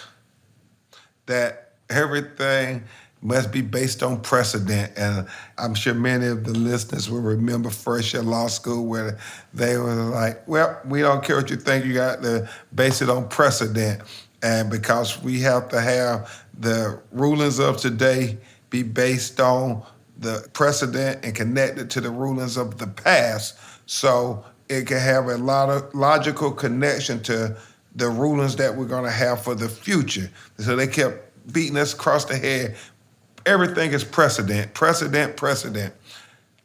that everything must be based on precedent. And I'm sure many of the listeners will remember first year law school where they were like, well, we don't care what you think, you got to base it on precedent. And because we have to have the rulings of today be based on the precedent and connected to the rulings of the past, so it can have a lot of logical connection to the rulings that we're going to have for the future. So they kept beating us across the head. Everything is precedent, precedent, precedent.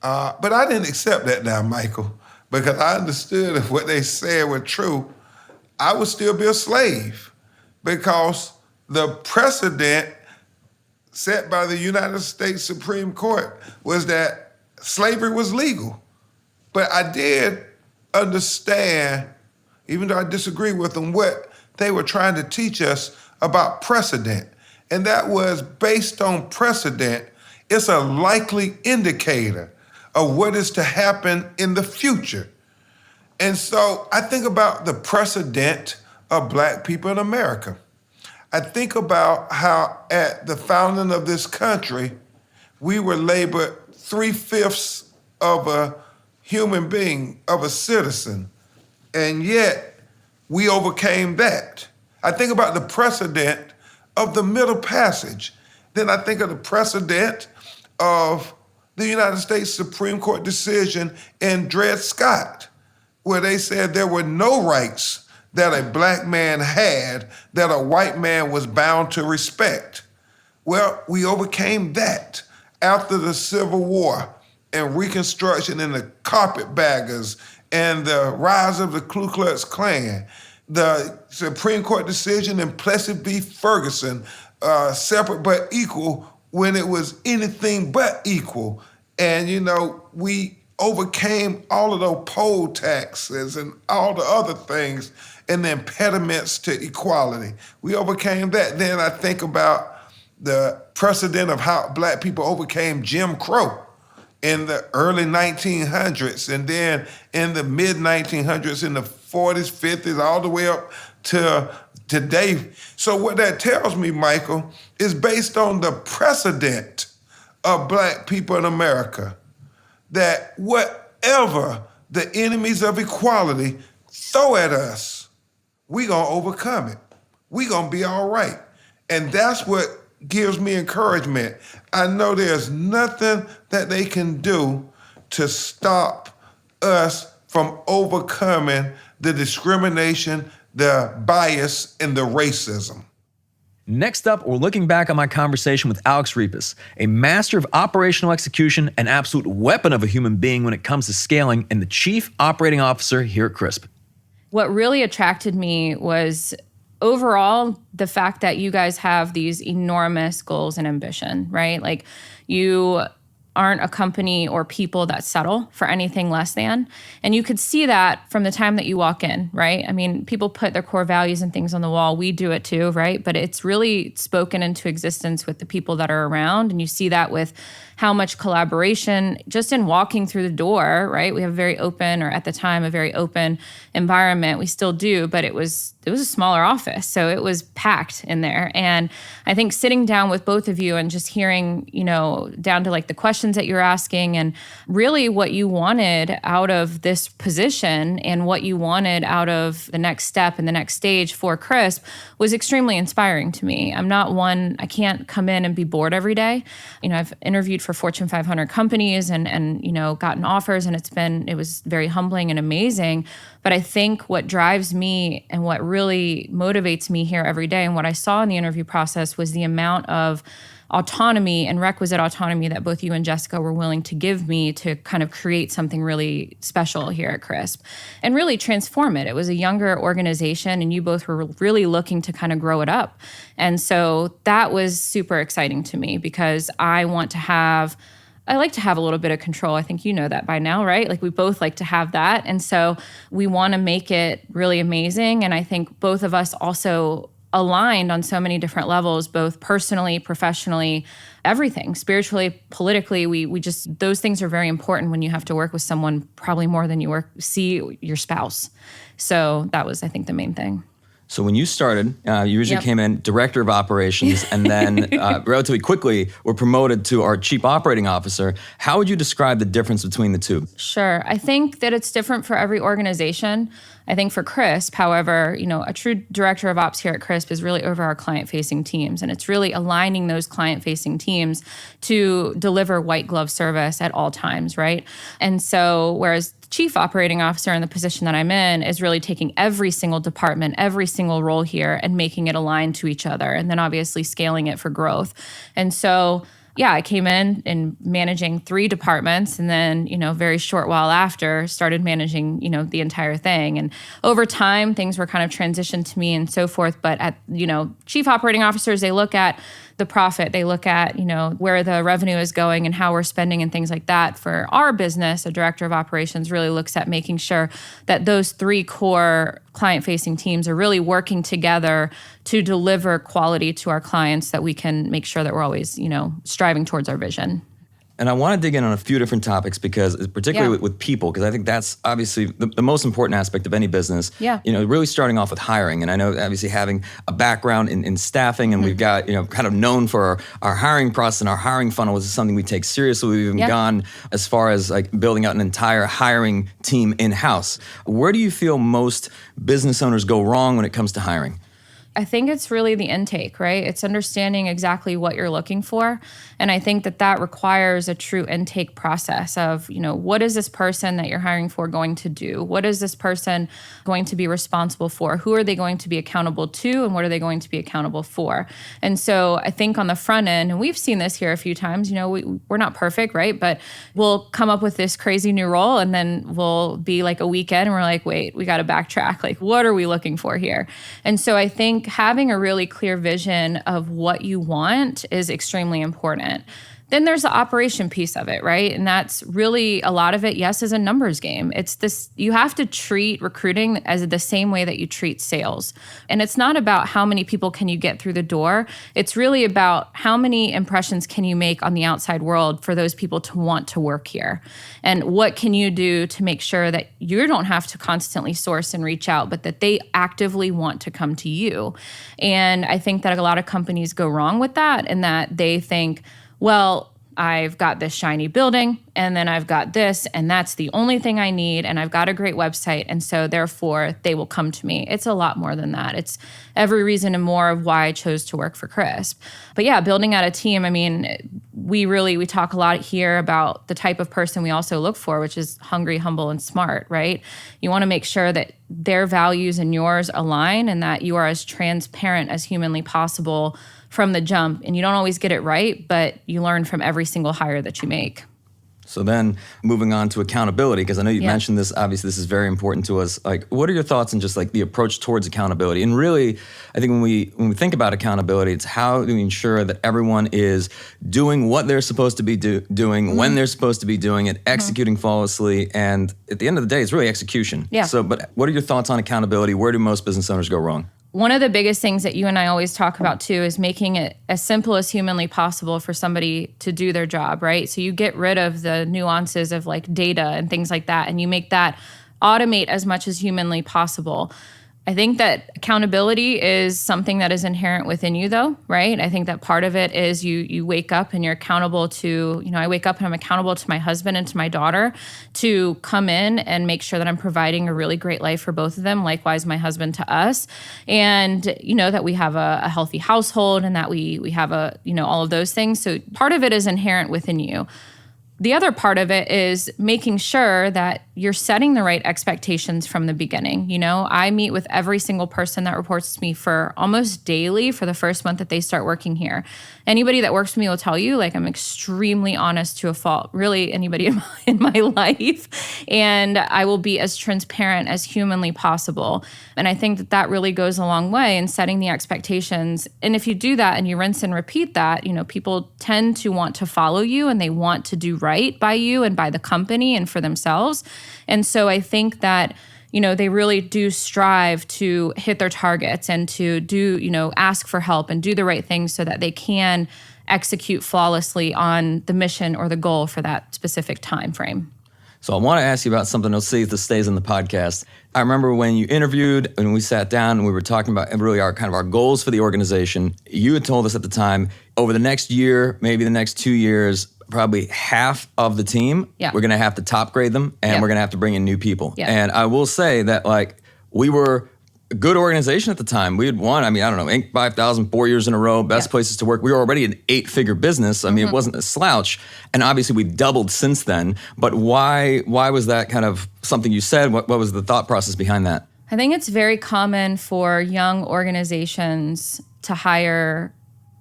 But I didn't accept that now, Michael, because I understood if what they said were true, I would still be a slave, because the precedent set by the United States Supreme Court was that slavery was legal. But I did understand, even though I disagree with them, what they were trying to teach us about precedent. And that was based on precedent, it's a likely indicator of what is to happen in the future. And so I think about the precedent of Black people in America. I think about how at the founding of this country, we were labeled 3/5 of a human being, of a citizen, and yet we overcame that. I think about the precedent of the Middle Passage. Then I think of the precedent of the United States Supreme Court decision in Dred Scott, where they said there were no rights that a Black man had that a white man was bound to respect. Well, we overcame that after the Civil War and Reconstruction and the carpetbaggers and the rise of the Ku Klux Klan. The Supreme Court decision in Plessy v. Ferguson, separate but equal when it was anything but equal. And, we overcame all of those poll taxes and all the other things and the impediments to equality. We overcame that. Then I think about the precedent of how Black people overcame Jim Crow in the early 1900s, and then in the mid-1900s, in the 40s, 50s, all the way up to today. So what that tells me, Michael, is based on the precedent of Black people in America, that whatever the enemies of equality throw at us, we gonna overcome it. We gonna be all right. And that's what gives me encouragement. I know there's nothing that they can do to stop us from overcoming the discrimination, the bias, and the racism. Next up, we're looking back on my conversation with Alex Repas, a master of operational execution, an absolute weapon of a human being when it comes to scaling, and the chief operating officer here at Crisp. What really attracted me was overall the fact that you guys have these enormous goals and ambition, right? Like, you aren't a company or people that settle for anything less than. And you could see that from the time that you walk in, right? I mean, people put their core values and things on the wall. We do it too, right? But it's really spoken into existence with the people that are around. And you see that with how much collaboration just in walking through the door, right? We have a very open, or at the time, a very open environment. We still do, but it was a smaller office. So it was packed in there. And I think sitting down with both of you and just hearing, down to like the questions that you're asking and really what you wanted out of this position and what you wanted out of the next step and the next stage for Crisp was extremely inspiring to me. I'm not one, I can't come in and be bored every day. I've interviewed for Fortune 500 companies and gotten offers, and it was very humbling and amazing. But I think what drives me and what really motivates me here every day, and what I saw in the interview process, was the amount of autonomy and requisite autonomy that both you and Jessica were willing to give me to kind of create something really special here at Crisp and really transform it. It was a younger organization, and you both were really looking to kind of grow it up. And so that was super exciting to me, because I want to have I like to have a little bit of control. I think you know that by now, right? Like we both like to have that. And so we want to make it really amazing. And I think both of us also aligned on so many different levels, both personally, professionally, everything, spiritually, politically. We just, those things are very important when you have to work with someone probably more than see your spouse. So that was, I think, the main thing. So when you started, you originally came in director of operations, and then relatively quickly were promoted to our chief operating officer. How would you describe the difference between the two? Sure. I think that it's different for every organization. I think for Crisp, however, a true director of ops here at Crisp is really over our client-facing teams, and it's really aligning those client-facing teams to deliver white glove service at all times, right? And so, whereas the chief operating officer in the position that I'm in is really taking every single department, every single role here, and making it aligned to each other, and then obviously scaling it for growth. And so, yeah, I came in and managing 3 departments, and then, very short while after started managing, the entire thing. And over time, things were kind of transitioned to me and so forth. But at, chief operating officers, they look at the profit, they look at, where the revenue is going and how we're spending and things like that. For our business, a director of operations really looks at making sure that those 3 core client-facing teams are really working together to deliver quality to our clients, that we can make sure that we're always, striving towards our vision. And I want to dig in on a few different topics, because particularly with people, because I think that's obviously the most important aspect of any business. Yeah. Really starting off with hiring. And I know obviously having a background in staffing, and we've got, kind of known for our hiring process and our hiring funnel is something we take seriously. We've even gone as far as like building out an entire hiring team in-house. Where do you feel most business owners go wrong when it comes to hiring? I think it's really the intake, right? It's understanding exactly what you're looking for. And I think that requires a true intake process of, what is this person that you're hiring for going to do? What is this person going to be responsible for? Who are they going to be accountable to? And what are they going to be accountable for? And so I think on the front end, and we've seen this here a few times, we're not perfect, right? But we'll come up with this crazy new role, and then we'll be like a weekend and we're like, wait, we got to backtrack. Like, what are we looking for here? And so I think having a really clear vision of what you want is extremely important. Then there's the operation piece of it, right? And that's really a lot of it, yes, is a numbers game. It's this, you have to treat recruiting as the same way that you treat sales. And it's not about how many people can you get through the door. It's really about how many impressions can you make on the outside world for those people to want to work here. And what can you do to make sure that you don't have to constantly source and reach out, but that they actively want to come to you. And I think that a lot of companies go wrong with that, and that they think, well, I've got this shiny building, and then I've got this, and that's the only thing I need, and I've got a great website, and so therefore they will come to me. It's a lot more than that. It's every reason and more of why I chose to work for Crisp. But yeah, building out a team, I mean, we talk a lot here about the type of person we also look for, which is hungry, humble, and smart, right? You want to make sure that their values and yours align, and that you are as transparent as humanly possible from the jump. And you don't always get it right, but you learn from every single hire that you make. So then moving on to accountability, because I know you mentioned this, obviously this is very important to us. Like, what are your thoughts on just like the approach towards accountability? And really, I think when we think about accountability, it's how do we ensure that everyone is doing what they're supposed to be doing, when they're supposed to be doing it, executing flawlessly. And at the end of the day, it's really execution. Yeah. So, but what are your thoughts on accountability? Where do most business owners go wrong? One of the biggest things that you and I always talk about too is making it as simple as humanly possible for somebody to do their job, right? So you get rid of the nuances of like data and things like that, and you make that automate as much as humanly possible. I think that accountability is something that is inherent within you though, right? I think that part of it is you wake up and you're accountable to, I wake up and I'm accountable to my husband and to my daughter to come in and make sure that I'm providing a really great life for both of them, likewise my husband to us. And, that we have a healthy household and that we have all of those things. So part of it is inherent within you. The other part of it is making sure that you're setting the right expectations from the beginning. You know, I meet with every single person that reports to me for almost daily for the first month that they start working here. Anybody that works with me will tell you, like, I'm extremely honest to a fault, really anybody in my life. And I will be as transparent as humanly possible. And I think that that really goes a long way in setting the expectations. And if you do that and you rinse and repeat that, you know, people tend to want to follow you and they want to do right by you and by the company and for themselves. And so I think that, you know, they really do strive to hit their targets and to do, you know, ask for help and do the right things so that they can execute flawlessly on the mission or the goal for that specific time frame. So I want to ask you about something. I'll see if this stays in the podcast. I remember when you interviewed and we sat down and we were talking about really our goals for the organization. You had told us at the time, over the next year, maybe the next 2 years, probably half of the team, we're going to have to top grade them and we're going to have to bring in new people. And I will say that, like, we were a good organization at the time. We had won, I don't know, Inc. 5,000 4 years in a row, best places to work. We were already an 8-figure business. I mean, it wasn't a slouch. And obviously we've doubled since then. But why was that kind of something you said? What was the thought process behind that? I think it's very common for young organizations to hire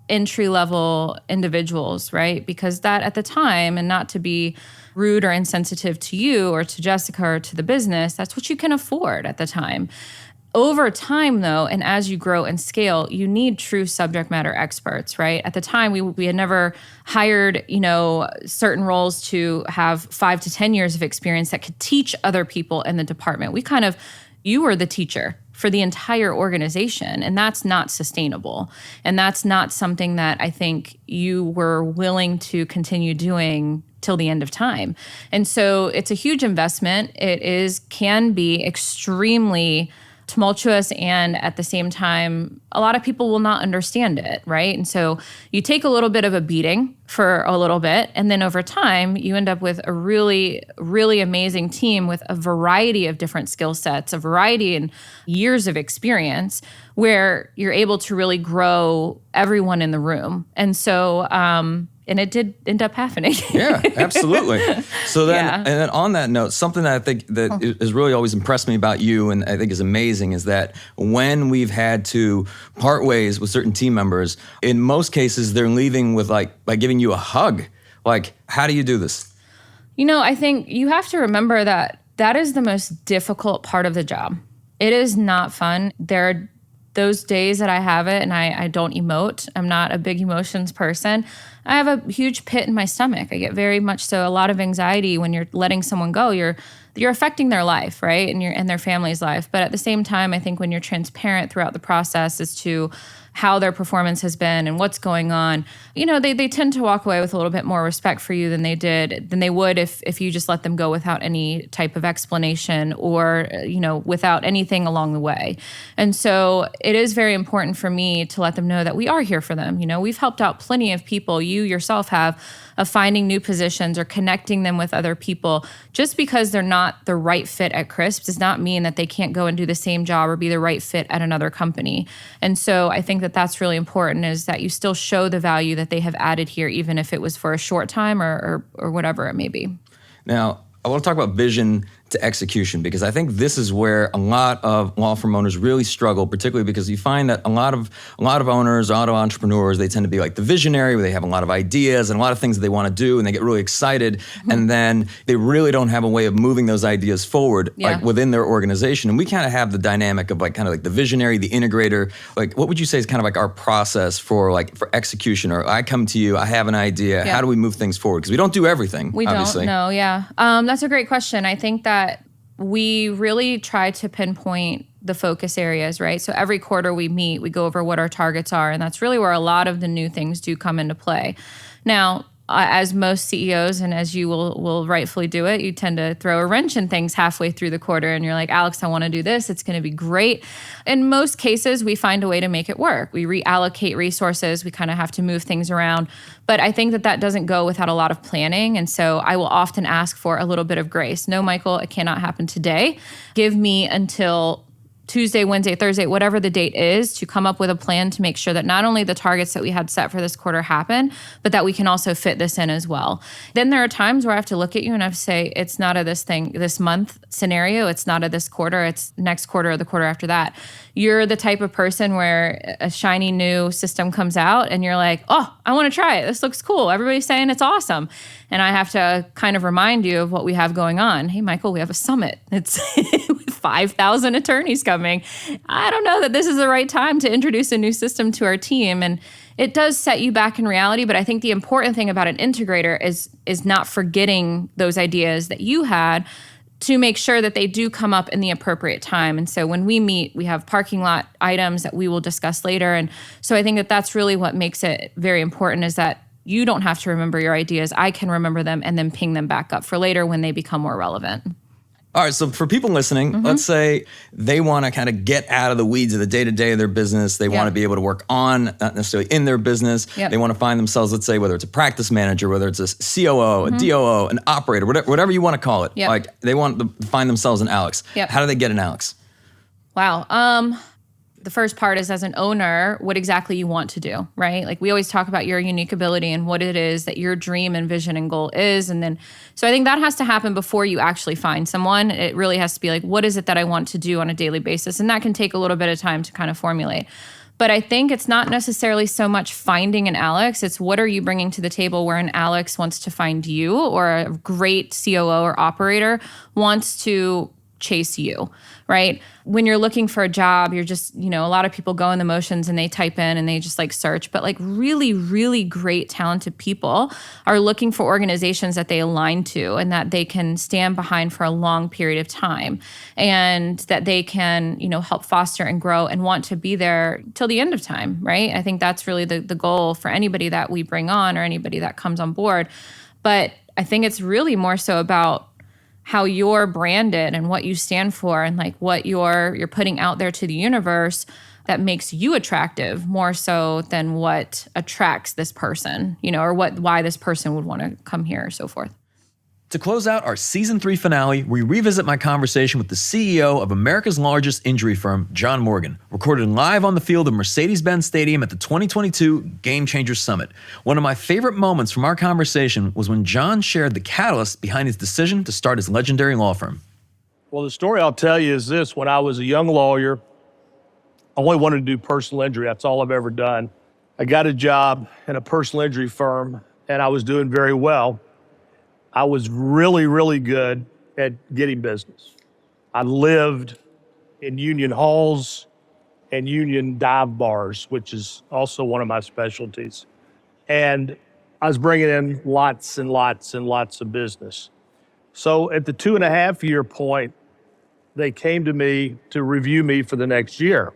entry-level individuals, right? Because that at the time, and not to be rude or insensitive to you or to Jessica or to the business, that's what you can afford at the time. Over time, though, and as you grow and scale, you need true subject matter experts, right? At the time, we had never hired, you know, certain roles to have 5 to 10 years of experience that could teach other people in the department. You were the teacher for the entire organization, and that's not sustainable. And that's not something that I think you were willing to continue doing till the end of time. And so it's a huge investment. It can be extremely tumultuous, and at the same time, a lot of people will not understand it, right? And so you take a little bit of a beating for a little bit, and then over time, you end up with a really, really amazing team with a variety of different skill sets, a variety and years of experience, where you're able to really grow everyone in the room. And so, and it did end up happening. Yeah, absolutely. So then, and then on that note, something that I think that has really always impressed me about you, and I think is amazing, is that when we've had to part ways with certain team members, in most cases, they're leaving with by giving you a hug. Like, how do you do this? You know, I think you have to remember that that is the most difficult part of the job. It is not fun. There are those days that I have it and I don't emote. I'm not a big emotions person. I have a huge pit in my stomach. I get very much so a lot of anxiety when you're letting someone go. You're affecting their life, right? And their family's life. But at the same time, I think when you're transparent throughout the process as to how their performance has been and what's going on, you know, they tend to walk away with a little bit more respect for you than they would if you just let them go without any type of explanation or, you know, without anything along the way. And so it is very important for me to let them know that we are here for them. You know, we've helped out plenty of people, you yourself have, of finding new positions or connecting them with other people. Just because they're not the right fit at Crisp does not mean that they can't go and do the same job or be the right fit at another company. And so I think that that's really important, is that you still show the value that they have added here, even if it was for a short time or whatever it may be. Now, I want to talk about vision to execution, because I think this is where a lot of law firm owners really struggle, particularly because you find that a lot of owners, auto entrepreneurs, they tend to be like the visionary, where they have a lot of ideas and a lot of things that they want to do, and they get really excited, and then they really don't have a way of moving those ideas forward, like within their organization. And we kind of have the dynamic of like the visionary, the integrator. Like, what would you say is kind of like our process for execution? Or I come to you, I have an idea. How do we move things forward? Because we don't do everything. We obviously. don't know. That's a great question. I think that we really try to pinpoint the focus areas, right? So every quarter we meet, we go over what our targets are, and that's really where a lot of the new things do come into play. Now, as most CEOs, and as you will rightfully do it, you tend to throw a wrench in things halfway through the quarter, and you're like, Alex, I want to do this. It's going to be great. In most cases, we find a way to make it work. We reallocate resources. We kind of have to move things around. But I think that doesn't go without a lot of planning. And so I will often ask for a little bit of grace. No, Michael, it cannot happen today. Give me until Tuesday, Wednesday, Thursday, whatever the date is, to come up with a plan to make sure that not only the targets that we had set for this quarter happen, but that we can also fit this in as well. Then there are times where I have to look at you and I have to say, it's not a this month scenario, it's not a this quarter, it's next quarter or the quarter after that. You're the type of person where a shiny new system comes out and you're like, oh, I want to try it. This looks cool. Everybody's saying it's awesome. And I have to kind of remind you of what we have going on. Hey, Michael, we have a summit. It's with 5,000 attorneys coming. I don't know that this is the right time to introduce a new system to our team. And it does set you back in reality. But I think the important thing about an integrator is not forgetting those ideas that you had, to make sure that they do come up in the appropriate time. And so when we meet, we have parking lot items that we will discuss later. And so I think that that's really what makes it very important, is that you don't have to remember your ideas. I can remember them and then ping them back up for later when they become more relevant. All right, so for people listening, let's say they want to kind of get out of the weeds of the day-to-day of their business. They want to be able to work on, not necessarily in their business. They want to find themselves, let's say, whether it's a practice manager, whether it's a COO, a DOO, an operator, whatever you want to call it. Like they want to find themselves an Alex. How do they get an Alex? Wow. The first part is, as an owner, what exactly you want to do, right? Like we always talk about your unique ability and what it is that your dream and vision and goal is. And then, so I think that has to happen before you actually find someone. It really has to be like, what is it that I want to do on a daily basis? And that can take a little bit of time to kind of formulate. But I think it's not necessarily so much finding an Alex. It's what are you bringing to the table where an Alex wants to find you, or a great COO or operator wants to chase you, right? When you're looking for a job, you're just, a lot of people go in the motions and they type in and they just like search, but like really, really great, talented people are looking for organizations that they align to and that they can stand behind for a long period of time, and that they can, help foster and grow and want to be there till the end of time, right? I think that's really the goal for anybody that we bring on or anybody that comes on board. But I think it's really more so about how you're branded and what you stand for, and like what you're putting out there to the universe that makes you attractive, more so than what attracts this person, or why this person would want to come here or so forth. To close out our Season 3 finale, we revisit my conversation with the CEO of America's largest injury firm, John Morgan, recorded live on the field of Mercedes-Benz Stadium at the 2022 Game Changers Summit. One of my favorite moments from our conversation was when John shared the catalyst behind his decision to start his legendary law firm. Well, the story I'll tell you is this. When I was a young lawyer, I only wanted to do personal injury. That's all I've ever done. I got a job in a personal injury firm, and I was doing very well. I was really, really good at getting business. I lived in union halls and union dive bars, which is also one of my specialties. And I was bringing in lots and lots and lots of business. So at the 2.5-year point, they came to me to review me for the next year.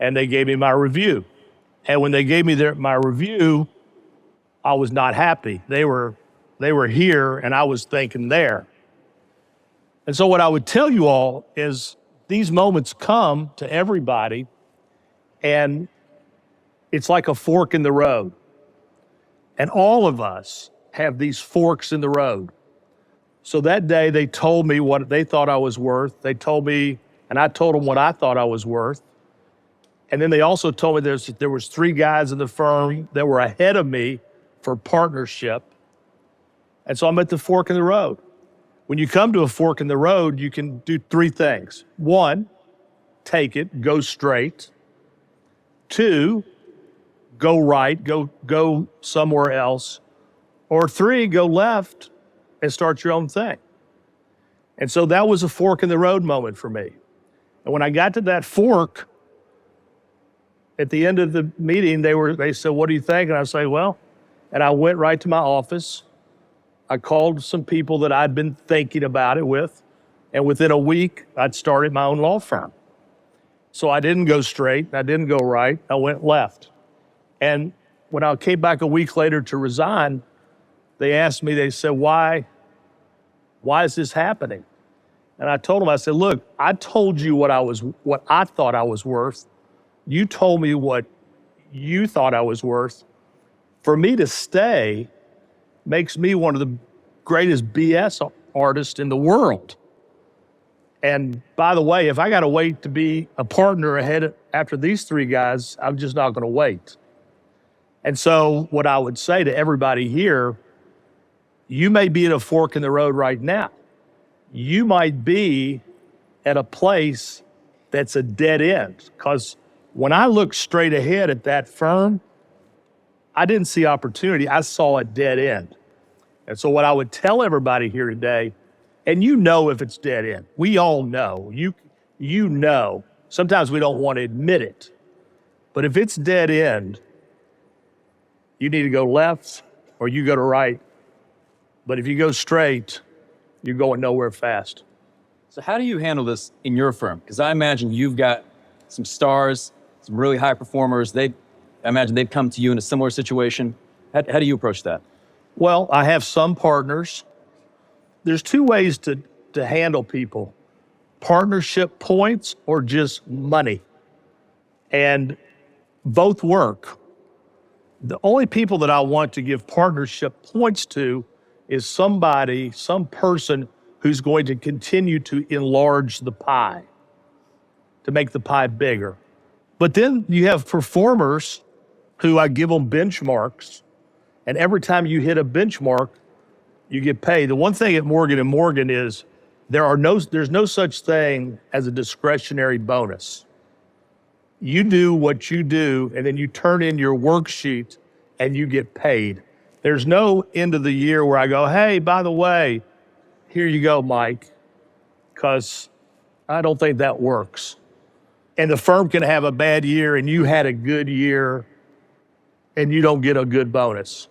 And they gave me my review. And when they gave me my review, I was not happy. They were here and I was thinking there. And so what I would tell you all is these moments come to everybody, and it's like a fork in the road. And all of us have these forks in the road. So that day they told me what they thought I was worth. They told me, and I told them what I thought I was worth. And then they also told me there was 3 guys in the firm that were ahead of me for partnership. And so I'm at the fork in the road. When you come to a fork in the road, you can do 3 things. 1, take it, go straight. 2, go right, go somewhere else. Or 3, go left and start your own thing. And so that was a fork in the road moment for me. And when I got to that fork, at the end of the meeting, they said, what do you think? And I say, well, and I went right to my office. I called some people that I'd been thinking about it with, and within a week, I'd started my own law firm. So I didn't go straight, I didn't go right, I went left. And when I came back a week later to resign, they asked me, they said, why is this happening? And I told them, I said, look, I told you what I thought I was worth. You told me what you thought I was worth. For me to stay makes me one of the greatest BS artists in the world. And by the way, if I got to wait to be a partner after these three guys, I'm just not going to wait. And so what I would say to everybody here, you may be at a fork in the road right now. You might be at a place that's a dead end. Because when I looked straight ahead at that firm, I didn't see opportunity. I saw a dead end. And so what I would tell everybody here today, and you know if it's dead end. We all know. You know. Sometimes we don't want to admit it. But if it's dead end, you need to go left or you go to right. But if you go straight, you're going nowhere fast. So how do you handle this in your firm? Because I imagine you've got some stars, some really high performers. I imagine they'd come to you in a similar situation. How do you approach that? Well, I have some partners. There's two ways to handle people: partnership points or just money. And both work. The only people that I want to give partnership points to is some person who's going to continue to enlarge the pie, to make the pie bigger. But then you have performers who I give them benchmarks, and every time you hit a benchmark, you get paid. The one thing at Morgan & Morgan is there's no such thing as a discretionary bonus. You do what you do, and then you turn in your worksheet and you get paid. There's no end of the year where I go, hey, by the way, here you go, Mike, because I don't think that works. And the firm can have a bad year and you had a good year and you don't get a good bonus.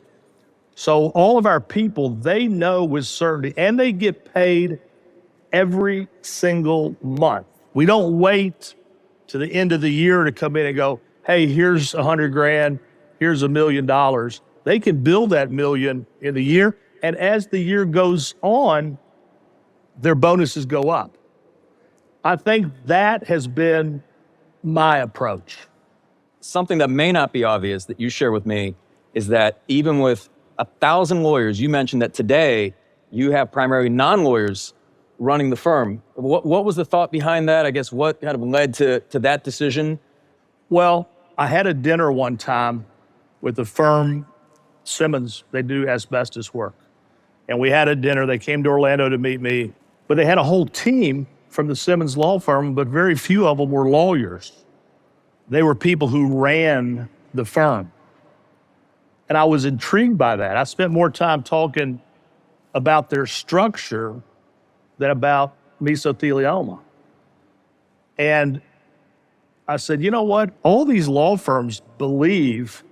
So all of our people, they know with certainty, and they get paid every single month. We don't wait to the end of the year to come in and go, hey, here's $100,000, here's $1 million. They can build that million in the year, and as the year goes on, their bonuses go up. I think that has been my approach. Something that may not be obvious that you share with me is that even with 1,000 lawyers, you mentioned that today you have primarily non-lawyers running the firm. What was the thought behind that? I guess what kind of led to that decision? Well, I had a dinner one time with the firm Simmons. They do asbestos work. And we had a dinner. They came to Orlando to meet me, but they had a whole team from the Simmons law firm, but very few of them were lawyers. They were people who ran the firm. And I was intrigued by that. I spent more time talking about their structure than about mesothelioma. And I said, you know what? All these law firms believe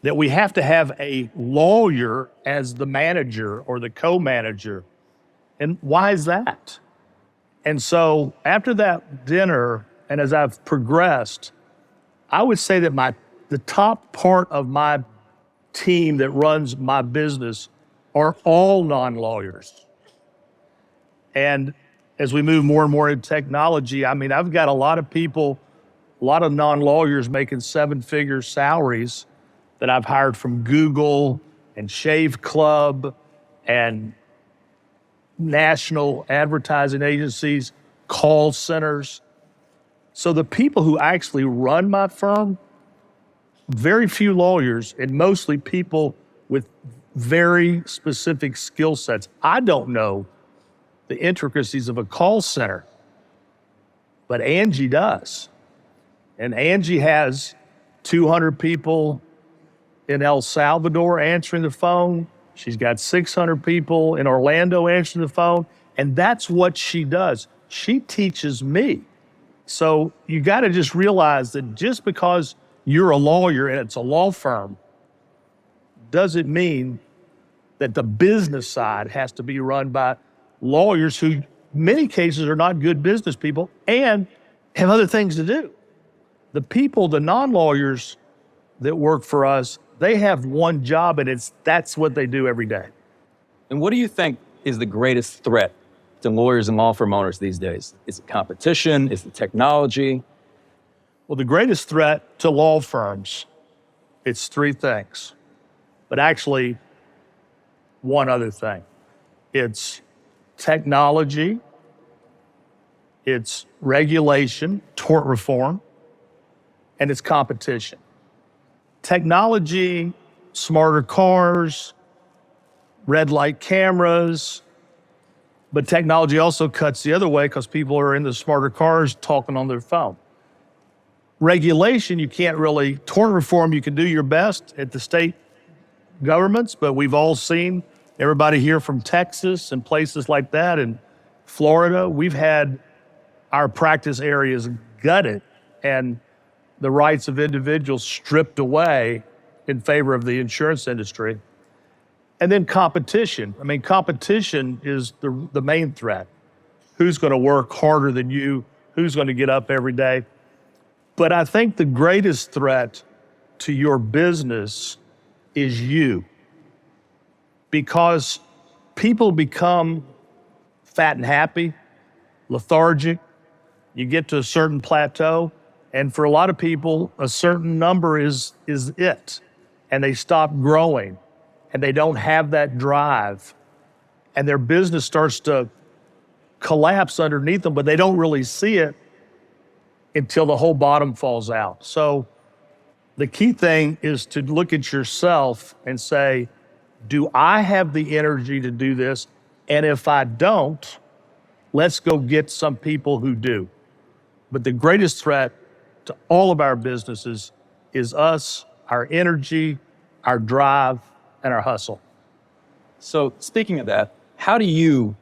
that we have to have a lawyer as the manager or the co-manager. And why is that? And so after that dinner, and as I've progressed, I would say that the top part of my team that runs my business are all non-lawyers. And as we move more and more into technology, I mean, I've got a lot of people, a lot of non-lawyers making 7-figure salaries that I've hired from Google and Shave Club and national advertising agencies, call centers. So the people who actually run my firm, very few lawyers and mostly people with very specific skill sets. I don't know the intricacies of a call center, but Angie does. And Angie has 200 people in El Salvador answering the phone. She's got 600 people in Orlando answering the phone. And that's what she does. She teaches me. So you got to just realize that just because you're a lawyer and it's a law firm doesn't mean that the business side has to be run by lawyers who, in many cases, are not good business people and have other things to do. The people, the non-lawyers that work for us, they have one job, and that's what they do every day. And what do you think is the greatest threat to lawyers and law firm owners these days? Is it competition? Is it technology? Well, the greatest threat to law firms, it's 3 things, but actually one other thing. It's technology, It's regulation, tort reform, and it's competition. Technology, smarter cars, red light cameras, but technology also cuts the other way because people are in the smarter cars talking on their phone. Regulation, you can't really, tort reform, you can do your best at the state governments, but we've all seen, everybody here from Texas and places like that, and Florida, we've had our practice areas gutted and the rights of individuals stripped away in favor of the insurance industry. And then competition. I mean, competition is the main threat. Who's going to work harder than you? Who's going to get up every day? But I think the greatest threat to your business is you. Because people become fat and happy, lethargic. You get to a certain plateau, and for a lot of people, a certain number is it. And they stop growing, and they don't have that drive, and their business starts to collapse underneath them, but they don't really see it until the whole bottom falls out. So the key thing is to look at yourself and say, do I have the energy to do this? And if I don't, let's go get some people who do. But the greatest threat to all of our businesses is us, our energy, our drive, and our hustle. So speaking of that, how do you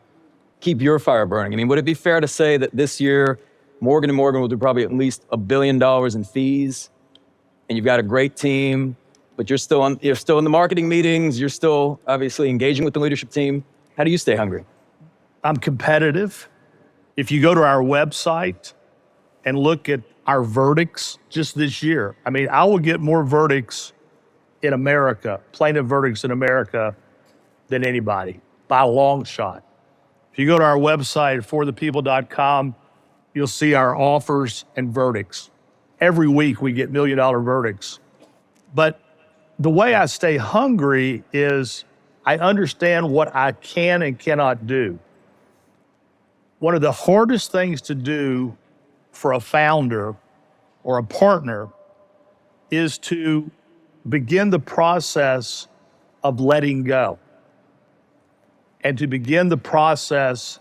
keep your fire burning? I mean, would it be fair to say that this year, Morgan & Morgan will do probably at least $1 billion in fees, and you've got a great team, but you're still in the marketing meetings, you're still obviously engaging with the leadership team. How do you stay hungry? I'm competitive. If you go to our website and look at our verdicts just this year, I mean, I will get more verdicts in America, plaintiff verdicts in America, than anybody, by a long shot. If you go to our website, forthepeople.com, you'll see our offers and verdicts. Every week we get $1 million verdicts. But the way I stay hungry is I understand what I can and cannot do. One of the hardest things to do for a founder or a partner is to begin the process of letting go and to begin the process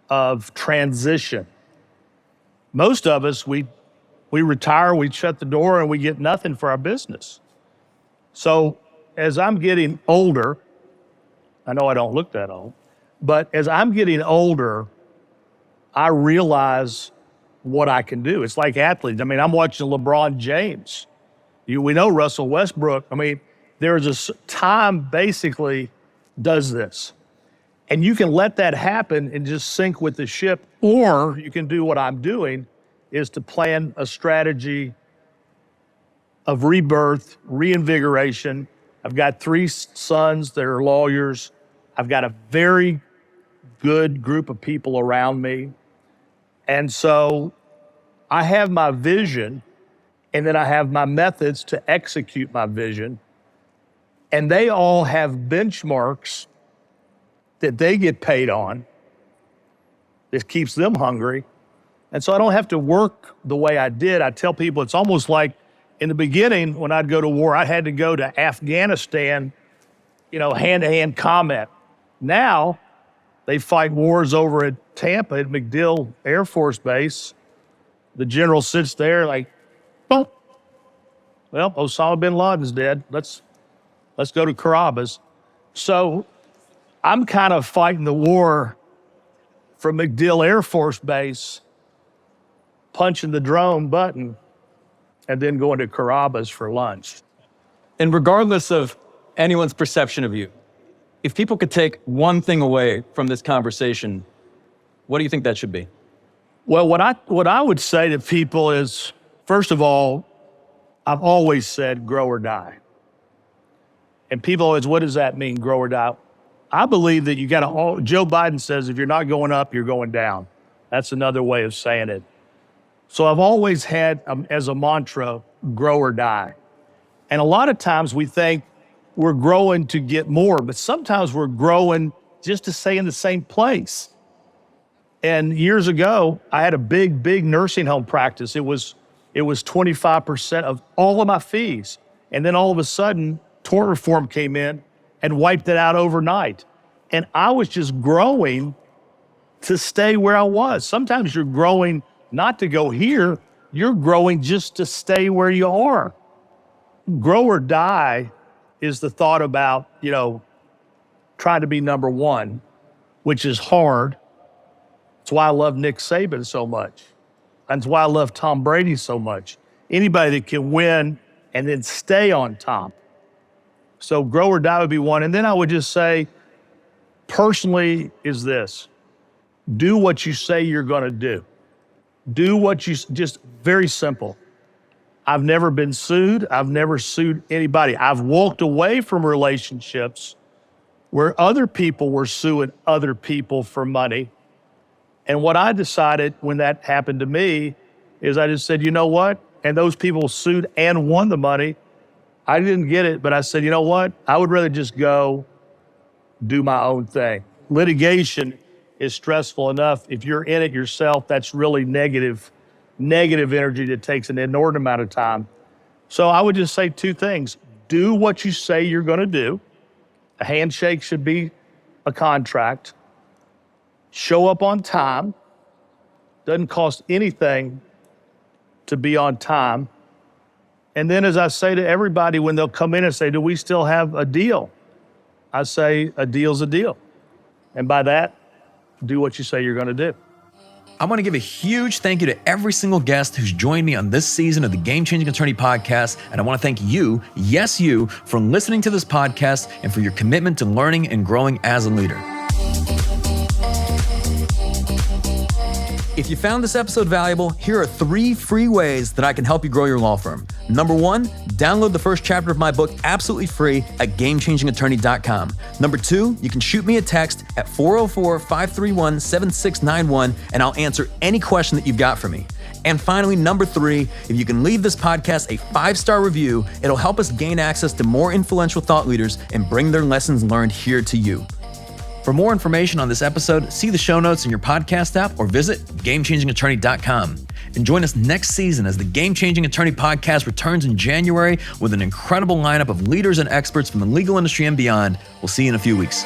of transition. Most of us, we retire, we shut the door, and we get nothing for our business. So as I'm getting older, I know I don't look that old, but as I'm getting older, I realize what I can do. It's like athletes. I mean, I'm watching LeBron James. We know Russell Westbrook. I mean, there's a time basically does this. And you can let that happen and just sink with the ship, or you can do what I'm doing, is to plan a strategy of rebirth, reinvigoration. I've got 3 sons that are lawyers. I've got a very good group of people around me. And so I have my vision, and then I have my methods to execute my vision. And they all have benchmarks that they get paid on. This keeps them hungry. And so I don't have to work the way I did. I tell people it's almost like in the beginning when I'd go to war, I had to go to Afghanistan, hand-to-hand combat. Now they fight wars over at Tampa at MacDill Air Force Base. The general sits there like, boom. Well, Osama bin Laden's dead. Let's go to Carabas. So I'm kind of fighting the war from MacDill Air Force Base, punching the drone button, and then going to Carabas for lunch. And regardless of anyone's perception of you, if people could take one thing away from this conversation, what do you think that should be? Well, what I would say to people is, first of all, I've always said grow or die. And people always, what does that mean, grow or die? I believe that Joe Biden says if you're not going up, you're going down. That's another way of saying it. So I've always had as a mantra, grow or die. And a lot of times we think we're growing to get more, but sometimes we're growing just to stay in the same place. And years ago, I had a big nursing home practice. It was 25% of all of my fees. And then all of a sudden, tort reform came in and wiped it out overnight. And I was just growing to stay where I was. Sometimes you're growing not to go here, you're growing just to stay where you are. Grow or die is the thought about, trying to be number one, which is hard. That's why I love Nick Saban so much. That's why I love Tom Brady so much. Anybody that can win and then stay on top. So grow or die would be one. And then I would just say, personally, is this. Do what you say you're going to do. Do what you, just very simple. I've never been sued. I've never sued anybody. I've walked away from relationships where other people were suing other people for money. And what I decided when that happened to me is I just said, you know what? And those people sued and won the money. I didn't get it, but I said, you know what? I would rather just go do my own thing. Litigation is stressful enough. If you're in it yourself, that's really negative energy that takes an inordinate amount of time. So I would just say two things. Do what you say you're going to do. A handshake should be a contract. Show up on time. Doesn't cost anything to be on time. And then as I say to everybody when they'll come in and say, do we still have a deal? I say, a deal's a deal. And by that, do what you say you're going to do. I want to give a huge thank you to every single guest who's joined me on this season of the Game Changing Attorney Podcast. And I want to thank you, yes, you, for listening to this podcast and for your commitment to learning and growing as a leader. If you found this episode valuable, here are 3 free ways that I can help you grow your law firm. Number 1, download the first chapter of my book absolutely free at GameChangingAttorney.com. Number 2, you can shoot me a text at 404-531-7691 and I'll answer any question that you've got for me. And finally, number 3, if you can leave this podcast a 5-star review, it'll help us gain access to more influential thought leaders and bring their lessons learned here to you. For more information on this episode, see the show notes in your podcast app or visit GameChangingAttorney.com. And join us next season as the Game Changing Attorney Podcast returns in January with an incredible lineup of leaders and experts from the legal industry and beyond. We'll see you in a few weeks.